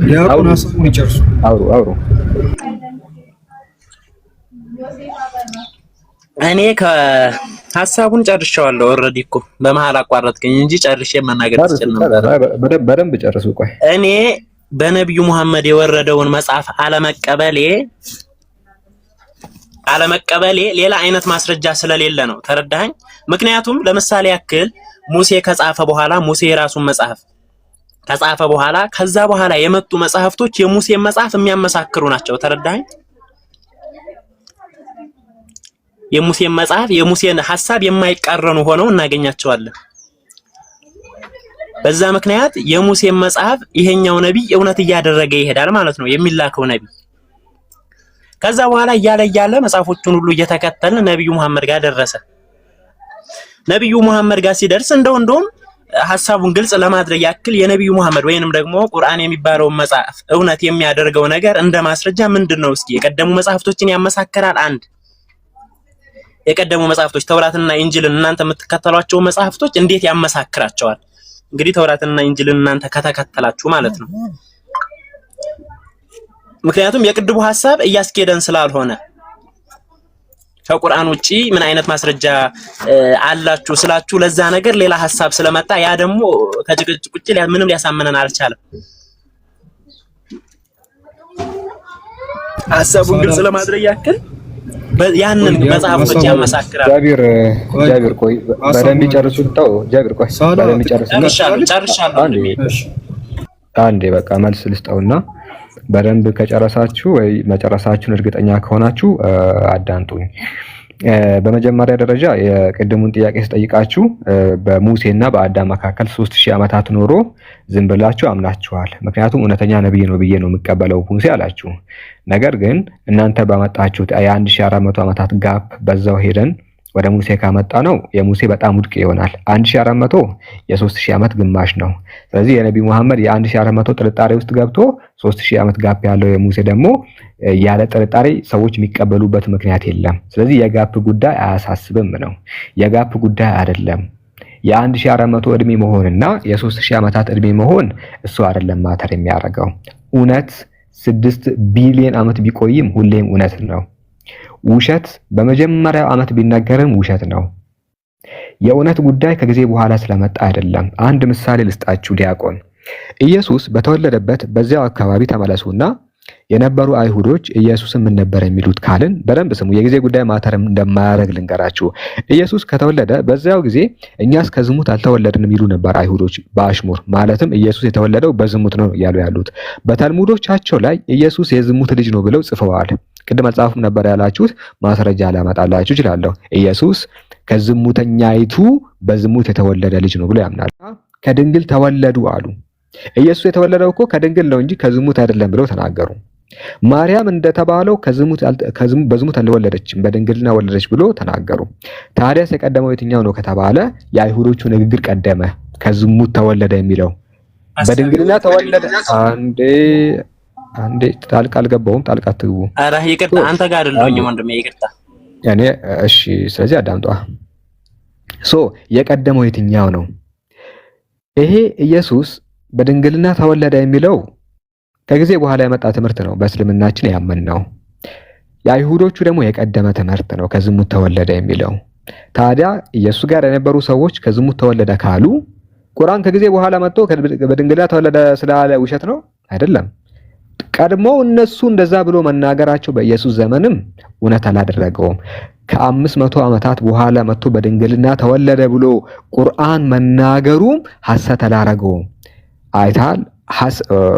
ዲያቆን ሐሳቡን ይጨርሱ። አውሩ። እኔ ከሐሳቡን ጨርሻለሁ። ኦልሬዲ እኮ በመሃል አቋረጥከኝ እንጂ ጨርሼ መናገር ትችል ነበር። በደንብ ጨርሱ። ቆይ እኔ በነብዩ መሐመድ የወረደውን መጽሐፍ አለመቀበሌ ሌላ አይነት ማስረጃ ስለሌለ ነው። ተረዳኸኝ? ምክንያቱም ለምሳሌ ያክል ሙሴ ከጻፈ በኋላ ሙሴ የራሱን መጽሐፍ ከጻፈ በኋላ ከዛ በኋላ የመጡ መጽሐፍቶች የሙሴን መጽሐፍ የሚያመሳክሩ ናቸው። ተረዳኸኝ? የሙሴን መጽሐፍ የሙሴን ሐሳብ የማይቃረኑ ሆነው እናገኛቸዋለን። በዛ ምክንያት የሙሴን መጽሐፍ ይሄኛው ነብይ እውነት እያደረገ ይሄዳል ማለት ነው፣ የሚላከው ነብይ። ከዛ በኋላ እያለ መጽሐፎቹን ሁሉ እየተከተልን ነብዩ መሐመድ ጋር ደረሰ። ነብዩ መሐመድ ጋር ሲደርስ እንደውም ሐሳቡን ግልጽ ለማድረግ ያክል የነብዩ መሐመድ ወይንም ደግሞ ቁርአን የሚባለው መጽሐፍ እውነት የሚያደርገው ነገር እንደ ማስረጃ ምንድነው? እስኪ የቀደሙ መጽሐፍቶችን ያመሳክራል። አንድ የቀደሙ መጽሐፍቶች ተውራትና ኢንጂልን እናንተ የምትከተሏቸው መጽሐፍቶች እንዴት ያመሳክራቸዋል? እንግዲህ ተውራትና ኢንጂልን እናንተ ከተከተላችሁ ማለት ነው። ምክንያቱም የቅድሙ ሐሳብ እያስኬደን ስላልሆነ ከቁርአን ውጪ ምን አይነት ማስረጃ አላችሁ ስላችሁ ለዛ ነገር ሌላ ሐሳብ ስለመጣ ያ ደግሞ ከጭቅጭቅ ውጪ ምንም ሊያሳምነን አልቻለም። ሐሳቡን ግልጽ ለማድረግ ያክል ያንን መጽሐፎች ያመሳክራል። ጃቢር ቆይ በደንብ ጨርሱ። ጃቢር ቆይ በደንብ ጨርሱ። ጨርሻለሁ። አንዴ በቃ መልስ ልስጠውና በደንብ ከጨረሳችሁ ወይ መጨረሳችሁን እርግጠኛ ከሆናችሁ አዳምጡኝ። በመጀመሪያ ደረጃ የቅድሙን ጥያቄ ስጠይቃችሁ በሙሴና በአዳም መካከል 3000 ዓመታት ኖሮ ዝም ብላችሁ አምናችኋል። ምክንያቱም እውነተኛ ነብይ ነው ብዬ ነው የምቀበለው ሙሴ አላችሁ። ነገር ግን እናንተ ባመጣችሁት የ1400 ዓመታት ጋፕ በዛው ሄደን ወደ ሙሴ ካመጣ ነው የሙሴ በጣም ውድቅ ይሆናል። 1400 የ3000 ዓመት ግማሽ ነው። ስለዚህ የነብዩ መሐመድ የ1400 ጥርጣሬ ውስጥ ገብቶ 3000 ዓመት ጋፕ ያለው የሙሴ ደግሞ ያለ ጥርጣሬ ሰዎች የሚቀበሉበት ምክንያት የለም። ስለዚህ የጋፕ ጉዳይ አያሳስብም ነው። የጋፕ ጉዳይ አይደለም። የ1400 እድሜ መሆንና የ3000 ዓመታት እድሜ መሆን እሱ አይደለም ማተር የሚያደርገው። እውነት 6 ቢሊዮን ዓመት ቢቆይም ሁሌም እውነት ነው። ውሸት በመጀመሪያው ዓመት ቢነገርም ውሸት ነው። የእውነት ጉዳይ ከጊዜ በኋላ ስለመጣ አይደለም። አንድ ምሳሌ ልስጣችሁ ዲያቆን። ኢየሱስ በተወለደበት በዚያው አካባቢ ተመለሱና የነበሩ አይሁዶች ኢየሱስን ምን ነበር የሚሉት ካልን በደንብ ስሙ። የጊዜ ጉዳይ ማተርም እንደማያደርግ ልንገራችሁ። ኢየሱስ ከተወለደ በዚያው ጊዜ እኛስ ከዝሙት አልተወለድንም ይሉ ነበር አይሁዶች በአሽሙር። ማለትም ኢየሱስ የተወለደው በዝሙት ነው እያሉ ያሉት። በተልሙዶቻቸው ላይ ኢየሱስ የዝሙት ልጅ ነው ብለው ጽፈዋል። ቅድም አልጻፉም ነበር ያላችሁት፣ ማስረጃ ላመጣላችሁ እችላለሁ። ኢየሱስ ከዝሙተኛይቱ በዝሙት የተወለደ ልጅ ነው ብለው ያምናሉ። ከድንግል ተወለዱ አሉ። ኢየሱስ የተወለደው እኮ ከድንግል ነው እንጂ ከዝሙት አይደለም ብለው ተናገሩ። ማርያም እንደተባለው በዝሙት አልወለደችም በድንግልና ወለደች ብሎ ተናገሩ። ታዲያስ የቀደመው የትኛው ነው ከተባለ የአይሁዶቹ ንግግር ቀደመ። ከዝሙት ተወለደ የሚለው በድንግልና ተወለደ። አንዴ ጣልቃ አልገባሁም፣ ጣልቃ አትግቡ። ኧረ ይቅርታ፣ አንተ ጋር አይደለሁም ወንድሜ፣ ይቅርታ። እሺ፣ ስለዚህ አዳምጧ። የቀደመው የትኛው ነው? ይሄ ኢየሱስ በድንግልና ተወለደ የሚለው ከጊዜ በኋላ የመጣ ትምህርት ነው፣ በእስልምናችን ያመንነው። የአይሁዶቹ ደግሞ የቀደመ ትምህርት ነው፣ ከዝሙት ተወለደ የሚለው። ታዲያ ኢየሱስ ጋር የነበሩ ሰዎች ከዝሙት ተወለደ ካሉ ቁርአን ከጊዜ በኋላ መጥቶ በድንግልና ተወለደ ስላለ ውሸት ነው? አይደለም። ቀድሞ እነሱ እንደዛ ብሎ መናገራቸው በኢየሱስ ዘመንም እውነት አላደረገውም። ከ500 ዓመታት በኋላ መጥቶ በድንግልና ተወለደ ብሎ ቁርአን መናገሩም ሐሰት አላረገውም። አይታል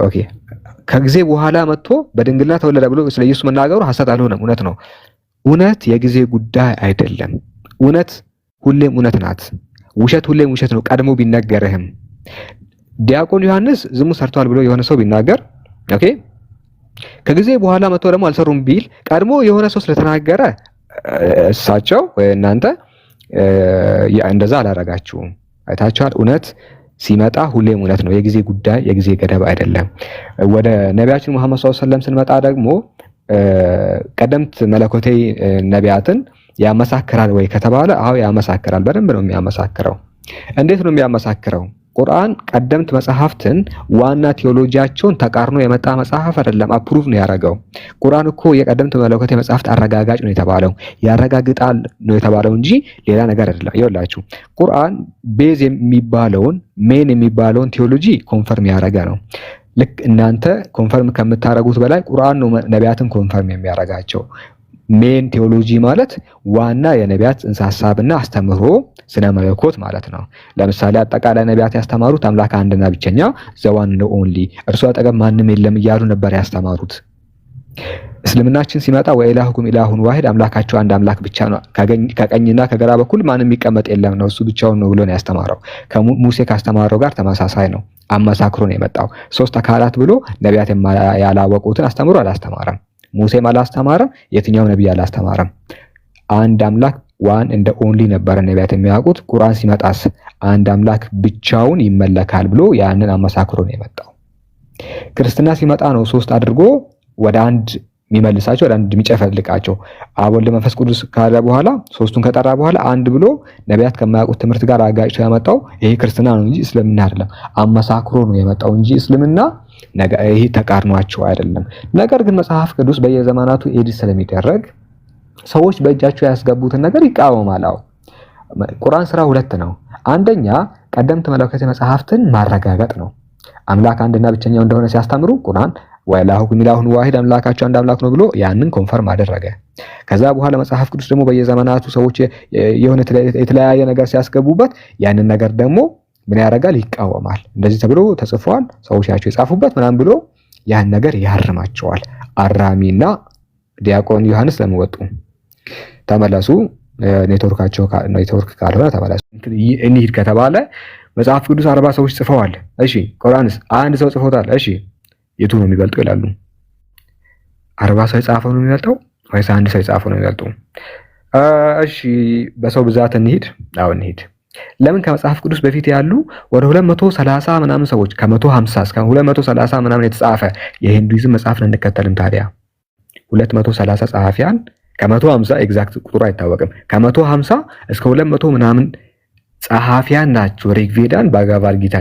ኦኬ። ከጊዜ በኋላ መጥቶ በድንግልና ተወለደ ብሎ ስለ ኢየሱስ መናገሩ ሐሰት አልሆነም፣ እውነት ነው። እውነት የጊዜ ጉዳይ አይደለም። እውነት ሁሌም እውነት ናት። ውሸት ሁሌም ውሸት ነው፣ ቀድሞ ቢነገርህም። ዲያቆን ዮሐንስ ዝሙት ሰርቷል ብሎ የሆነ ሰው ቢናገር ኦኬ፣ ከጊዜ በኋላ መጥቶ ደግሞ አልሰሩም ቢል ቀድሞ የሆነ ሰው ስለተናገረ እሳቸው ወይ እናንተ እንደዛ አላረጋችሁም። አይታችኋል። እውነት ሲመጣ ሁሌም እውነት ነው። የጊዜ ጉዳይ የጊዜ ገደብ አይደለም። ወደ ነቢያችን መሐመድ ሰለላሁ ዐለይሂ ወሰለም ስንመጣ ደግሞ ቀደምት መለኮታዊ ነቢያትን ያመሳክራል ወይ ከተባለ አዎ ያመሳክራል። በደንብ ነው የሚያመሳክረው። እንዴት ነው የሚያመሳክረው? ቁርአን ቀደምት መጽሐፍትን ዋና ቴዎሎጂያቸውን ተቃርኖ የመጣ መጽሐፍ አይደለም፣ አፕሩቭ ነው ያደረገው። ቁርአን እኮ የቀደምት መለኮታዊ መጽሐፍት አረጋጋጭ ነው የተባለው፣ ያረጋግጣል ነው የተባለው እንጂ ሌላ ነገር አይደለም። ይኸውላችሁ ቁርአን ቤዝ የሚባለውን ሜን የሚባለውን ቴዎሎጂ ኮንፈርም ያደረገ ነው። ልክ እናንተ ኮንፈርም ከምታረጉት በላይ ቁርአን ነው ነቢያትን ኮንፈርም የሚያረጋቸው። ሜን ቴዎሎጂ ማለት ዋና የነቢያት ጽንሰ ሐሳብና አስተምህሮ ስነ መለኮት ማለት ነው። ለምሳሌ አጠቃላይ ነቢያት ያስተማሩት አምላክ አንድና ብቸኛ ዘዋን ነው ኦንሊ፣ እርሱ አጠገብ ማንም የለም እያሉ ነበር ያስተማሩት። እስልምናችን ሲመጣ ወኢላሁኩም ኢላሁን ዋሂድ፣ አምላካቸው አንድ አምላክ ብቻ ነው፣ ከቀኝና ከግራ በኩል ማንም የሚቀመጥ የለም ነው፣ እሱ ብቻውን ነው ብሎ ነው ያስተማረው። ከሙሴ ካስተማረው ጋር ተመሳሳይ ነው። አመሳክሮ ነው የመጣው። 3 አካላት ብሎ ነቢያት ያላወቁትን አስተምሮ አላስተማረም። ሙሴም አላስተማረም፣ የትኛው ነብይ አላስተማረም። አንድ አምላክ ዋን እንደ ኦንሊ ነበር ነቢያት የሚያውቁት። ቁርአን ሲመጣስ አንድ አምላክ ብቻውን ይመለካል ብሎ ያንን አመሳክሮ ነው የመጣው። ክርስትና ሲመጣ ነው 3 አድርጎ ወደ አንድ የሚመልሳቸው፣ ወደ አንድ የሚጨፈልቃቸው። አብ ወልድ መንፈስ ቅዱስ ካለ በኋላ 3ቱን ከጠራ በኋላ አንድ ብሎ ነቢያት ከማያውቁት ትምህርት ጋር አጋጭቶ ያመጣው ይሄ ክርስትና ነው እንጂ እስልምና አይደለም። አመሳክሮ ነው የመጣው እንጂ እስልምና ይሄ ተቃርኗቸው አይደለም። ነገር ግን መጽሐፍ ቅዱስ በየዘመናቱ ኤዲት ስለሚደረግ ሰዎች በእጃቸው ያስገቡትን ነገር ይቃወማል። ቁርአን ስራ 2 ነው። አንደኛ ቀደምት መለኮታዊ መጽሐፍትን ማረጋገጥ ነው። አምላክ አንድና ብቸኛው እንደሆነ ሲያስተምሩ ቁርአን ወኢላሁኩም ኢላሁን ዋሂድ፣ አምላካቸው አንድ አምላክ ነው ብሎ ያንን ኮንፈርም አደረገ። ከዛ በኋላ መጽሐፍ ቅዱስ ደግሞ በየዘመናቱ ሰዎች የሆነ የተለያየ ነገር ሲያስገቡበት ያንን ነገር ደግሞ ምን ያደርጋል? ይቃወማል። እንደዚህ ተብሎ ተጽፏል፣ ሰዎች ናቸው የጻፉበት ምናምን ብሎ ያን ነገር ያርማቸዋል። አራሚና ዲያቆን ዮሐንስ ለምን ወጡ? ተመለሱ። ኔትወርክ ካልሆነ ተመለሱ። እንሂድ ከተባለ መጽሐፍ ቅዱስ 40 ሰዎች ጽፈዋል። እሺ ቁርአንስ አንድ ሰው ጽፎታል። እሺ የቱ ነው የሚበልጠው ይላሉ? 40 ሰው የጻፈው ነው የሚበልጠው ወይስ አንድ ሰው የጻፈው ነው የሚበልጠው? እሺ በሰው ብዛት እንሂድ። አዎ እንሂድ። ለምን ከመጽሐፍ ቅዱስ በፊት ያሉ ወደ 230 ምናምን ሰዎች ከ150 እስከ 230 ምናምን የተጻፈ የሂንዱይዝም መጽሐፍ እንከተልም ታዲያ? 230 ጸሐፊያን ከ150 ኤግዛክት ቁጥሩ አይታወቅም። ከ150 እስከ 200 ምናምን ጸሐፊያን ናቸው ሪግቬዳን፣ ባጋቫድ ጊታ